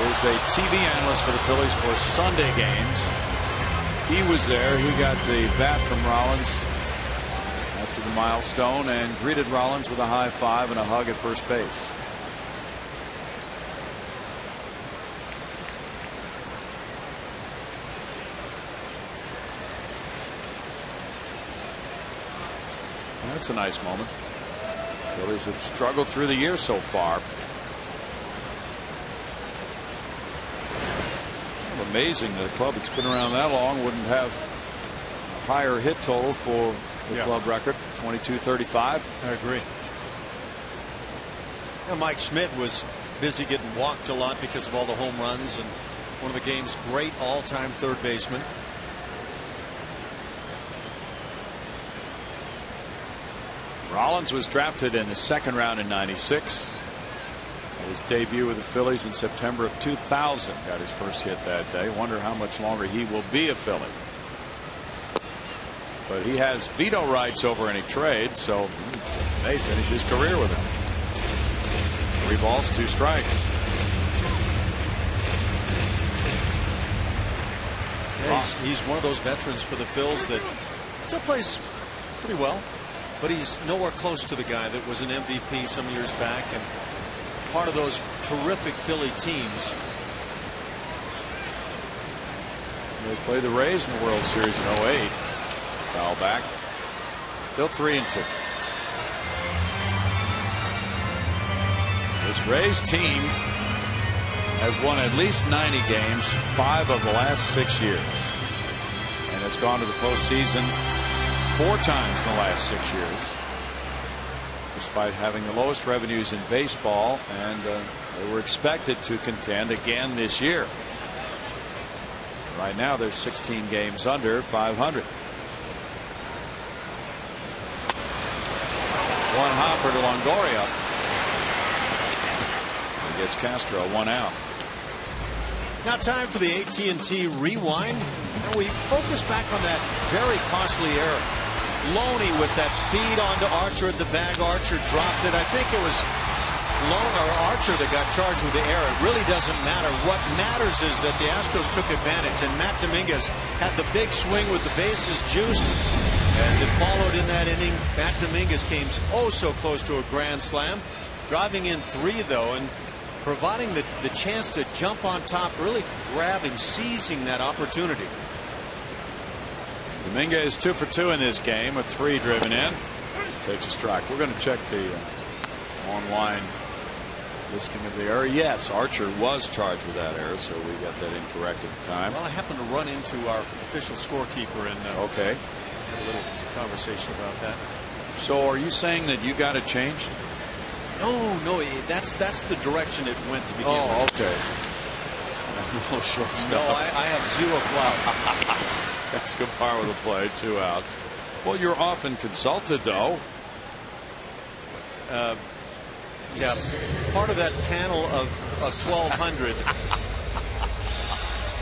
is a TV analyst for the Phillies for Sunday games. He was there. He got the bat from Rollins after the milestone and greeted Rollins with a high five and a hug at first base. That's a nice moment. Phillies have struggled through the year so far. Amazing that a club that's been around that long wouldn't have a higher hit total for the club record, 2235. I agree. Yeah, Mike Schmidt was busy getting walked a lot because of all the home runs, and one of the game's great all-time third basemen. Rollins was drafted in the 2nd round in '96. His debut with the Phillies in September of 2000. Got his first hit that day. Wonder how much longer he will be a Philly. But he has veto rights over any trade, so he may finish his career with him. 3 balls, 2 strikes. Yeah, he's one of those veterans for the Phils that still plays pretty well, but he's nowhere close to the guy that was an MVP some years back and part of those terrific Philly teams. They played the Rays in the World Series in '08. Foul back. Still 3-2. This Rays team has won at least 90 games 5 of the last 6 years, and has gone to the postseason 4 times in the last 6 years, despite having the lowest revenues in baseball, and they were expected to contend again this year. Right now they're 16 games under 500. One hopper to Longoria. He gets Castro 1 out. Now time for the AT&T Rewind, and we focus back on that very costly error. Loney with that feed onto Archer at the bag. Archer dropped it. I think it was Archer that got charged with the error. It really doesn't matter. What matters is that the Astros took advantage, and Matt Dominguez had the big swing with the bases juiced. As it followed in that inning, Matt Dominguez came oh so close to a grand slam, driving in 3 though, and providing the chance to jump on top, really grabbing, seizing that opportunity. Dominguez 2 for 2 in this game, with 3 driven in. Takes a strike. We're going to check the online listing of the error. Yes, Archer was charged with that error, so we got that incorrect at the time. Well, I happened to run into our official scorekeeper and okay, had a little conversation about that. So are you saying that you got it changed? No, that's the direction it went to begin with. Oh, okay. No, I have 0 clout. That's good par with the play, 2 outs. Well, you're often consulted, though. Yeah, part of that panel of 1,200.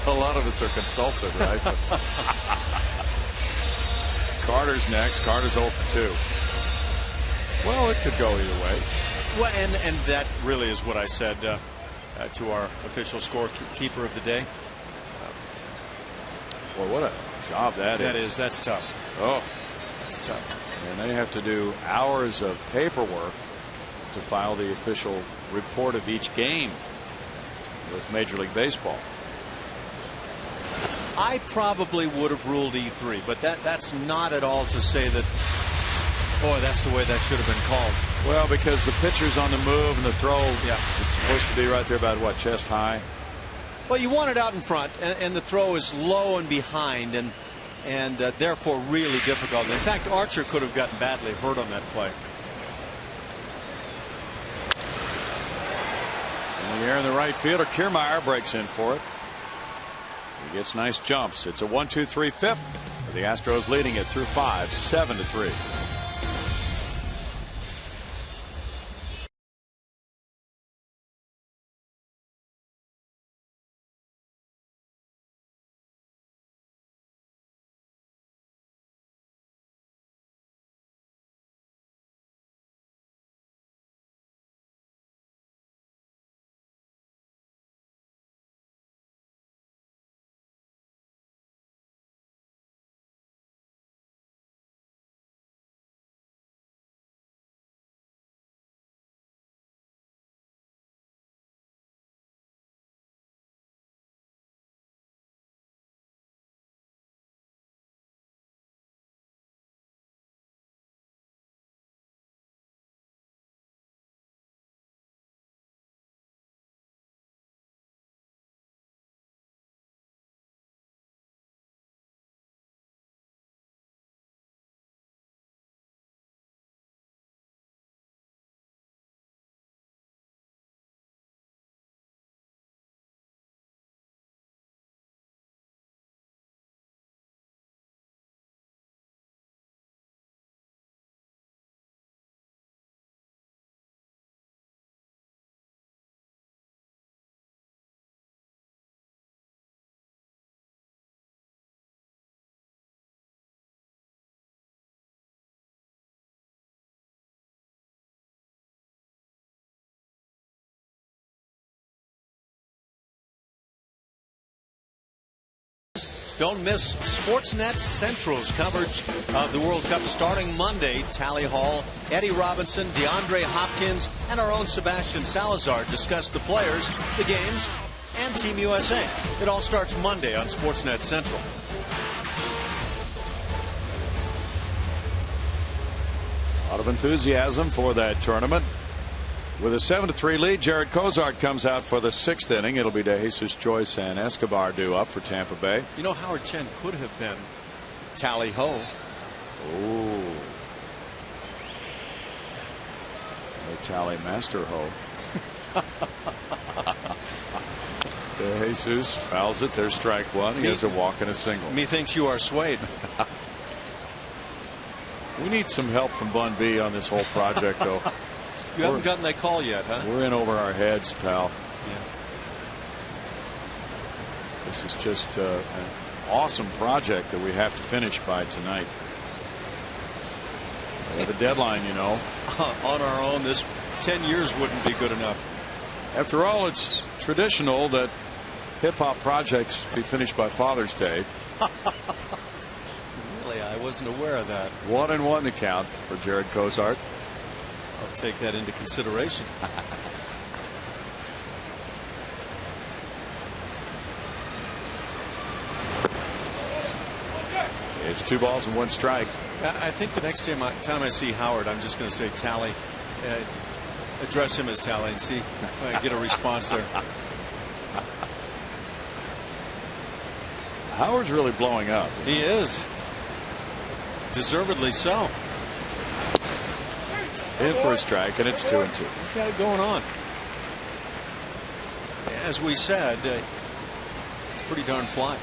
A lot of us are consulted, right? Carter's next. Carter's 0 for 2. Well, it could go either way. Well, and that really is what I said to our official scorekeeper of the day. Well, what a job that is. That's tough. Oh, That's tough. and they have to do hours of paperwork to file the official report of each game with Major League Baseball. I probably would have ruled E3, but that's not at all to say that, boy, that's the way that should have been called. Well, because the pitcher's on the move and the throw, Yeah. it's supposed to be right there about, what, chest high? Well, you want it out in front, and the throw is low and behind, and therefore really difficult. In fact, Archer could have gotten badly hurt on that play. In the air in the right fielder, Kiermaier breaks in for it. He gets nice jumps. It's a 1-2-3 fifth. The Astros leading it through 5, 7-3. Don't miss Sportsnet Central's coverage of the World Cup starting Monday. Tally Hall, Eddie Robinson, DeAndre Hopkins, and our own Sebastian Salazar discuss the players, the games, and Team USA. It all starts Monday on Sportsnet Central. A lot of enthusiasm for that tournament. With a 7-3 lead, Jared Kozart comes out for the 6th inning. It'll be DeJesus, Joyce, and Escobar due up for Tampa Bay. You know, Howard Chen could have been Tally Ho. Oh. No Tally Master Ho. DeJesus fouls it. There's strike one. He has a walk and a single. Methinks you are swayed. We need some help from Bun B on this whole project, though. You haven't gotten that call yet, huh? We're in over our heads, pal. Yeah. This is just an awesome project that we have to finish by tonight. We have a deadline, you know. On our own, this 10 years wouldn't be good enough. After all, it's traditional that hip-hop projects be finished by Father's Day. Really, I wasn't aware of that. 1-1 the count for Jared Kozart. I'll take that into consideration. It's 2 balls and 1 strike. I think the next time I see Howard, I'm just going to say Tally. Address him as Tally and see if I get a response there. Howard's really blowing up. He is. Deservedly so. In for a strike, and it's 2-2. He's got it going on. As we said, it's pretty darn fly.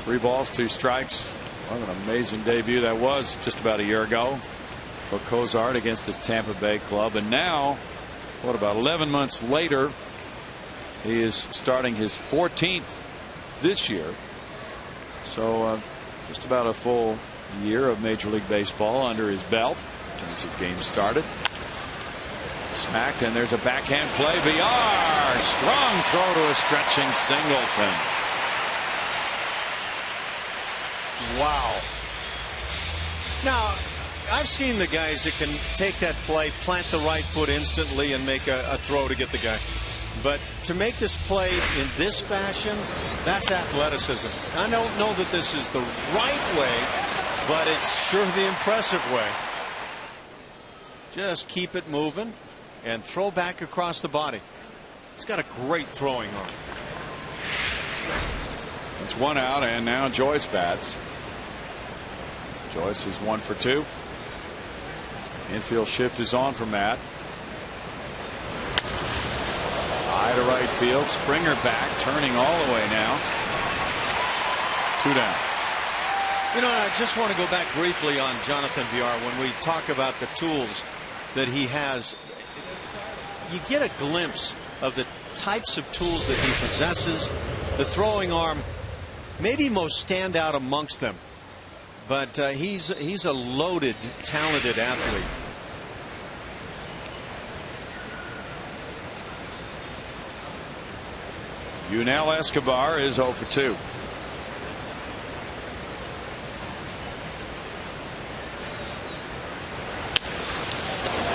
Three balls, 2 strikes. What an amazing debut that was just about a year ago for Kozart against this Tampa Bay club. And now, what, about 11 months later, he is starting his 14th this year. So just about a full year of Major League Baseball under his belt in terms of games started. Smacked, and there's a backhand play. VR, strong throw to a stretching Singleton. Wow. Now, I've seen the guys that can take that play, plant the right foot instantly, and make a throw to get the guy. But to make this play in this fashion, that's athleticism. I don't know that this is the right way, but it's sure the impressive way. Just keep it moving and throw back across the body. He's got a great throwing arm. It's one out, and now Joyce bats. Joyce is 1 for 2. Infield shift is on for Matt. High to right field. Springer back, turning all the way now. 2 down. You know, I just want to go back briefly on Jonathan VR. When we talk about the tools that he has, you get a glimpse of the types of tools that he possesses. The throwing arm, maybe most stand out amongst them. But he's a loaded, talented athlete. Yunel Escobar is 0 for 2.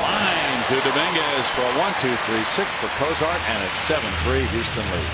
Line to Dominguez for a 1-2-3-6 for Cozart and a 7-3 Houston lead.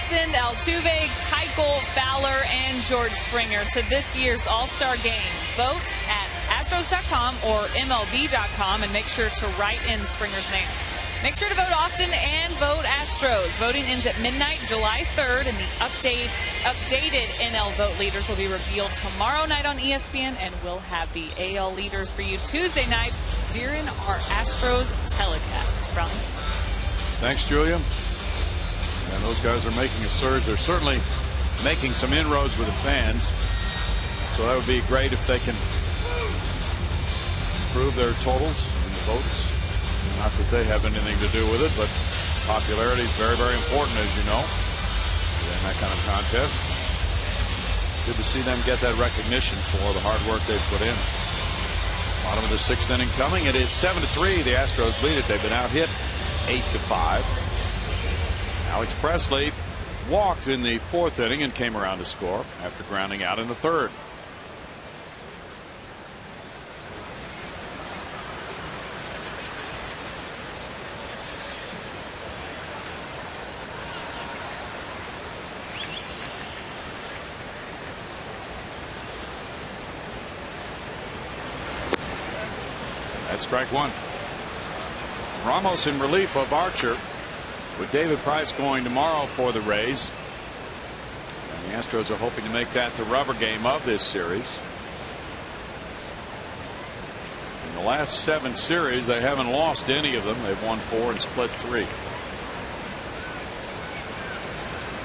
Send Altuve, Keuchel, Fowler, and George Springer to this year's All-Star Game. Vote at Astros.com or MLB.com and make sure to write in Springer's name. Make sure to vote often and vote Astros. Voting ends at midnight, July 3rd, and the updated NL vote leaders will be revealed tomorrow night on ESPN, and we'll have the AL leaders for you Tuesday night during our Astros telecast. Brownie? Thanks, Julia. And those guys are making a surge. They're certainly making some inroads with the fans. So that would be great if they can improve their totals in the votes. Not that they have anything to do with it, but popularity is very, very important, as you know, in that kind of contest. Good to see them get that recognition for the hard work they've put in. Bottom of the 6th inning coming. It is 7-3. The Astros lead it. They've been out hit 8-5. Alex Presley walked in the 4th inning and came around to score after grounding out in the 3rd. That's strike one. Ramos in relief of Archer, with David Price going tomorrow for the Rays. And the Astros are hoping to make that the rubber game of this series. In the last 7 series, they haven't lost any of them. They've won 4 and split 3.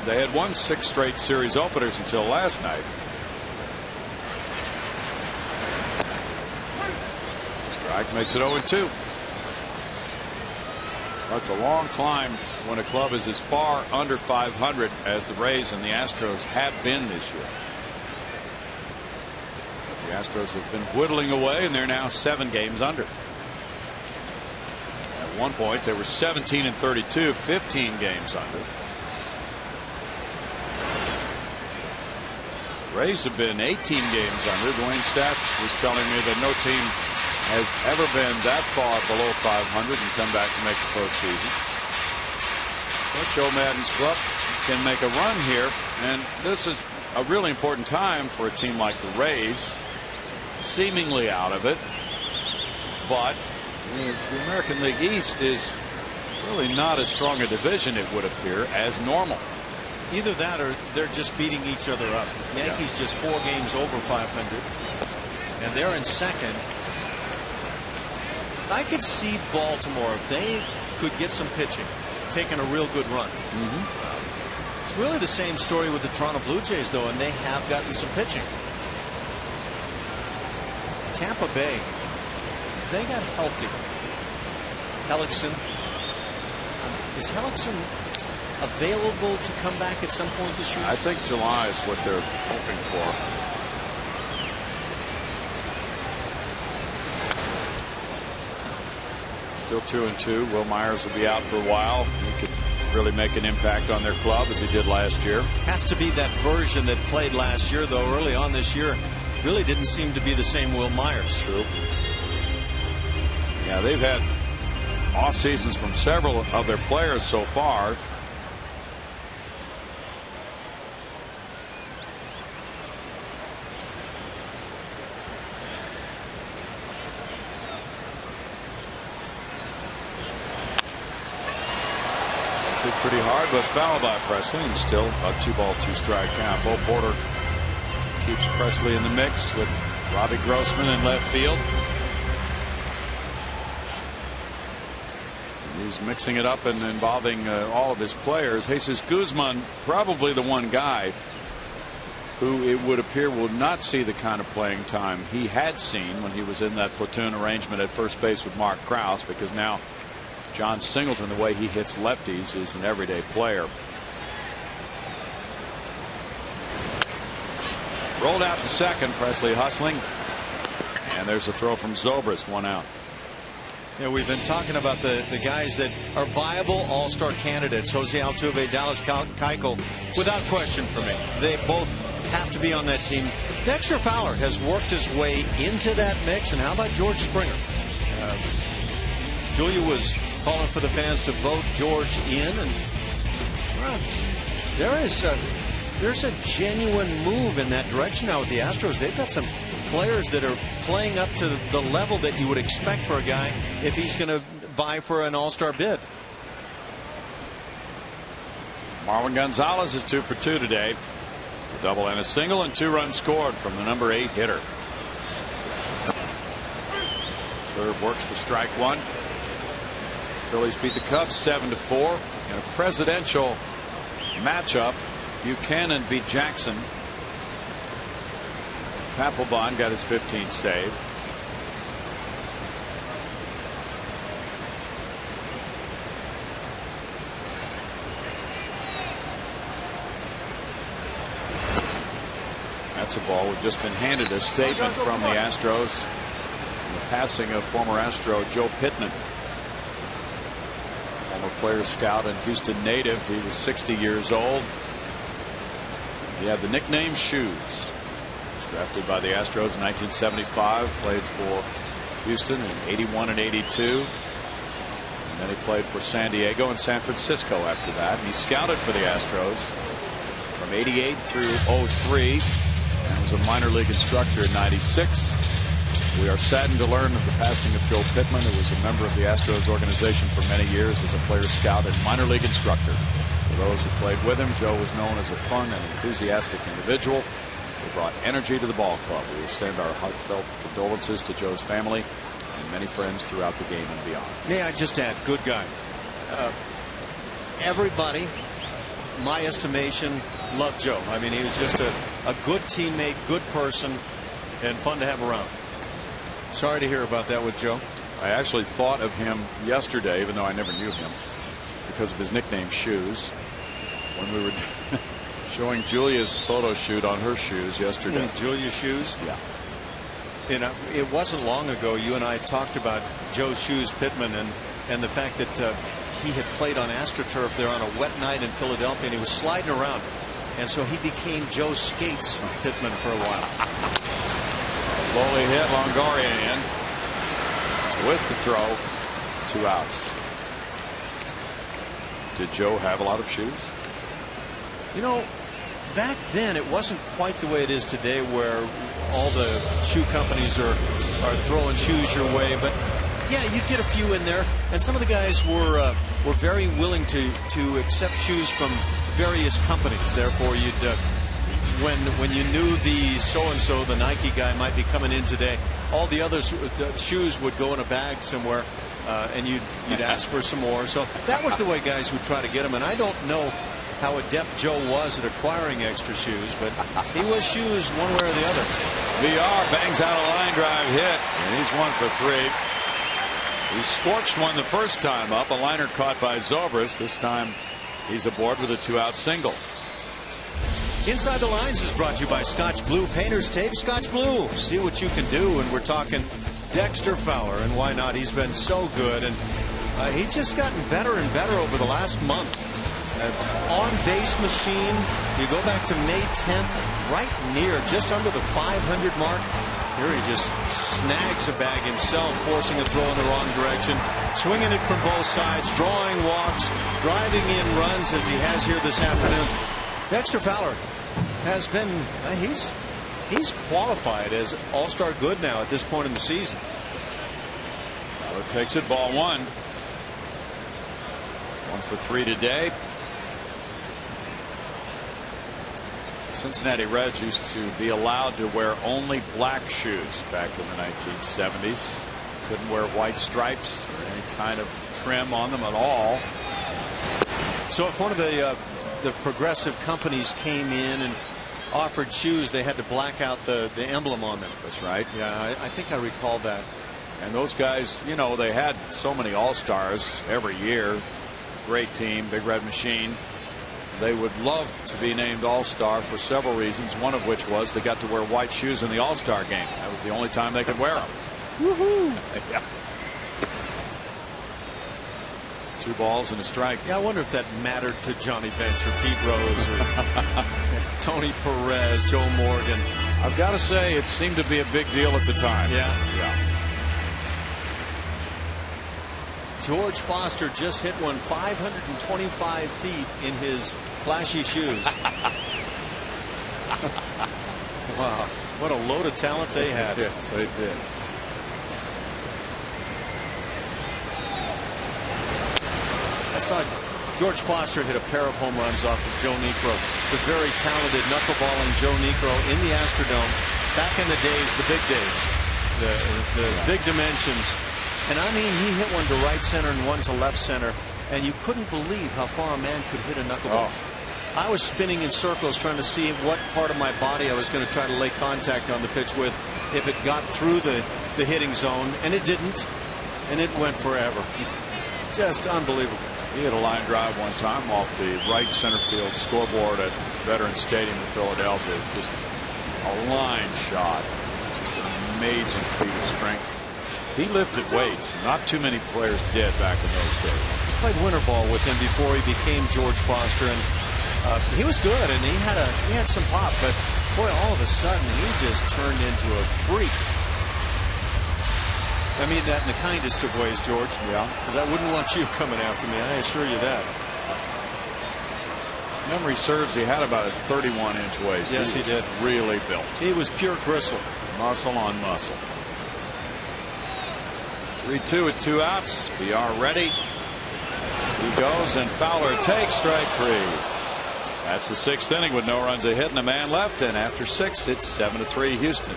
They had won 6 straight series openers until last night. Strike makes it 0-2. That's a long climb when a club is as far under 500 as the Rays and the Astros have been this year. The Astros have been whittling away, and they're now 7 games under. At one point, they were 17 and 32, 15 games under. Rays have been 18 games under. Dwayne Stats was telling me that no team has ever been that far below 500 and come back to make the postseason. But Joe Maddon's club can make a run here, and this is a really important time for a team like the Rays, seemingly out of it. But the American League East is really not as strong a division, it would appear, as normal. Either that or they're just beating each other up. Yankees just 4 games over 500, and they're in second. I could see Baltimore, if they could get some pitching, taking a real good run. It's really the same story with the Toronto Blue Jays, though, and they have gotten some pitching. Tampa Bay, if they got healthy, Hellickson, is Hellickson available to come back at some point this year? I think July is what they're hoping for. Still 2-2. Will Myers will be out for a while. He could really make an impact on their club as he did last year. Has to be that version that played last year, though. Early on this year, really didn't seem to be the same Will Myers. True. Yeah, they've had off seasons from several of their players so far. Pretty hard, but foul by Presley, and still a 2-ball, 2-strike count. Bo Porter keeps Presley in the mix with Robbie Grossman in left field. He's mixing it up and involving all of his players. Jesus Guzman, probably the one guy who it would appear will not see the kind of playing time he had seen when he was in that platoon arrangement at first base with Mark Krause, because now John Singleton, the way he hits lefties, is an everyday player. Rolled out to second, Presley hustling, and there's a throw from Zobrist, 1 out. Yeah, we've been talking about the guys that are viable all-star candidates. Jose Altuve, Dallas Keuchel, without question for me. They both have to be on that team. Dexter Fowler has worked his way into that mix, and how about George Springer? Julia was calling for the fans to vote George in, and well, there's a genuine move in that direction now with the Astros. They've got some players that are playing up to the level that you would expect for a guy if he's going to vie for an all-star bid. Marwin Gonzalez is 2 for 2 today. A double and a single, and 2 runs scored from the number 8 hitter. Curve works for strike 1. Phillies beat the Cubs 7-4 in a presidential matchup. Buchanan beat Jackson. Papelbon got his 15th save. That's a ball. We've just been handed a statement from the Astros in the passing of former Astro Joe Pittman. Former player scout and Houston native. He was 60 years old. He had the nickname Shoes. He was drafted by the Astros in 1975. Played for Houston in 81 and 82. And then he played for San Diego and San Francisco after that. And he scouted for the Astros from 88 through 03. And was a minor league instructor in 96. We are saddened to learn of the passing of Joe Pittman, who was a member of the Astros organization for many years as a player scout and minor league instructor. For those who played with him, Joe was known as a fun and enthusiastic individual who brought energy to the ball club. We extend our heartfelt condolences to Joe's family and many friends throughout the game and beyond. May I just add, good guy. Everybody, my estimation, loved Joe. I mean, he was just a good teammate, good person, and fun to have around. Sorry to hear about that with Joe. I actually thought of him yesterday, even though I never knew him, because of his nickname Shoes, when we were showing Julia's photo shoot on her shoes yesterday. Julia's shoes? Yeah. You know, it wasn't long ago you and I talked about Joe Shoes Pittman and the fact that he had played on AstroTurf there on a wet night in Philadelphia, and he was sliding around, and so he became Joe Skates Pittman for a while. Slowly hit, Longoria in with the throw, 2 outs. Did Joe have a lot of shoes? You know, back then it wasn't quite the way it is today, where all the shoe companies are throwing shoes your way, but yeah, you'd get a few in there, and some of the guys were very willing to accept shoes from various companies. Therefore, you'd when you knew the so-and-so, the Nike guy, might be coming in today, all the other shoes would go in a bag somewhere, and you'd ask for some more. So that was the way guys would try to get them, and I don't know how adept Joe was at acquiring extra shoes, but he was shoes one way or the other. VR bangs out a line drive hit, and he's 1 for 3. He scorched one the first time up, a liner caught by Zobrist. This time he's aboard with a 2-out single. Inside the Lines is brought to you by Scotch Blue Painter's Tape. Scotch Blue, see what you can do. And we're talking Dexter Fowler, and why not? He's been so good, and he's just gotten better and better over the last month. On-base machine, you go back to May 10th, right near, just under the 500 mark. Here he just snags a bag himself, forcing a throw in the wrong direction, swinging it from both sides, drawing walks, driving in runs as he has here this afternoon. Dexter Fowler has been, he's qualified as all-star good now at this point in the season. Fowler takes it, ball 1. 1 for 3 today. Cincinnati Reds used to be allowed to wear only black shoes back in the 1970s. Couldn't wear white stripes or any kind of trim on them at all. So if one of the progressive companies came in and offered shoes, they had to black out the emblem on them. That's right. Yeah, I think I recall that. And those guys, you know, they had so many all-stars every year. Great team, Big Red Machine. They would love to be named all-star for several reasons, one of which was they got to wear white shoes in the all-star game. That was the only time they could wear them. Woohoo! Yeah. 2 balls and a strike. Yeah, I wonder if that mattered to Johnny Bench or Pete Rose or Tony Perez, Joe Morgan. I've got to say, it seemed to be a big deal at the time. Yeah. Yeah. George Foster just hit one 525 feet in his flashy shoes. Wow, what a load of talent they had. Yes, they did. I saw George Foster hit a pair of home runs off of Joe Niekro, the very talented knuckleballing Joe Niekro in the Astrodome back in the days, the big days, the big dimensions. And I mean, he hit one to right center and one to left center, and you couldn't believe how far a man could hit a knuckleball. I was spinning in circles trying to see what part of my body I was going to try to lay contact on the pitch with if it got through the hitting zone, and it didn't, and it went forever. Just unbelievable. He hit a line drive one time off the right center field scoreboard at Veterans Stadium in Philadelphia. Just a line shot. Just an amazing feat of strength. He lifted weights. Not too many players did back in those days. I played winter ball with him before he became George Foster, and he was good, and he had some pop, but boy, all of a sudden he just turned into a freak. I mean that in the kindest of ways, George. Yeah. Because I wouldn't want you coming after me, I assure you that. Memory serves, he had about a 31-inch waist. Yes, he did. Really built. He was pure gristle. Muscle on muscle. 3-2 with 2 outs. VR ready. He goes, and Fowler takes strike 3. That's the 6th inning with no runs a hit and a man left. And after 6, it's 7-3 Houston.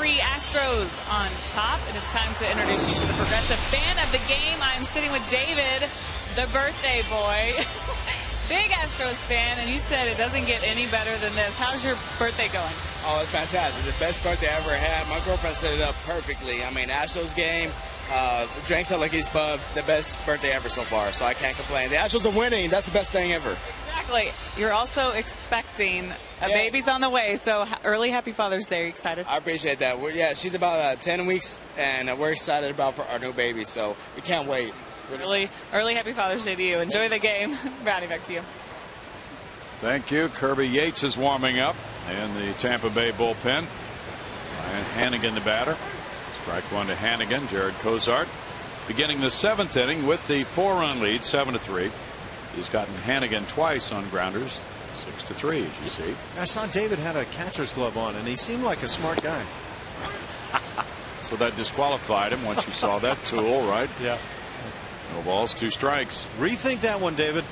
Astros on top, and it's time to introduce you to the progressive fan of the game. I'm sitting with David, the birthday boy. Big Astros fan, and you said it doesn't get any better than this. How's your birthday going? Oh, it's fantastic. The best birthday I ever had. My girlfriend set it up perfectly. I mean, Astros game, drinks at Lucky's Pub, the best birthday ever so far, so I can't complain. The Astros are winning. That's the best thing ever. Exactly. You're also expecting a baby's on the way, so early Happy Father's Day. Are you excited? I appreciate that. Yeah, she's about 10 weeks, and we're excited about for our new baby, so we can't wait. Early Happy Father's Day to you. Enjoy the game. Brownie, back to you. Thank you. Kirby Yates is warming up in the Tampa Bay bullpen. Ryan Hannigan, the batter. Strike 1 to Hannigan. Jared Cozart beginning the 7th inning with the 4-run lead, 7-3. He's gotten Hannigan twice on grounders, 6-3, as you see. I saw David had a catcher's glove on, and he seemed like a smart guy. So that disqualified him once you saw that tool, right? Yeah. No balls, 2 strikes. Rethink that one, David.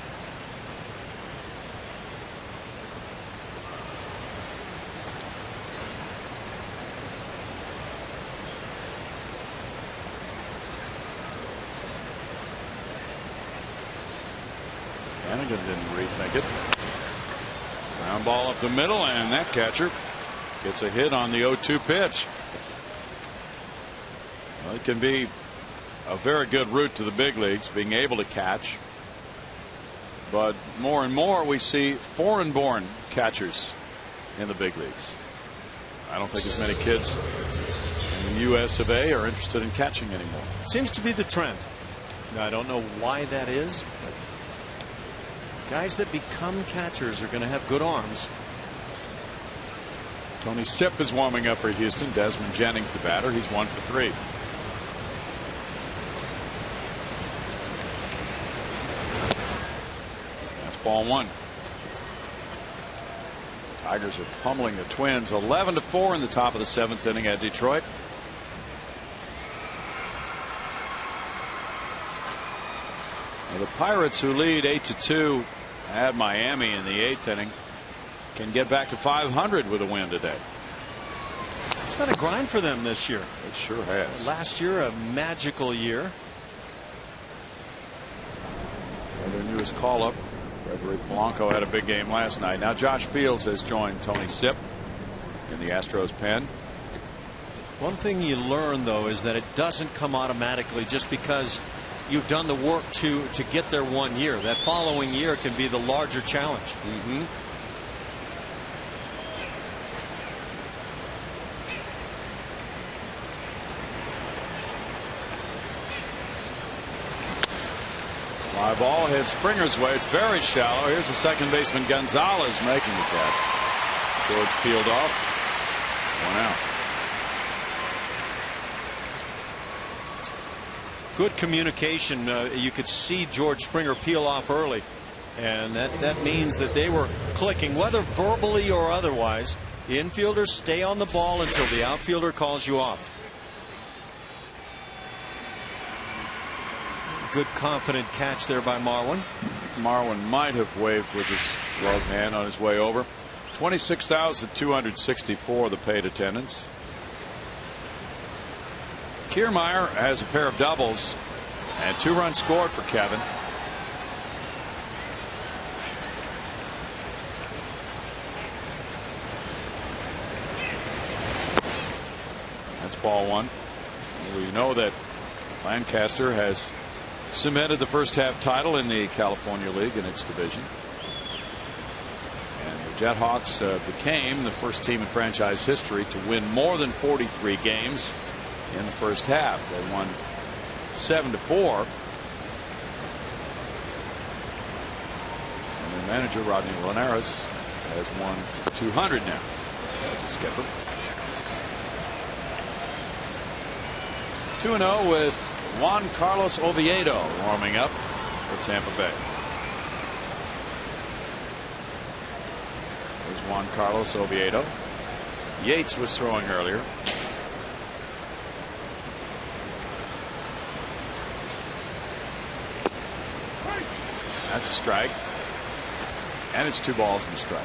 Hannigan didn't rethink it. Ground ball up the middle, and that catcher gets a hit on the 0-2 pitch. Well, it can be a very good route to the big leagues, being able to catch. But more and more we see foreign-born catchers in the big leagues. I don't think as many kids in the U.S. of A. are interested in catching anymore. Seems to be the trend. Now, I don't know why that is, but guys that become catchers are going to have good arms. Tony Sipp is warming up for Houston. Desmond Jennings, the batter. He's 1 for 3. That's ball 1. Tigers are pummeling the Twins 11-4 in the top of the 7th inning at Detroit. Now the Pirates, who lead 8-2 at Miami in the 8th inning, can get back to 500 with a win today. It's been a grind for them this year. It sure has. Last year, a magical year. Well, their newest call-up, Gregory Polanco, had a big game last night. Now Josh Fields has joined Tony Sipp in the Astros pen. One thing you learn, though, is that it doesn't come automatically just because you've done the work to get there 1 year. That following year can be the larger challenge. Mm-hmm. Fly ball hits Springer's way. It's very shallow. Here's the second baseman Gonzalez making the catch. George peeled off. 1 out. Good communication. You could see George Springer peel off early, and that means that they were clicking, whether verbally or otherwise. The infielders stay on the ball until the outfielder calls you off. Good confident catch there by Marwin. Marwin might have waved with his glove hand on his way over. 26,264 the paid attendance. Kiermaier has a pair of doubles and 2 runs scored for Kevin. That's ball 1. We know that Lancaster has cemented the first half title in the California League in its division. And the Jethawks became the first team in franchise history to win more than 43 games in the first half. They won 7-4. And their manager Rodney Linares has won 200 now as a skipper. 2-0 with Juan Carlos Oviedo warming up for Tampa Bay. There's Juan Carlos Oviedo. Yates was throwing earlier. That's a strike. And it's 2 balls and a strike.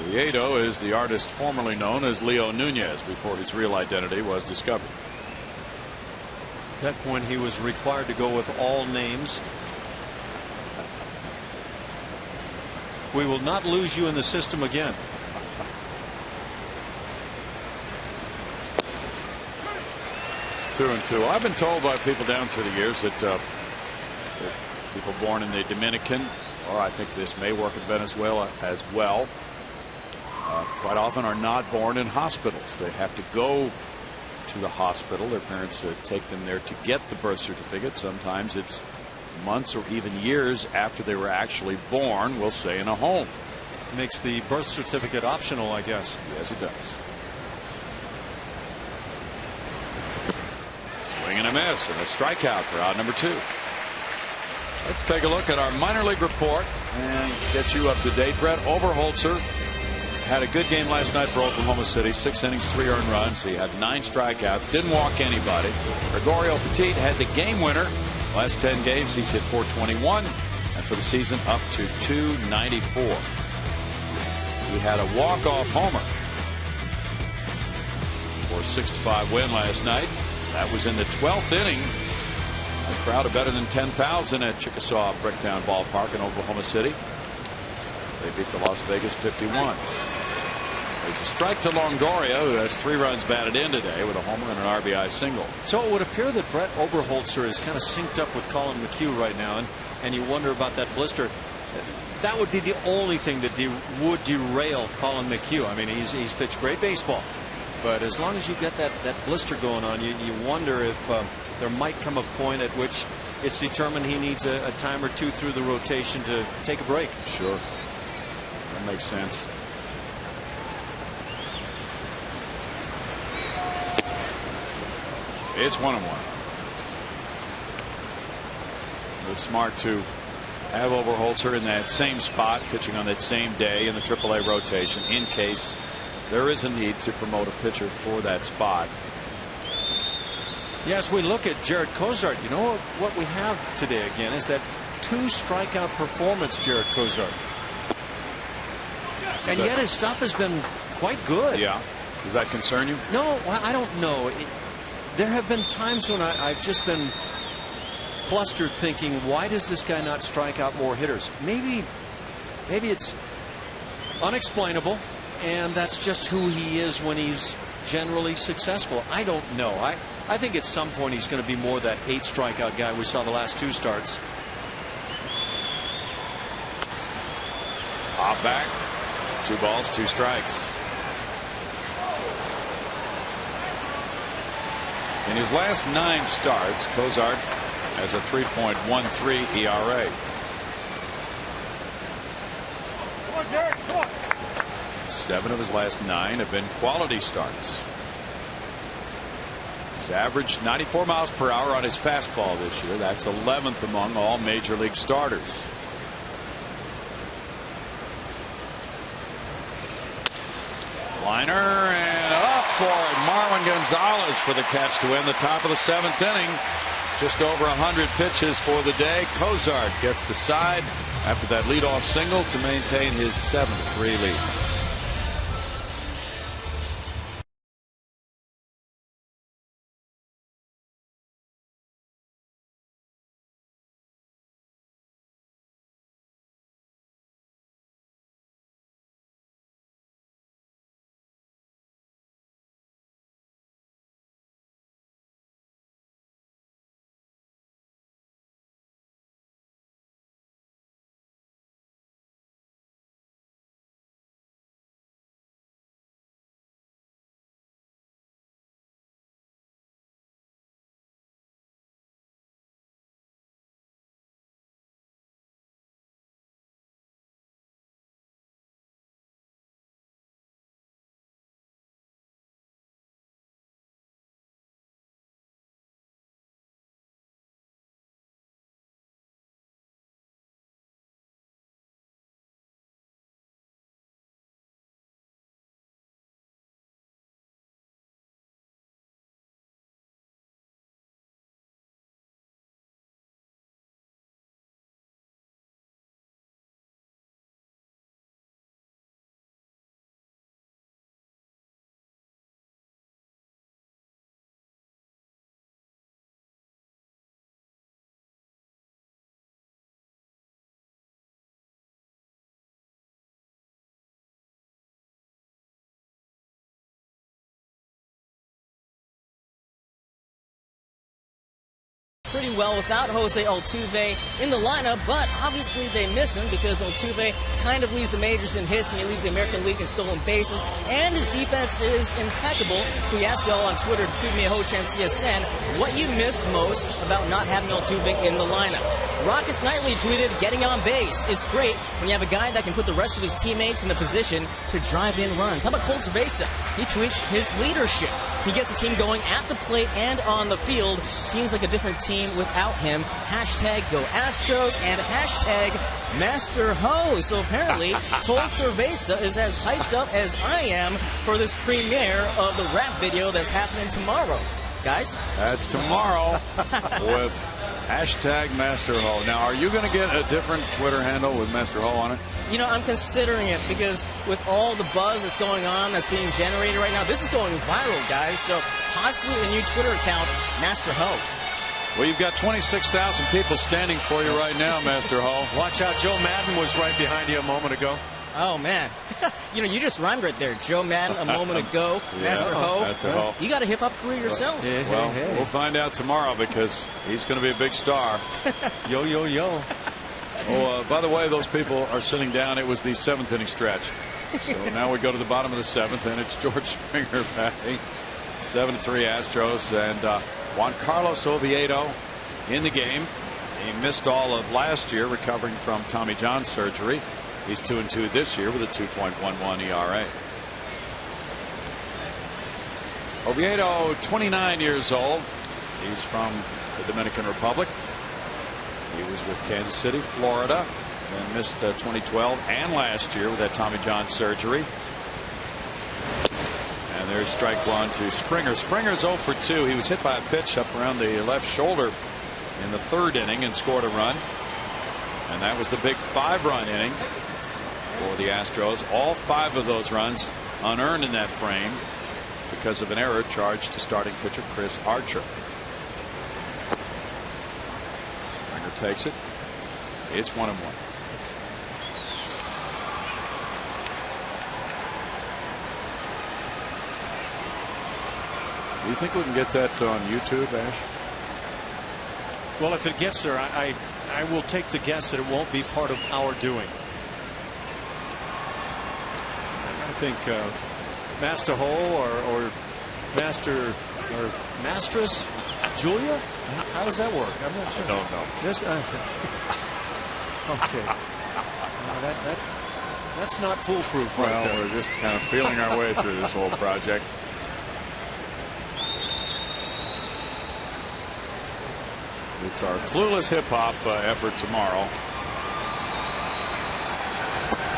Oviedo is the artist formerly known as Leo Nunez before his real identity was discovered. At that point, he was required to go with all names. We will not lose you in the system again. Two and two. I've been told by people down through the years that people born in the Dominican, or I think this may work in Venezuela as well, quite often are not born in hospitals. They have to go to the hospital. Their parents take them there to get the birth certificate. Sometimes it's months or even years after they were actually born, we'll say in a home. Makes the birth certificate optional, I guess. Yes, it does. Swing and a miss and a strikeout for out number 2. Let's take a look at our minor league report and get you up to date. Brett Oberholzer had a good game last night for Oklahoma City. 6 innings, 3 earned runs. He had 9 strikeouts. Didn't walk anybody. Gregorio Petit had the game winner. Last 10 games he's hit .421, and for the season up to .294. He had a walk-off homer for a 6-5 win last night. That was in the 12th inning. A crowd of better than 10,000 at Chickasaw Bricktown Ballpark in Oklahoma City. They beat the Las Vegas 51s. There's a strike to Longoria, who has 3 runs batted in today with a homer and an RBI single. So it would appear that Brett Oberholzer is kind of synced up with Colin McHugh right now, and you wonder about that blister. That would be the only thing that would derail Colin McHugh. I mean, he's pitched great baseball, but as long as you get that blister going on, you wonder if there might come a point at which it's determined he needs a time or 2 through the rotation to take a break. Sure. That makes sense. It's 1-1. It's smart to have Oberholzer in that same spot, pitching on that same day in the AAA rotation, in case there is a need to promote a pitcher for that spot. Yes, we look at Jared Cozart. You know what we have today again is that 2 strikeout performance, Jared Cozart. And yet his stuff has been quite good. Yeah. Does that concern you? No, I don't know. There have been times when I've just been flustered thinking, why does this guy not strike out more hitters? Maybe it's unexplainable, and that's just who he is when he's generally successful. I don't know. I think at some point he's going to be more that 8 strikeout guy we saw the last 2 starts. Pop back. 2 balls, 2 strikes. In his last 9 starts, Cozart has a 3.13 ERA. 7 of his last 9 have been quality starts. He's averaged 94 miles per hour on his fastball this year. That's 11th among all major league starters. Liner and up for it. Marwin Gonzalez for the catch to win the top of the 7th inning. Just over 100 pitches for the day. Cozart gets the side after that leadoff single to maintain his 7-3 lead. Pretty well without Jose Altuve in the lineup, but obviously they miss him because Altuve kind of leads the majors in hits and he leads the American League in stolen bases, and his defense is impeccable. So he asked y'all on Twitter, tweet me at HoChanCSN, what you miss most about not having Altuve in the lineup. Rockets Nightly tweeted, getting on base is great when you have a guy that can put the rest of his teammates in a position to drive in runs. How about Cole Cerveza? He tweets his leadership. He gets the team going at the plate and on the field. Seems like a different team without him. Hashtag go Astros and hashtag Master Ho. So apparently Cole Cerveza is as hyped up as I am for this premiere of the rap video that's happening tomorrow. Guys? That's tomorrow with hashtag Master Ho. Now, are you going to get a different Twitter handle with Master Ho on it? You know, I'm considering it because with all the buzz that's going on, that's being generated right now, this is going viral, guys. So possibly a new Twitter account, Master Ho. Well, you've got 26,000 people standing for you right now, Master Ho. Watch out, Joe Madden was right behind you a moment ago. Oh, man. You know, you just rhymed right there. Joe Madden a moment ago. Yeah, Master Ho. that's a Ho. You got a hip-hop career yourself. Well, we'll find out tomorrow because he's going to be a big star. Yo, yo, yo. Oh, by the way, those people are sitting down. It was the 7th inning stretch. So now we go to the bottom of the 7th, and it's George Springer batting. 7-3 Astros, and Juan Carlos Oviedo in the game. He missed all of last year recovering from Tommy John surgery. He's 2-2 this year with a 2.11 ERA. Oviedo, 29 years old. He's from the Dominican Republic. He was with Kansas City, Florida, and missed 2012 and last year with that Tommy John surgery. And there's strike one to Springer. Springer's 0 for 2. He was hit by a pitch up around the left shoulder in the 3rd inning and scored a run. And that was the big 5-run inning for the Astros. All 5 of those runs unearned in that frame because of an error charged to starting pitcher Chris Archer. Springer takes it. It's 1-1. Do you think we can get that on YouTube, Ash? Well, if it gets there, I will take the guess that it won't be part of our doing. I think Master Ho or Master or Mastras, Julia? How does that work? I'm not sure. I don't know. This, okay. That's not foolproof. Well, right there. we're just kind of feeling our way through this whole project. It's our clueless hip-hop effort tomorrow.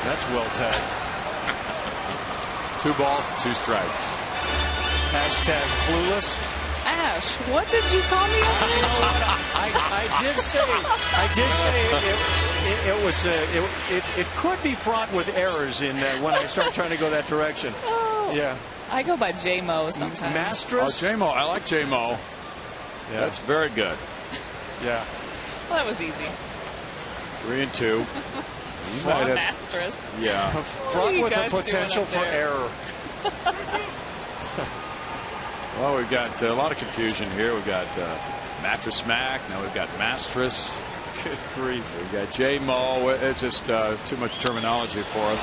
That's well tagged. 2 balls and 2 strikes. Hashtag clueless. Ash, what did you call me? You know what? I did say it could be fraught with errors in when I start trying to go that direction. Oh, yeah. I go by J-Mo sometimes. Mastras. Oh, J-Mo. I like J-Mo. Yeah. That's very good. Yeah. Well, that was easy. 3 and 2. Mastras. Yeah. Fraught with the potential for error. Well, we've got a lot of confusion here. We've got Mattress Mac. Now we've got Mastras. Good grief. We've got J-Mo. It's just too much terminology for us.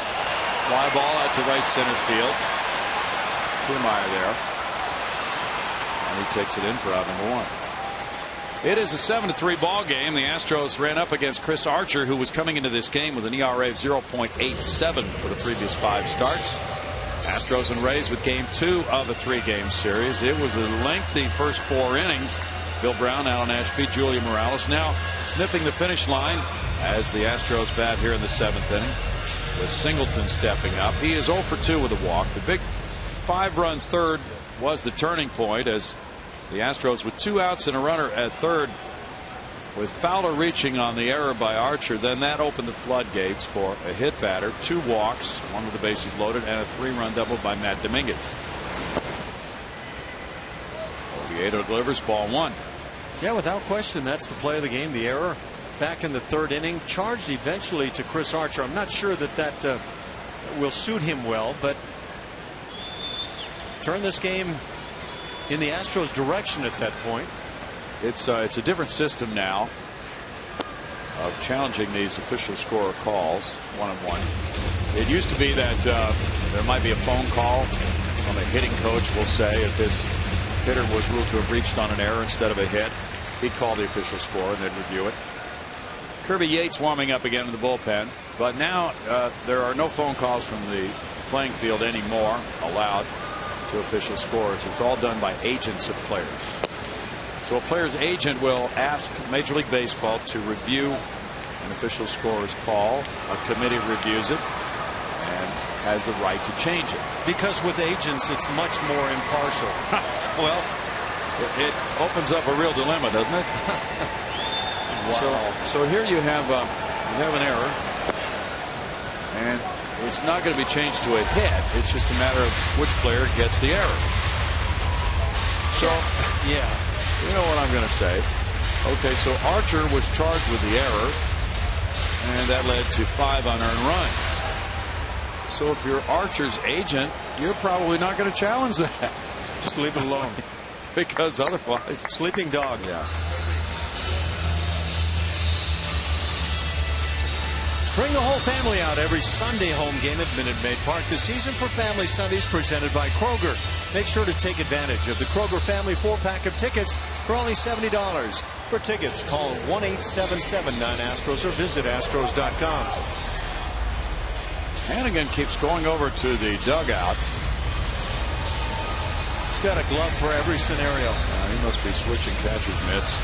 Fly ball out to right center field. Kiermaier there. And he takes it in for out number 1. It is a 7-3 ball game. The Astros ran up against Chris Archer, who was coming into this game with an ERA of 0.87 for the previous 5 starts. Astros and Rays with game 2 of a 3-game series. It was a lengthy first 4 innings. Bill Brown, Alan Ashby, Julia Morales now sniffing the finish line as the Astros bat here in the 7th inning, with Singleton stepping up. He is 0 for 2 with a walk. The big 5-run third was the turning point as the Astros with 2 outs and a runner at third, with Fowler reaching on the error by Archer. Then that opened the floodgates for a hit batter, 2 walks, 1 with the bases loaded, and a 3-run double by Matt Dominguez. Oviedo delivers ball 1. Yeah, without question, that's the play of the game. The error back in the 3rd inning, charged eventually to Chris Archer. I'm not sure that will suit him well, but turn this game in the Astros' direction at that point. It's a different system now of challenging these official scorer calls, 1-on-1. It used to be that there might be a phone call from a hitting coach, will say, if his hitter was ruled to have reached on an error instead of a hit, he'd call the official score and then review it. Kirby Yates warming up again in the bullpen, but now there are no phone calls from the playing field anymore allowed to official scores. It's all done by agents of players. So a player's agent will ask Major League Baseball to review an official scorer's call. A committee reviews it and has the right to change it. Because with agents, it's much more impartial. Well, it opens up a real dilemma, doesn't it? Wow. So here you have an error, and it's not going to be changed to a hit. It's just a matter of which player gets the error. So, yeah, you know what I'm going to say. Okay, so Archer was charged with the error, and that led to 5 unearned runs. So if you're Archer's agent, you're probably not going to challenge that. Just leave it alone. Because otherwise. Sleeping dog. Yeah. Bring the whole family out every Sunday home game at Minute Maid Park. The season for Family Sundays presented by Kroger. Make sure to take advantage of the Kroger Family 4-pack of tickets for only $70. For tickets, call 1-877-9-ASTROS or visit Astros.com. Hannigan keeps going over to the dugout. He's got a glove for every scenario. He must be switching catcher's mitts.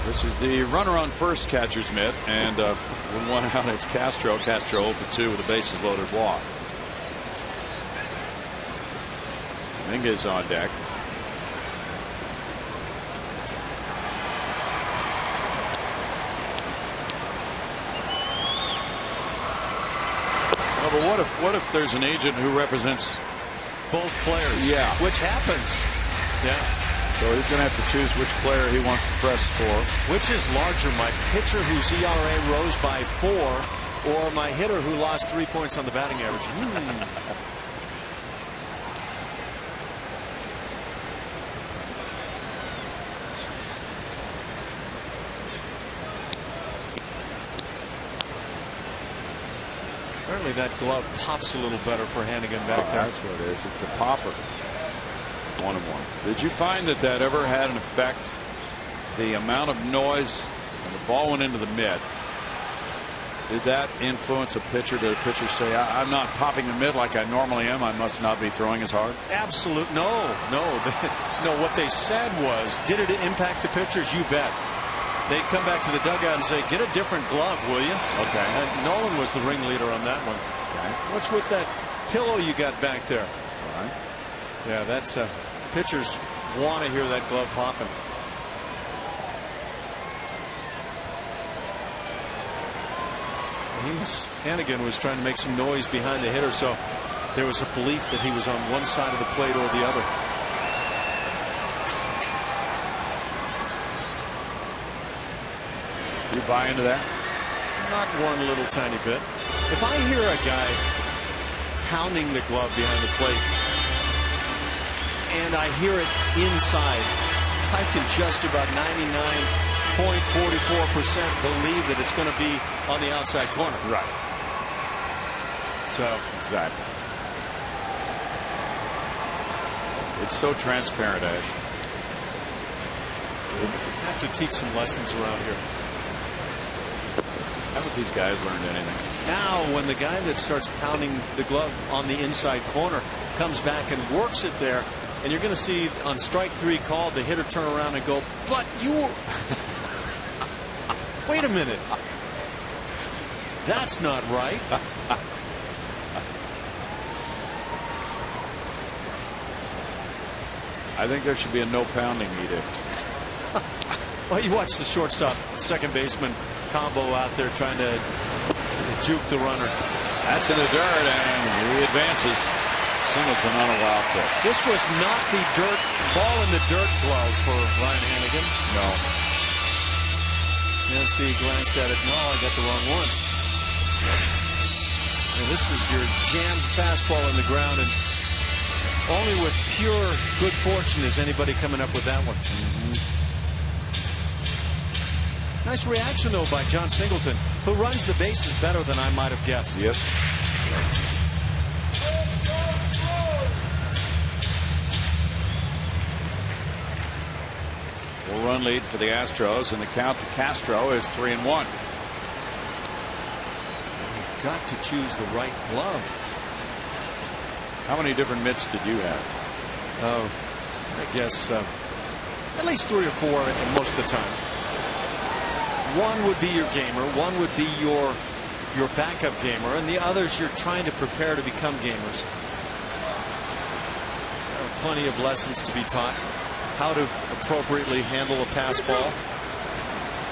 This is the runner on first catcher's mitt, and with 1 out, it's Castro. Castro 0 for 2 with a bases loaded walk. Dominguez on deck. Oh, but what if there's an agent who represents both players? Yeah, which happens. Yeah. So he's going to have to choose which player he wants to press for. Which is larger, my pitcher whose ERA rose by 4 or my hitter who lost 3 points on the batting average? Apparently that glove pops a little better for Hannigan back there. That's what it is. It's the popper. 1-1. Did you find that ever had an effect? The amount of noise when the ball went into the mid. Did that influence a pitcher? Did a pitcher say, I'm not popping the mid like I normally am, I must not be throwing as hard? Absolute. No. What they said was, did it impact the pitchers? You bet. They'd come back to the dugout and say, get a different glove, will you? Okay. And Nolan was the ringleader on that one. Okay. What's with that pillow you got back there? All right. Yeah, that's pitchers want to hear that glove popping. Hannigan was trying to make some noise behind the hitter, so there was a belief that he was on one side of the plate or the other. You buy into that? Not one little tiny bit. If I hear a guy pounding the glove behind the plate and I hear it inside, I can just about 99.44% believe that it's going to be on the outside corner. Right. So exactly. It's so transparent, Ash. We have to teach some lessons around here. Haven't these guys learned anything? Now, when the guy that starts pounding the glove on the inside corner comes back and works it there, and you're going to see on strike 3 called, the hitter turn around and go, but you were... Wait a minute. That's not right. I think there should be a no pounding edict. Well, you watch the shortstop, second baseman combo out there trying to juke the runner. That's in the dirt, and he advances. Singleton on a wild pitch. This was not the ball in the dirt glove for Ryan Hannigan. No. Yeah, see, he glanced at it. No, I got the wrong one. And this is your jammed fastball in the ground, and only with pure good fortune is anybody coming up with that one. Nice reaction, though, by John Singleton, who runs the bases better than I might have guessed. Yes. Run lead for the Astros, and the count to Castro is 3-1. Got to choose the right glove. How many different mitts did you have? I guess at least 3 or 4 most of the time. One would be your gamer, one would be your backup gamer, and the others you're trying to prepare to become gamers. There are plenty of lessons to be taught. How to appropriately handle a pass ball,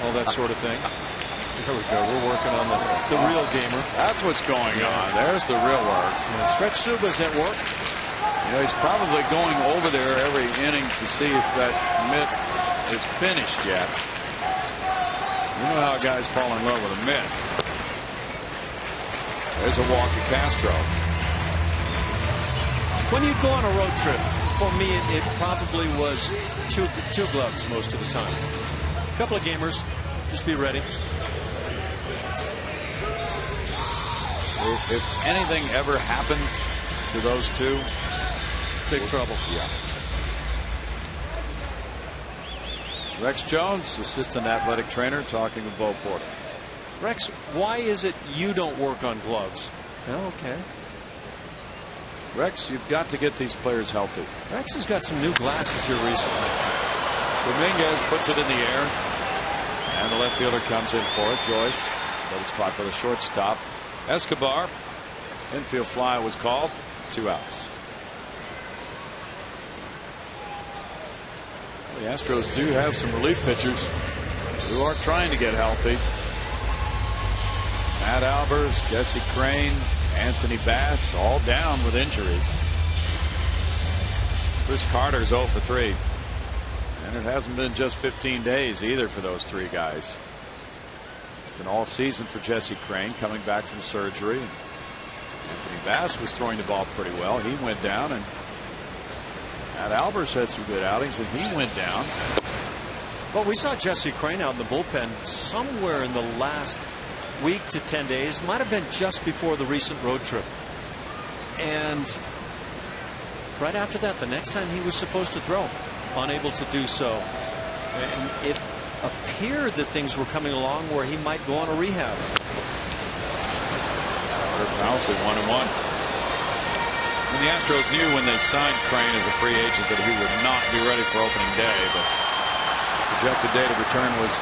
all that sort of thing. There we go. We're working on the real gamer. That's what's going on. There's the real work. Yeah, Stretch Suba's at work. You know, he's probably going over there every inning to see if that mitt is finished yet. You know how guys fall in love with a mitt. There's a walk to Castro. When you go on a road trip, for me, it probably was two gloves most of the time. A couple of gamers. Just be ready. If anything ever happened to those two, big trouble. Yeah. Rex Jones, assistant athletic trainer, talking with Bo Porter. Rex, why is it you don't work on gloves? Oh, okay. Rex, you've got to get these players healthy. Rex has got some new glasses here recently. Dominguez puts it in the air, and the left fielder comes in for it. Joyce, but it's caught by the shortstop. Escobar, infield fly was called. 2 outs. The Astros do have some relief pitchers who are trying to get healthy. Matt Albers, Jesse Crane, Anthony Bass, all down with injuries. Chris Carter's 0 for 3. And it hasn't been just 15 days either for those 3 guys. It's been all season for Jesse Crane, coming back from surgery. Anthony Bass was throwing the ball pretty well. He went down, and Matt Albers had some good outings, and he went down. Well, we saw Jesse Crane out in the bullpen somewhere in the last week to 10 days. Might have been just before the recent road trip. And right after that, the next time he was supposed to throw, unable to do so. And it appeared that things were coming along where he might go on a rehab. Fouls at 1-1. And the Astros knew when they signed Crane as a free agent that he would not be ready for opening day, but the projected date of return was,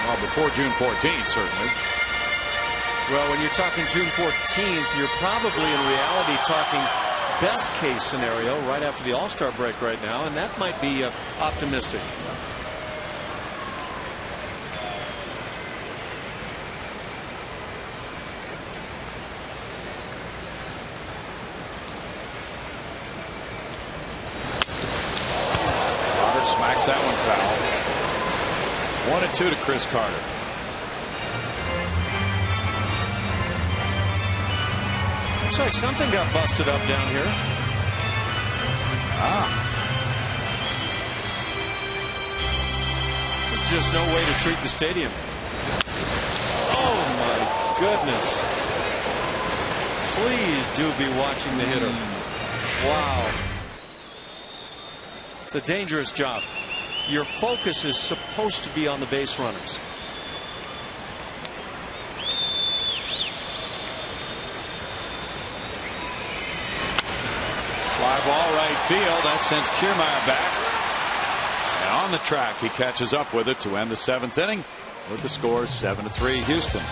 well, before June 14th, certainly. Well, when you're talking June 14th, you're probably in reality talking best case scenario right after the All-Star break right now, and that might be optimistic. Smacks that one foul. 1-2 to Chris Carter. Looks like something got busted up down here. There's just no way to treat the stadium. Oh my goodness. Please do be watching the hitter. Wow. It's a dangerous job. Your focus is supposed to be on the base runners. Fly ball right field. That sends Kiermaier back. And on the track, he catches up with it to end the 7th inning with the score 7-3 Houston.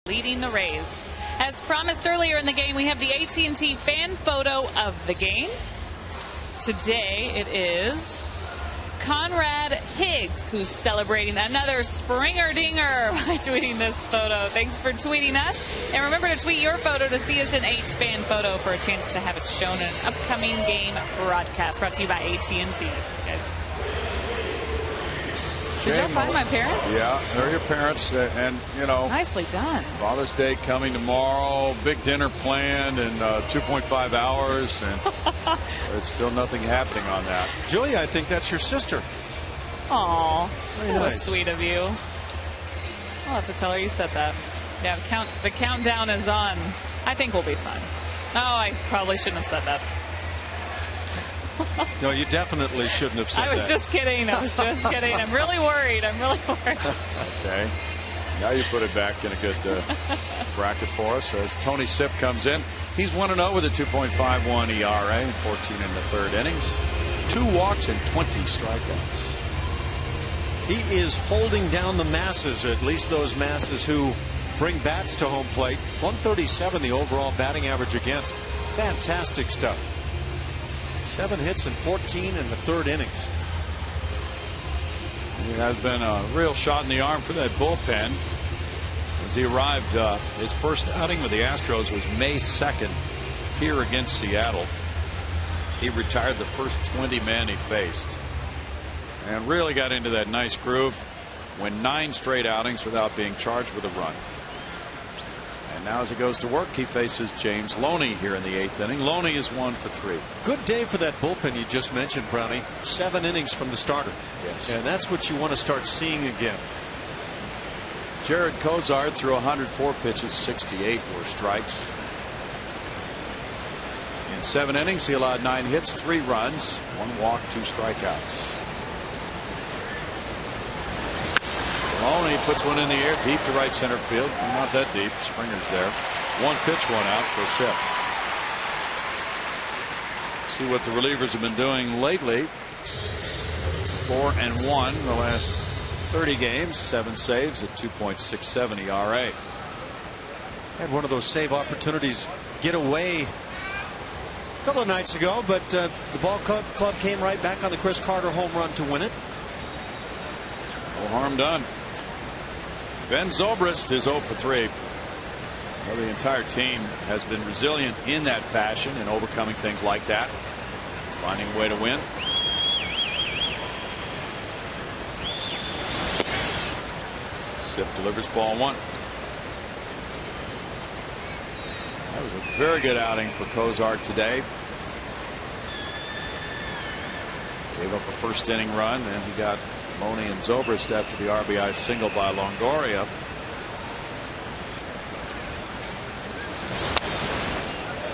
Leading the Rays. As promised earlier in the game, we have the AT&T fan photo of the game. Today it is Conrad Higgs, who's celebrating another Springer Dinger by tweeting this photo. Thanks for tweeting us. And remember to tweet your photo to CSNH fan photo for a chance to have it shown in an upcoming game broadcast brought to you by AT&T. Guys. Did y'all find my parents? Yeah, they're your parents, and you know. Nicely done. Father's Day coming tomorrow. Big dinner planned in 2.5 hours, and there's still nothing happening on that. Julia, I think that's your sister. Aw, that was nice. sweet of you. I'll have to tell her you said that. Yeah, the countdown is on. I think we'll be fine. Oh, I probably shouldn't have said that. No, you definitely shouldn't have said that. I was just kidding. I'm really worried. Okay. Now you put it back in a good bracket for us. As Tony Sipp comes in, he's 1-0 with a 2.51 ERA, 14 in the third innings, 2 walks and 20 strikeouts. He is holding down the masses, at least those masses who bring bats to home plate. 137 the overall batting average against. Fantastic stuff. 7 hits and 14 in the third innings. It has been a real shot in the arm for that bullpen. As he arrived, his first outing with the Astros was May 2nd here against Seattle. He retired the first 20 men he faced and really got into that nice groove. win 9 straight outings without being charged with a run. And now as he goes to work, he faces James Loney here in the 8th inning. Loney is 1 for 3. Good day for that bullpen you just mentioned, Brownie. 7 innings from the starter. Yes. And that's what you want to start seeing again. Jared Cozart threw 104 pitches, 68 were strikes. In 7 innings, he allowed 9 hits, 3 runs, 1 walk, 2 strikeouts. Loney puts one in the air deep to right center field. Not that deep. Springer's there. 1 pitch, 1 out for a sip. See what the relievers have been doing lately. 4-1 the last 30 games, 7 saves at 2.67 ERA. Had one of those save opportunities get away a couple of nights ago, but the ball club came right back on the Chris Carter home run to win it. No harm done. Ben Zobrist is 0 for 3. Well, the entire team has been resilient in that fashion and overcoming things like that, finding a way to win. Sip delivers ball 1. That was a very good outing for Cozart today. Gave up a first inning run, and he got Loney and Zobrist after the RBI single by Longoria.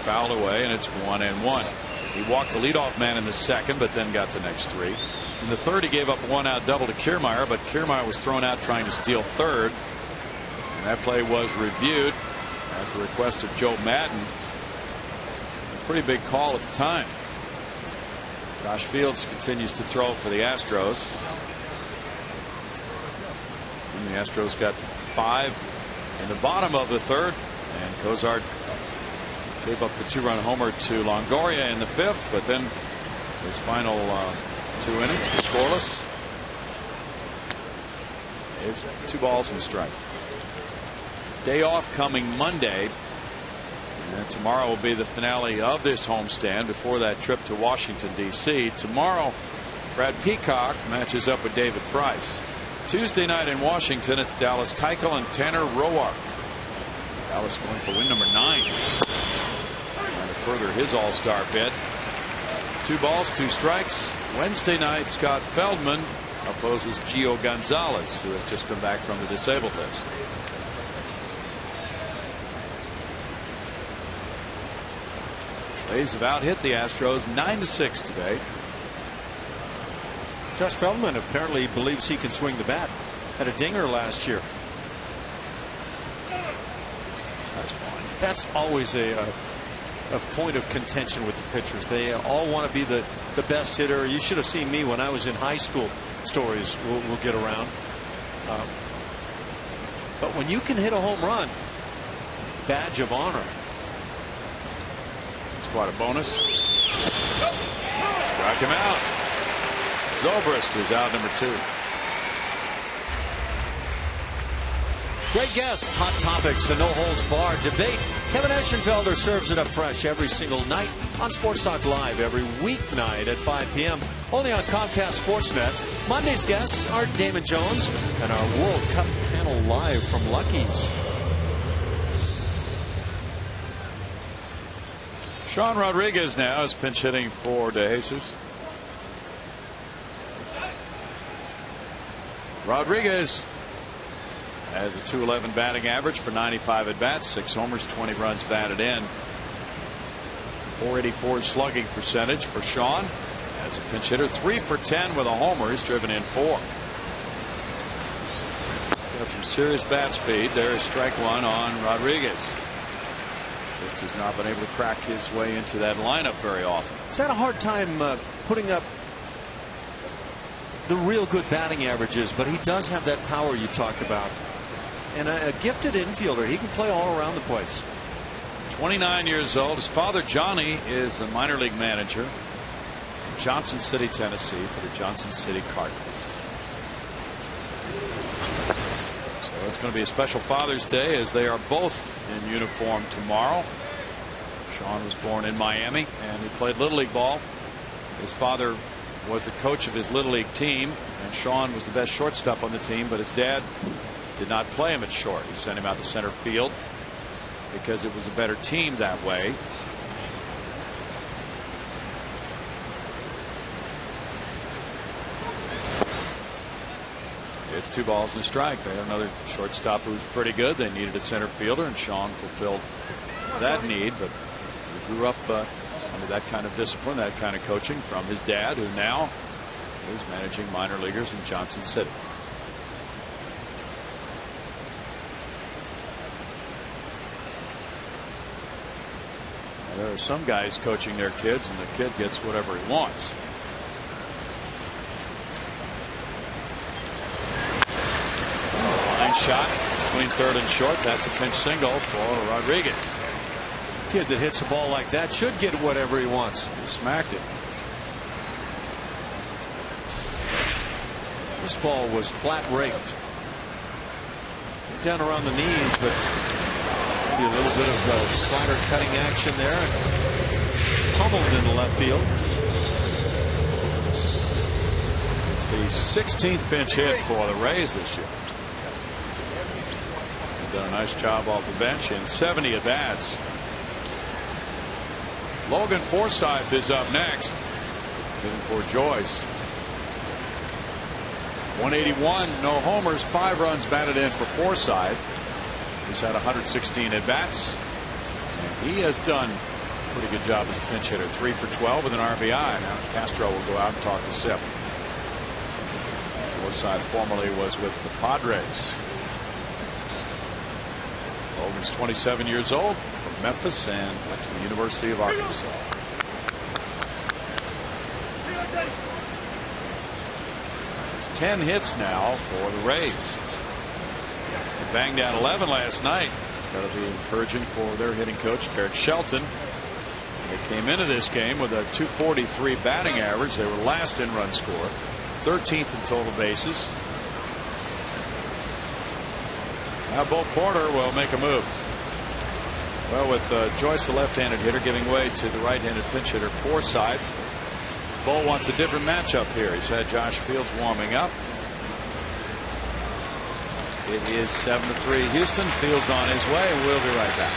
Fouled away, and it's 1-1. He walked the leadoff man in the 2nd, but then got the next 3. In the 3rd, he gave up a 1-out double to Kiermaier, but Kiermaier was thrown out trying to steal 3rd. And that play was reviewed at the request of Joe Madden. A pretty big call at the time. Josh Fields continues to throw for the Astros. And the Astros got 5 in the bottom of the 3rd, and Cozart gave up the 2-run homer to Longoria in the 5th, but then his final 2 innings were scoreless. It's 2 balls and a strike. Day off coming Monday, and tomorrow will be the finale of this homestand before that trip to Washington, D.C. Tomorrow, Brad Peacock matches up with David Price. Tuesday night in Washington, it's Dallas Keuchel and Tanner Roark. Dallas going for win number 9. Trying to further his all-star bid. 2 balls, 2 strikes. Wednesday night, Scott Feldman opposes Gio Gonzalez, who has just come back from the disabled list. Rays have out-hit the Astros 9-6 today. Josh Feldman apparently believes he can swing the bat. Had a dinger last year. That's fine. That's always a point of contention with the pitchers. They all want to be the best hitter. You should have seen me when I was in high school. Stories we'll get around. But when you can hit a home run, badge of honor. It's quite a bonus. Strike him out. Zobrist is out number 2. Great guests, hot topics, and no holds barred debate. Kevin Eschenfelder serves it up fresh every single night on Sports Talk Live every weeknight at 5 p.m. only on Comcast Sportsnet. Monday's guests are Damon Jones and our World Cup panel live from Lucky's. Sean Rodriguez now is pinch hitting for De Jesus. Rodriguez has a .211 batting average for 95 at bats, 6 homers, 20 runs batted in. .484 slugging percentage for Sean as a pinch hitter. 3 for 10 with a homer. He's driven in 4. Got some serious bat speed. There's strike 1 on Rodriguez. Just has not been able to crack his way into that lineup very often. He's had a hard time putting up the real good batting averages, but he does have that power you talked about. And a gifted infielder. He can play all around the place. 29 years old. His father, Johnny, is a minor league manager in Johnson City, Tennessee, for the Johnson City Cardinals. So it's going to be a special Father's Day as they are both in uniform tomorrow. Sean was born in Miami and he played Little League ball. His father was the coach of his Little League team, and Sean was the best shortstop on the team, but his dad did not play him at short. He sent him out to center field because it was a better team that way. It's 2 balls and a strike. They have another shortstop who's pretty good. They needed a center fielder, and Sean fulfilled that need, but he grew up under that kind of discipline, that kind of coaching from his dad, who now is managing minor leaguers in Johnson City. Now, there are some guys coaching their kids, and the kid gets whatever he wants. Line shot between third and short. That's a pinch single for Rodriguez. Kid that hits a ball like that should get whatever he wants. He smacked it. This ball was flat raked down around the knees, but maybe a little bit of slider cutting action there, pummeled into left field. It's the 16th pinch hit for the Rays this year. They've done a nice job off the bench in 70 at bats. Logan Forsythe is up next, hitting for Joyce. 181, no homers, 5 runs batted in for Forsythe. He's had 116 at bats. And he has done a pretty good job as a pinch hitter. 3 for 12 with an RBI. Now Castro will go out and talk to Sip. Forsythe formerly was with the Padres. Logan's 27 years old, from Memphis, and went to the University of Arkansas. It's 10 hits now for the Rays. They banged out 11 last night. It's got to be encouraging for their hitting coach, Derek Shelton. They came into this game with a .243 batting average. They were last in run score, 13th in total bases. Now Bo Porter will make a move. Well, with Joyce, the left-handed hitter, giving way to the right-handed pinch hitter Forsythe, Bo wants a different matchup here. He's had Josh Fields warming up. It is 7-3 Houston. Fields on his way, and we'll be right back.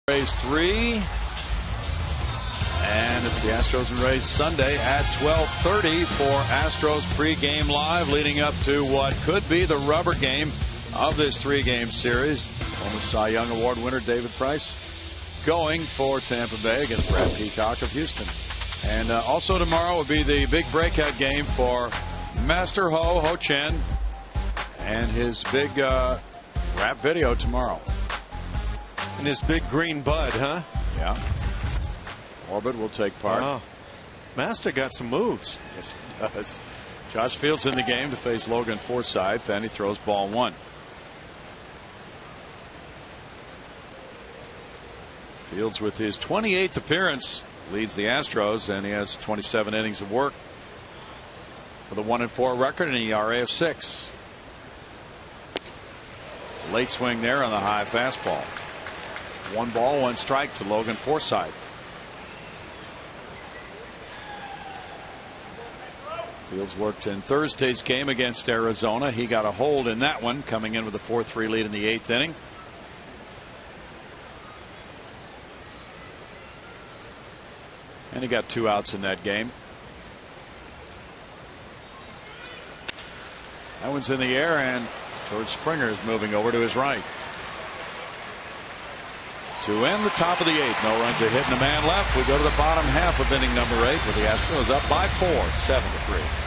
Rays 3, and it's the Astros and Rays Sunday at 12:30 for Astros pregame live, leading up to what could be the rubber game of this 3-game series. Former Cy Young Award winner David Price going for Tampa Bay against Brad Peacock of Houston. And also tomorrow will be the big breakout game for Master Ho Chen and his big rap video tomorrow. And his big green bud, huh? Yeah. Orbit will take part. Oh. Master got some moves. Yes, he does. Josh Fields in the game to face Logan Forsythe, and he throws ball 1. Fields with his 28th appearance leads the Astros, and he has 27 innings of work with a 1-4 record and an ERA of 6. Late swing there on the high fastball. 1 ball, 1 strike to Logan Forsythe. Fields worked in Thursday's game against Arizona. He got a hold in that one, coming in with a 4-3 lead in the 8th inning. And he got 2 outs in that game. That one's in the air, and George Springer is moving over to his right. To end the top of the 8th, no runs, a hit and a man left. We go to the bottom half of inning number 8 with the Astros up by 4, 7-3.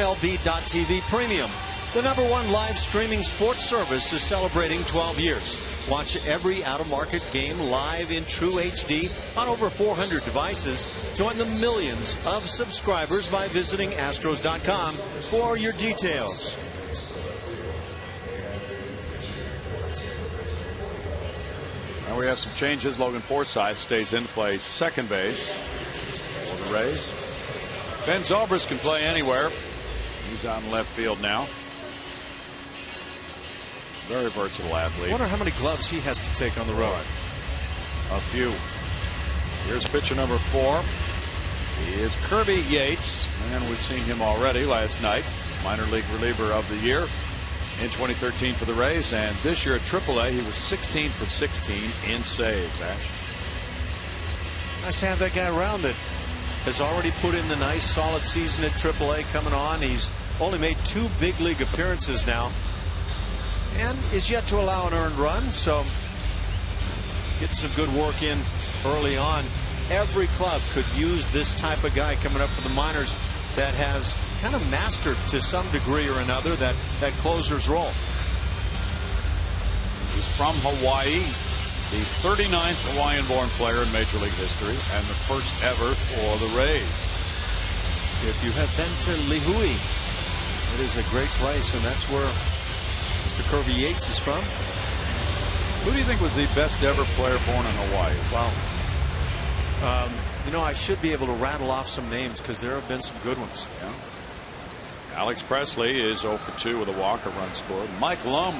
MLB.TV Premium, the #1 live streaming sports service, is celebrating 12 years. Watch every out-of-market game live in true HD on over 400 devices. Join the millions of subscribers by visiting Astros.com for your details. Now we have some changes. Logan Forsythe stays in to play second base for the Rays. Ben Zobrist can play anywhere. He's out in left field now. Very versatile athlete. I wonder how many gloves he has to take on the road. A few. Here's pitcher number 4. He is Kirby Yates, and we've seen him already last night. Minor league reliever of the year in 2013 for the Rays, and this year at AAA he was 16 for 16 in saves. Ash. Nice to have that guy around that has already put in the nice solid season at AAA coming on. He's only made 2 big league appearances now and is yet to allow an earned run, so getting some good work in early on. Every club could use this type of guy coming up for the minors that has kind of mastered to some degree or another that closer's role. He's from Hawaii, the 39th Hawaiian-born player in Major League history, and the first ever for the Rays. If you have been to Lihui, it is a great place, and that's where Mr. Kirby Yates is from. Who do you think was the best ever player born in Hawaii? Wow. You know, I should be able to rattle off some names because there have been some good ones. Yeah. Alex Presley is 0 for 2 with a walk-a-run scored. Mike Lum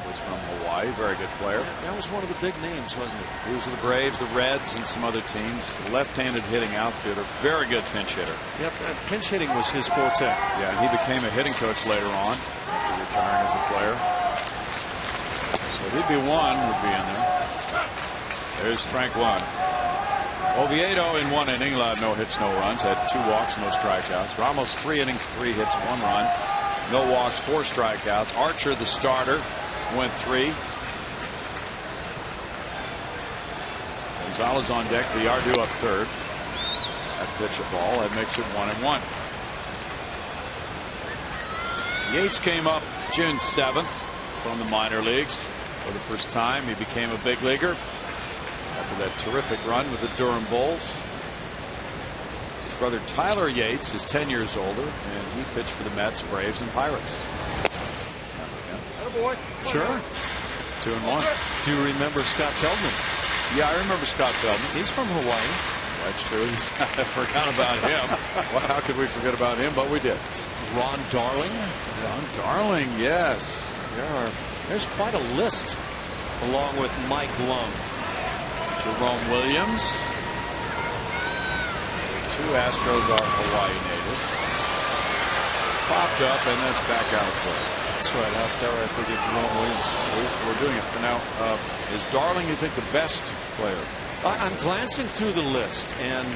was from Hawaii, very good player. That was one of the big names, wasn't it? He was with the Braves, the Reds, and some other teams. Left-handed hitting outfielder, very good pinch hitter. Yep, pinch hitting was his forte. Yeah, he became a hitting coach later on after retiring as a player. So he'd be one, would be in there. There's strike 1. Oviedo in 1 inning allowed no hits, no runs, had 2 walks, no strikeouts. Ramos 3 innings, 3 hits, 1 run, no walks, 4 strikeouts. Archer, the starter, went 3. Gonzalez on deck. Villardo up third. That pitch a ball. That makes it 1-1. Yates came up June 7th from the minor leagues for the first time. He became a big leaguer after that terrific run with the Durham Bulls. His brother Tyler Yates is 10 years older, and he pitched for the Mets, Braves, and Pirates. Sure. 2-1. Do you remember Scott Feldman? Yeah, I remember Scott Feldman. He's from Hawaii. That's true. I forgot about him. Well, how could we forget about him? But we did. Ron Darling. Ron Darling, yes. There's quite a list, along with Mike Lum. Jerome Williams. 2 Astros are Hawaii natives. Popped up, and that's back out of play. That's right, out there I forget Jerome Williams. We're doing it. Now, is Darling, you think, the best player? I'm glancing through the list, and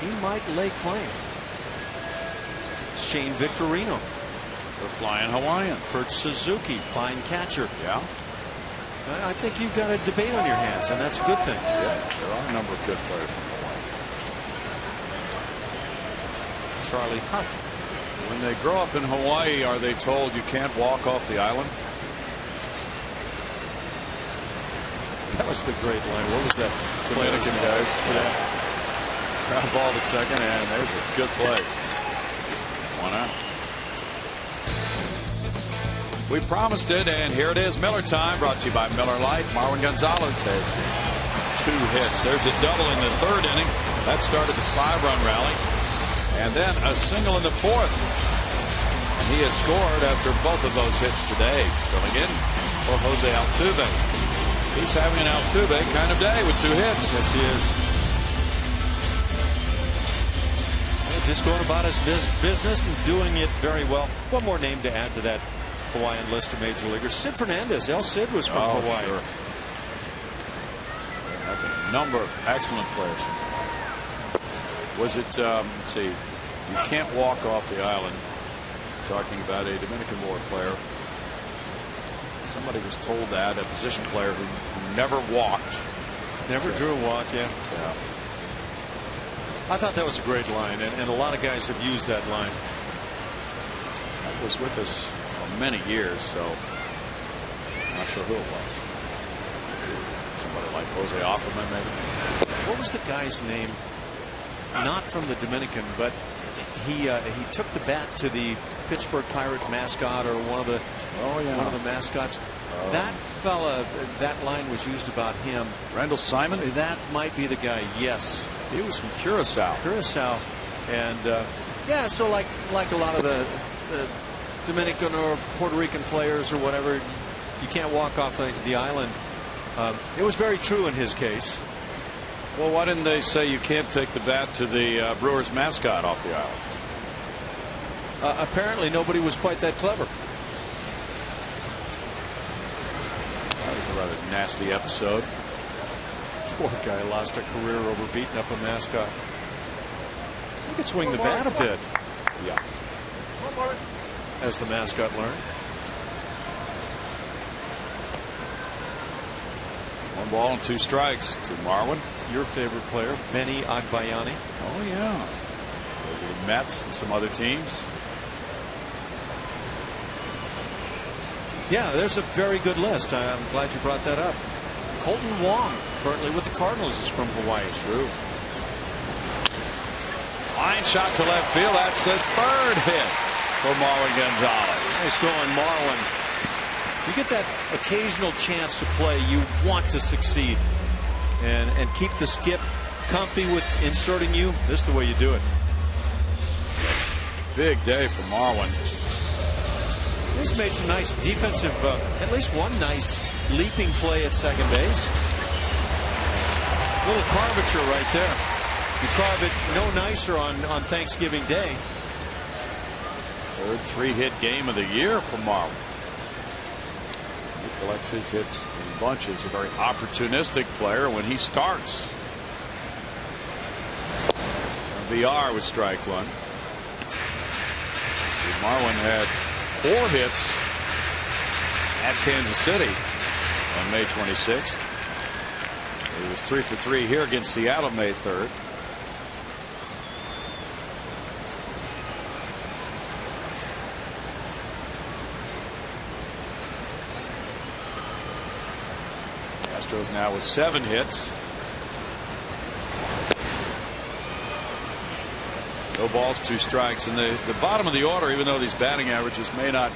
he might lay claim. Shane Victorino. The Flying Hawaiian. Kurt Suzuki, fine catcher. Yeah. I think you've got a debate on your hands, and that's a good thing. Yeah, there are a number of good players from Hawaii. Charlie Huff. When they grow up in Hawaii, are they told you can't walk off the island? That was the great line. What was that? Dominican guy. Yeah. Ground ball to second, and there's a good play. 1 out. We promised it, and here it is. Miller time, brought to you by Miller Lite. Marwin Gonzalez has 2 hits. There's a double in the 3rd inning. That started the 5-run rally. And then a single in the 4th. And he has scored after both of those hits today. Filling in for Jose Altuve. He's having an Altuve kind of day with 2 hits. Yes, he is. Just going about his business and doing it very well. One more name to add to that Hawaiian list of major leaguers. Sid Fernandez. El Cid was from Hawaii. Sure. A number of excellent players. Was it, let's see, you can't walk off the island. Talking about a Dominican-born player. Somebody was told that, a position player who never walked. Never drew a walk, yeah. I thought that was a great line, and a lot of guys have used that line. That was with us for many years, so I'm not sure who it was. Somebody like Jose Offerman, maybe. What was the guy's name? Not from the Dominican, but he took the bat to the Pittsburgh Pirate mascot, or one of the mascots. That fella, that line was used about him. Randall Simon? That might be the guy, yes. He was from Curacao. And yeah, so like a lot of the Dominican or Puerto Rican players or whatever, you can't walk off the island. It was very true in his case. Well, why didn't they say you can't take the bat to the Brewers mascot off the island? Apparently nobody was quite that clever. That was a rather nasty episode. Poor guy lost a career over beating up a mascot. He could swing the bat a bit. Yeah. As the mascot learned. 1 ball and 2 strikes to Marwin. Your favorite player, Benny Agbayani. Oh, yeah. The Mets and some other teams. Yeah, there's a very good list. I'm glad you brought that up. Colton Wong, currently with the Cardinals, is from Hawaii. True. Line shot to left field. That's the 3rd hit for Marwin Gonzalez. Nice going, Marwin. You get that occasional chance to play, you want to succeed. And keep the skip comfy with inserting you. This is the way you do it. Big day for Marwin. He's made some nice defensive, at least one nice leaping play at second base. Little carvature right there. You carve it no nicer on Thanksgiving Day. 3rd 3-hit game of the year for Marwin. He collects his hits in bunches. A very opportunistic player when he starts. VR with strike 1. So Marwin had 4 hits at Kansas City on May 26th. He was 3 for 3 here against Seattle May 3rd. Astros now with 7 hits. No balls, 2 strikes. And the bottom of the order, even though these batting averages may not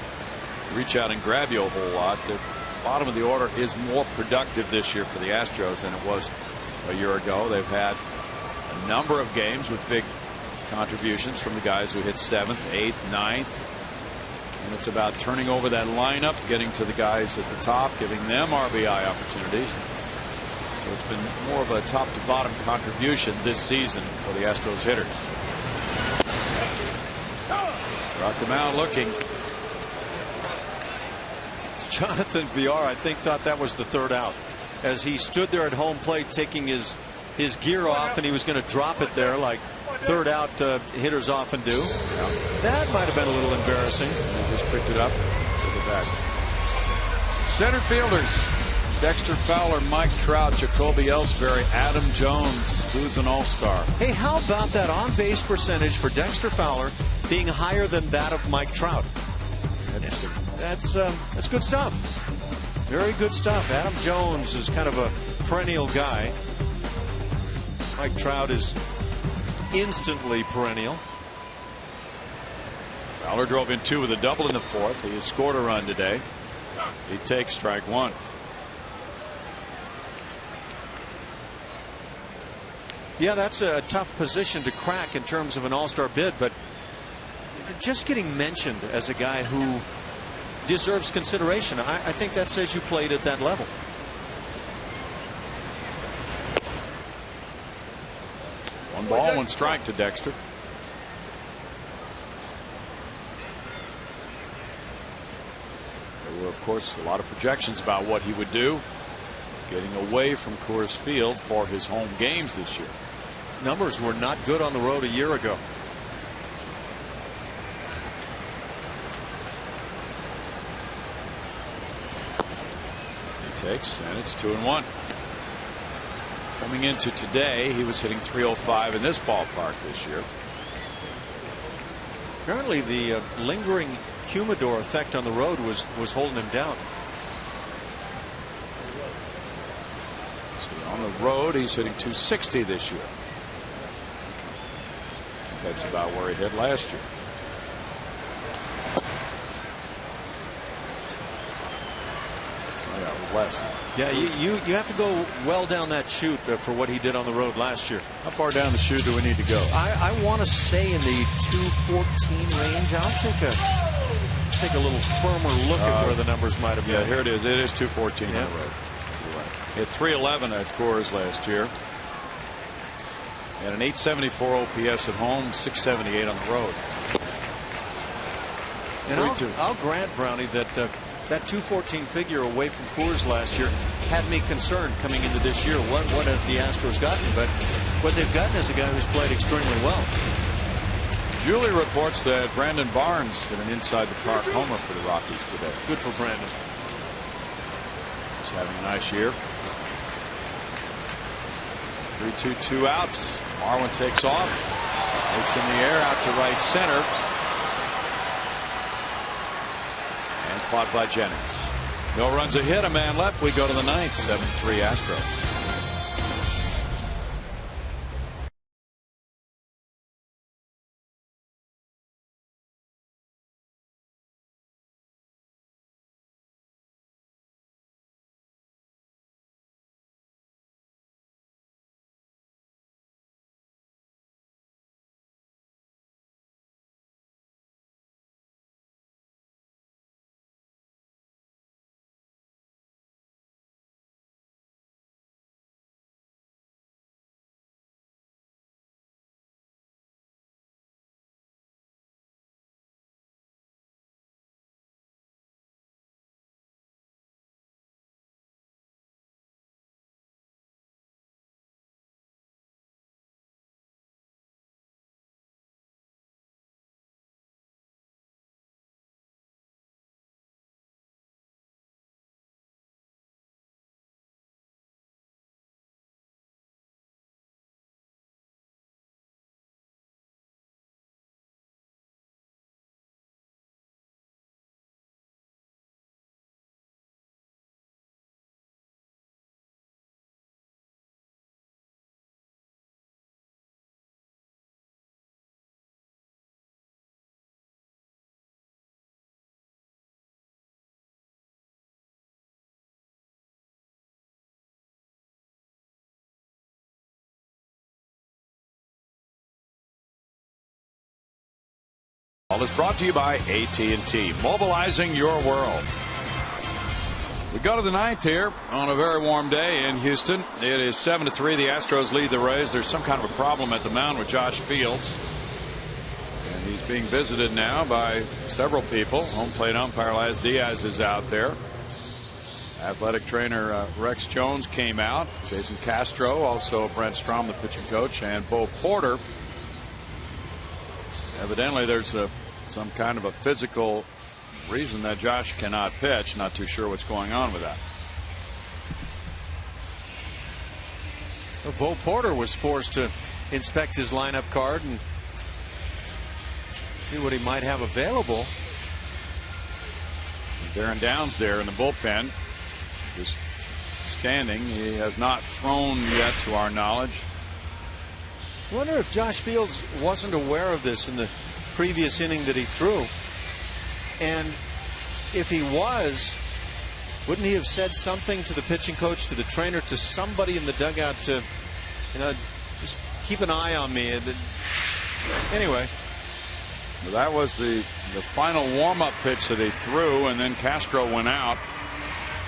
reach out and grab you a whole lot, the bottom of the order is more productive this year for the Astros than it was a year ago. They've had a number of games with big contributions from the guys who hit 7th, 8th, 9th. And it's about turning over that lineup, getting to the guys at the top, giving them RBI opportunities. So it's been more of a top to bottom contribution this season for the Astros hitters. Brought them out looking. Jonathan Villar, I think, thought that was the 3rd out as he stood there at home plate taking his gear off, and he was going to drop it there like 3rd out hitters often do. That might have been a little embarrassing. He just picked it up to the back. Center fielders: Dexter Fowler, Mike Trout, Jacoby Ellsbury, Adam Jones, who's an all-star. Hey, how about that on-base percentage for Dexter Fowler being higher than that of Mike Trout? Interesting. That's good stuff. Very good stuff. Adam Jones is kind of a perennial guy. Mike Trout is instantly perennial. Fowler drove in 2 with a double in the 4th. He has scored a run today. He takes strike 1. Yeah, that's a tough position to crack in terms of an all-star bid, but just getting mentioned as a guy who deserves consideration, I think that says you played at that level. One ball, 1 strike to Dexter. There were, of course, a lot of projections about what he would do, getting away from Coors Field for his home games this year. Numbers were not good on the road a year ago. He takes, and it's 2-1. Coming into today, he was hitting .305 in this ballpark this year. Apparently the lingering humidor effect on the road was holding him down. So on the road, he's hitting .260 this year. That's about where he hit last year. Less. Yeah, you have to go well down that chute for what he did on the road last year. How far down the chute do we need to go? I want to say in the 214 range. I'll take a little firmer look at where the numbers might have been. Yeah, here it is. It is 214 on the road. Hit .311 at Coors last year. And an .874 OPS at home, .678 on the road. And I'll grant, Brownie, that that 214 figure away from Coors last year had me concerned coming into this year. What have the Astros gotten? But what they've gotten is a guy who's played extremely well. Julie reports that Brandon Barnes hit an inside the park homer for the Rockies today. Good for Brandon. He's having a nice year. 3-2, 2 outs. Marwin takes off. It's in the air out to right center. And caught by Jennings. No runs, a hit, a man left. We go to the 9th. 7-3 Astros. All is brought to you by AT&T, mobilizing your world. We go to the ninth here on a very warm day in Houston. It is 7-3. The Astros lead the Rays. There's some kind of a problem at the mound with Josh Fields. And he's being visited now by several people. Home plate umpire Laz Diaz is out there. Athletic trainer Rex Jones came out. Jason Castro, also Brent Strom, the pitching coach, and Bo Porter. Evidently, there's some kind of a physical reason that Josh cannot pitch. Not too sure what's going on with that. Well, Bo Porter was forced to inspect his lineup card and see what he might have available. Darren Downs there in the bullpen, just standing. He has not thrown yet, to our knowledge. I wonder if Josh Fields wasn't aware of this in the previous inning that he threw. And if he was, wouldn't he have said something to the pitching coach, to the trainer, to somebody in the dugout to, just keep an eye on me? And anyway. Well, that was the final warm-up pitch that he threw, and then Castro went out.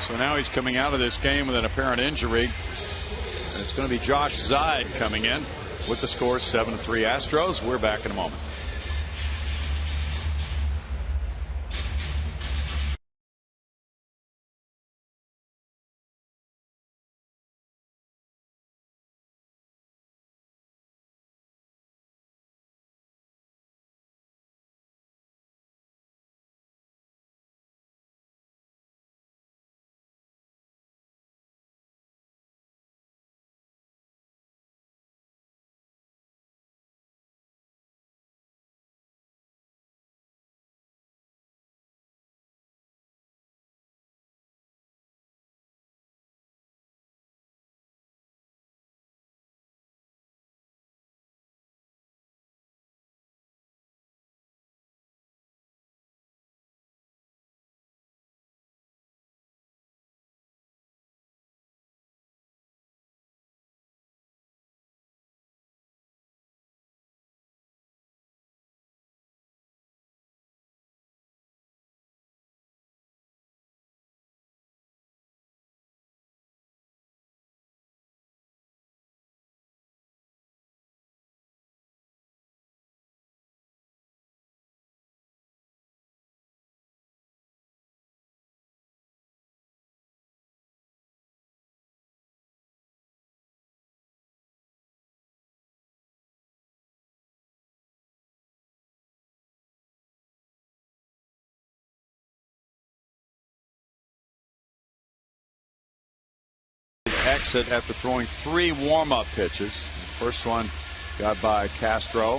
So now he's coming out of this game with an apparent injury. And it's going to be Josh Zeid coming in with the score 7-3 Astros. We're back in a moment. Exit after throwing 3 warm-up pitches. The first one got by Castro,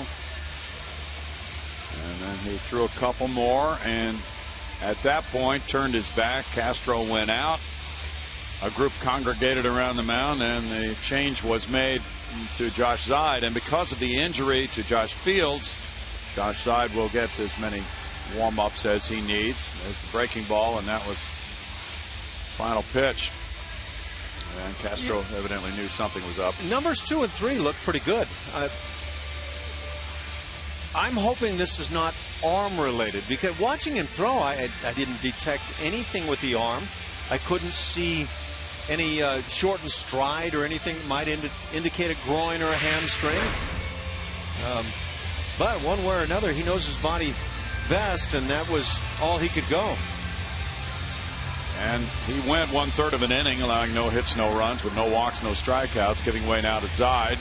and then he threw a couple more, and at that point turned his back. Castro went out. A group congregated around the mound, and the change was made to Josh Zeid. And because of the injury to Josh Fields, Josh Zeid will get as many warm-ups as he needs. There's the breaking ball, and that was final pitch. And Castro evidently knew something was up. Numbers 2 and 3 look pretty good. I'm hoping this is not arm related, because watching him throw, I didn't detect anything with the arm. I couldn't see any shortened stride or anything that might indicate a groin or a hamstring. But one way or another, he knows his body best, and that was all he could go. And he went 1/3 of an inning, allowing no hits, no runs, with no walks, no strikeouts, giving way now to Zeid,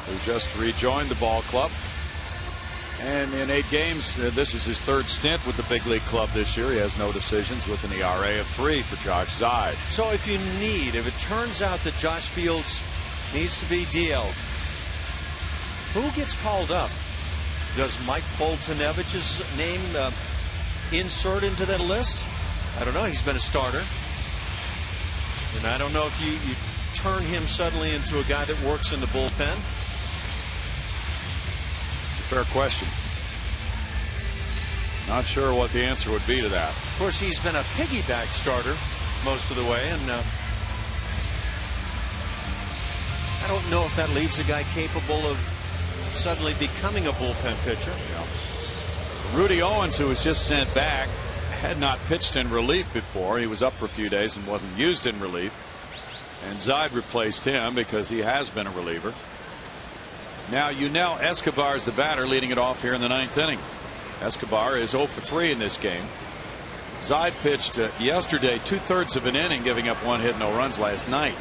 who just rejoined the ball club. And in 8 games, this is his 3rd stint with the big league club this year. He has no decisions, with an ERA of 3 for Josh Zeid. So if it turns out that Josh Fields needs to be DL'd, who gets called up? Does Mike Foltynevich's name insert into that list? I don't know. He's been a starter. And I don't know if you turn him suddenly into a guy that works in the bullpen. It's a fair question. Not sure what the answer would be to that. Of course, he's been a piggyback starter most of the way, and I don't know if that leaves a guy capable of suddenly becoming a bullpen pitcher. Yeah. Rudy Owens, who was just sent back, had not pitched in relief before. He was up for a few days and wasn't used in relief. And Zide replaced him because he has been a reliever. Now Yunel Escobar is the batter leading it off here in the 9th inning. Escobar is 0 for 3 in this game. Zide pitched yesterday 2/3 of an inning, giving up 1 hit, no runs last night.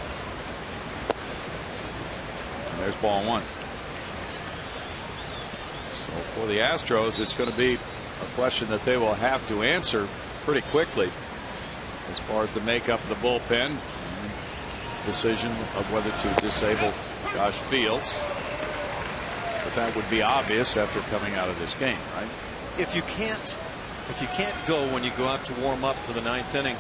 And there's ball 1. So for the Astros, it's going to be a question that they will have to answer pretty quickly as far as the makeup of the bullpen and decision of whether to disable Josh Fields. But that would be obvious after coming out of this game, right? If you can't go when you go out to warm up for the 9th inning,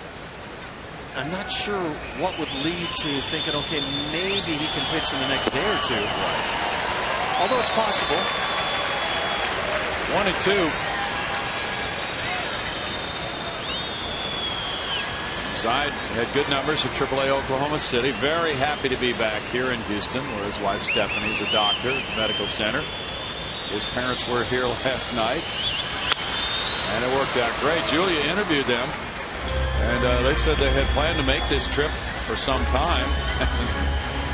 I'm not sure what would lead to thinking, okay, maybe he can pitch in the next day or two. Although it's possible. 1-2. Zide had good numbers at AAA Oklahoma City. Very happy to be back here in Houston, where his wife Stephanie is a doctor at the medical center. His parents were here last night, and it worked out great. Julia interviewed them, and they said they had planned to make this trip for some time.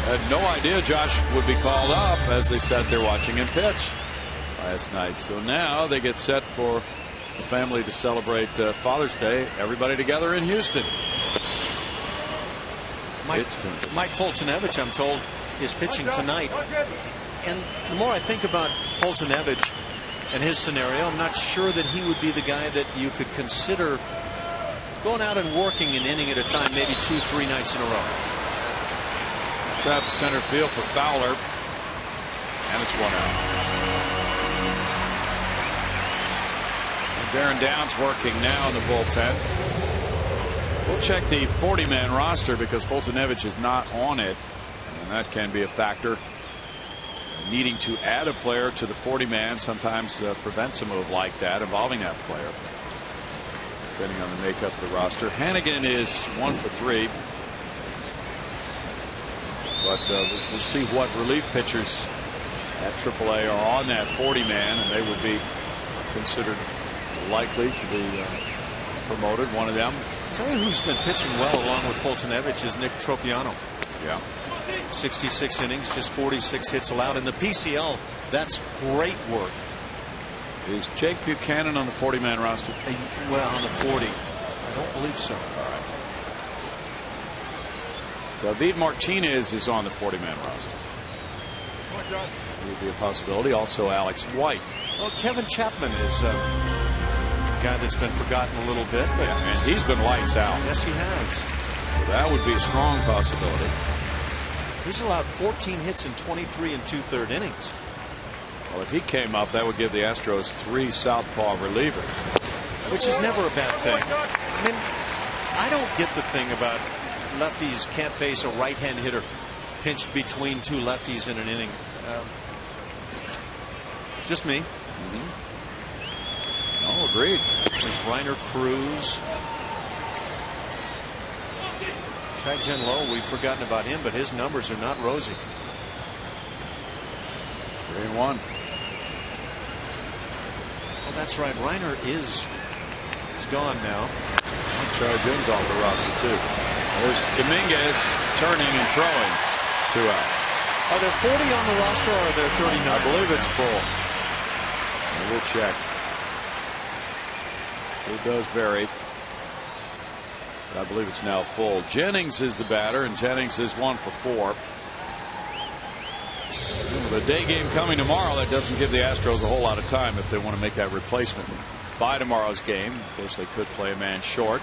Had no idea Josh would be called up as they sat there watching him pitch last night. So now they get set for the family to celebrate Father's Day. Everybody together in Houston. Mike Foltynewicz, I'm told, is pitching tonight. And the more I think about Foltynewicz and his scenario, I'm not sure that he would be the guy that you could consider going out and working an inning at a time, maybe 2-3 nights in a row. It's out to center field for Fowler, and it's 1 out. Darren Downs working now in the bullpen. We'll check the 40-man roster because Foltynewicz is not on it, and that can be a factor. Needing to add a player to the 40-man sometimes prevents a move like that involving that player, depending on the makeup of the roster. Hannigan is 1 for 3, but we'll see what relief pitchers at AAA are on that 40-man, and they would be considered likely to be promoted. One of them. I'll tell you who's been pitching well along with Foltynewicz is Nick Tropiano. Yeah. 66 innings, just 46 hits allowed in the PCL. That's great work. Is Jake Buchanan on the 40-man roster? Well, on the 40. I don't believe so. All right. David Martinez is on the 40-man roster. It would be a possibility. Also Alex White. Well, Kevin Chapman is a guy that's been forgotten a little bit. But yeah, and he's been lights out. Yes, he has. So that would be a strong possibility. He's allowed 14 hits in 23 and 2/3 innings. Well, if he came up, that would give the Astros 3 southpaw relievers, which is never a bad thing. I mean, I don't get the thing about lefties can't face a right-hand hitter pinched between 2 lefties in an inning. Just me. No, agreed. There's Reiner Cruz. Chai-Jen Low, we've forgotten about him, but his numbers are not rosy. 3-1. Oh, that's right. Reiner is gone now. Chai-Jen's off the roster, too. There's Dominguez turning and throwing. 2 out. Are there 40 on the roster, or are there 39? I believe it's full. We'll check. It does vary. But I believe it's now full. Jennings is the batter, and Jennings is 1 for 4. With a day game coming tomorrow, that doesn't give the Astros a whole lot of time if they want to make that replacement by tomorrow's game. Of course, they could play a man short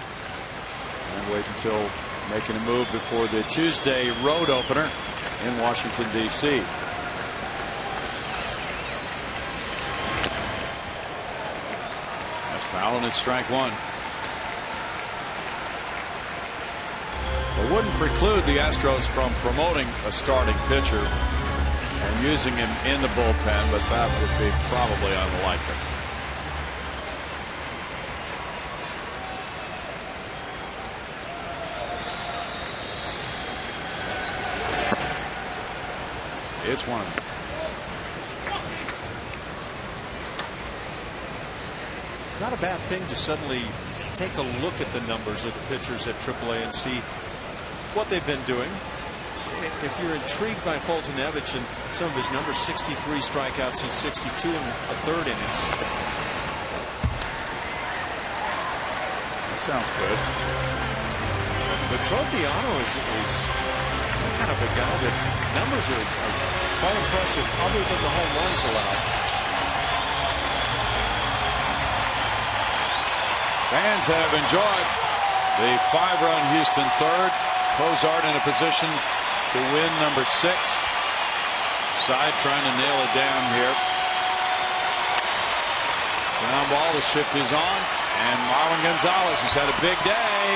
and wait until making a move before the Tuesday road opener in Washington, D.C. That's foul, and it's strike 1. It wouldn't preclude the Astros from promoting a starting pitcher and using him in the bullpen, but that would be probably unlikely. It's 1. not a bad thing to suddenly take a look at the numbers of the pitchers at AAA and see what they've been doing. If you're intrigued by Foltynewicz and some of his numbers, 63 strikeouts and 62 in a third innings. That sounds good. But Tropiano is kind of a guy that numbers are quite impressive other than the home runs allowed. Fans have enjoyed the 5-run Houston third. Cozart in a position to win number 6. Side trying to nail it down here. Ground ball, the shift is on, and Marwin Gonzalez has had a big day.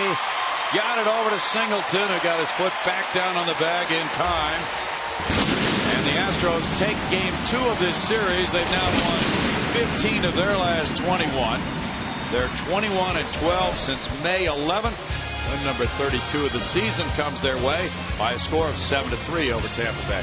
Got it over to Singleton, who got his foot back down on the bag in time. And the Astros take game 2 of this series. They've now won 15 of their last 21. They're 21-12 since May 11th. Win number 32 of the season comes their way by a score of 7-3 over Tampa Bay.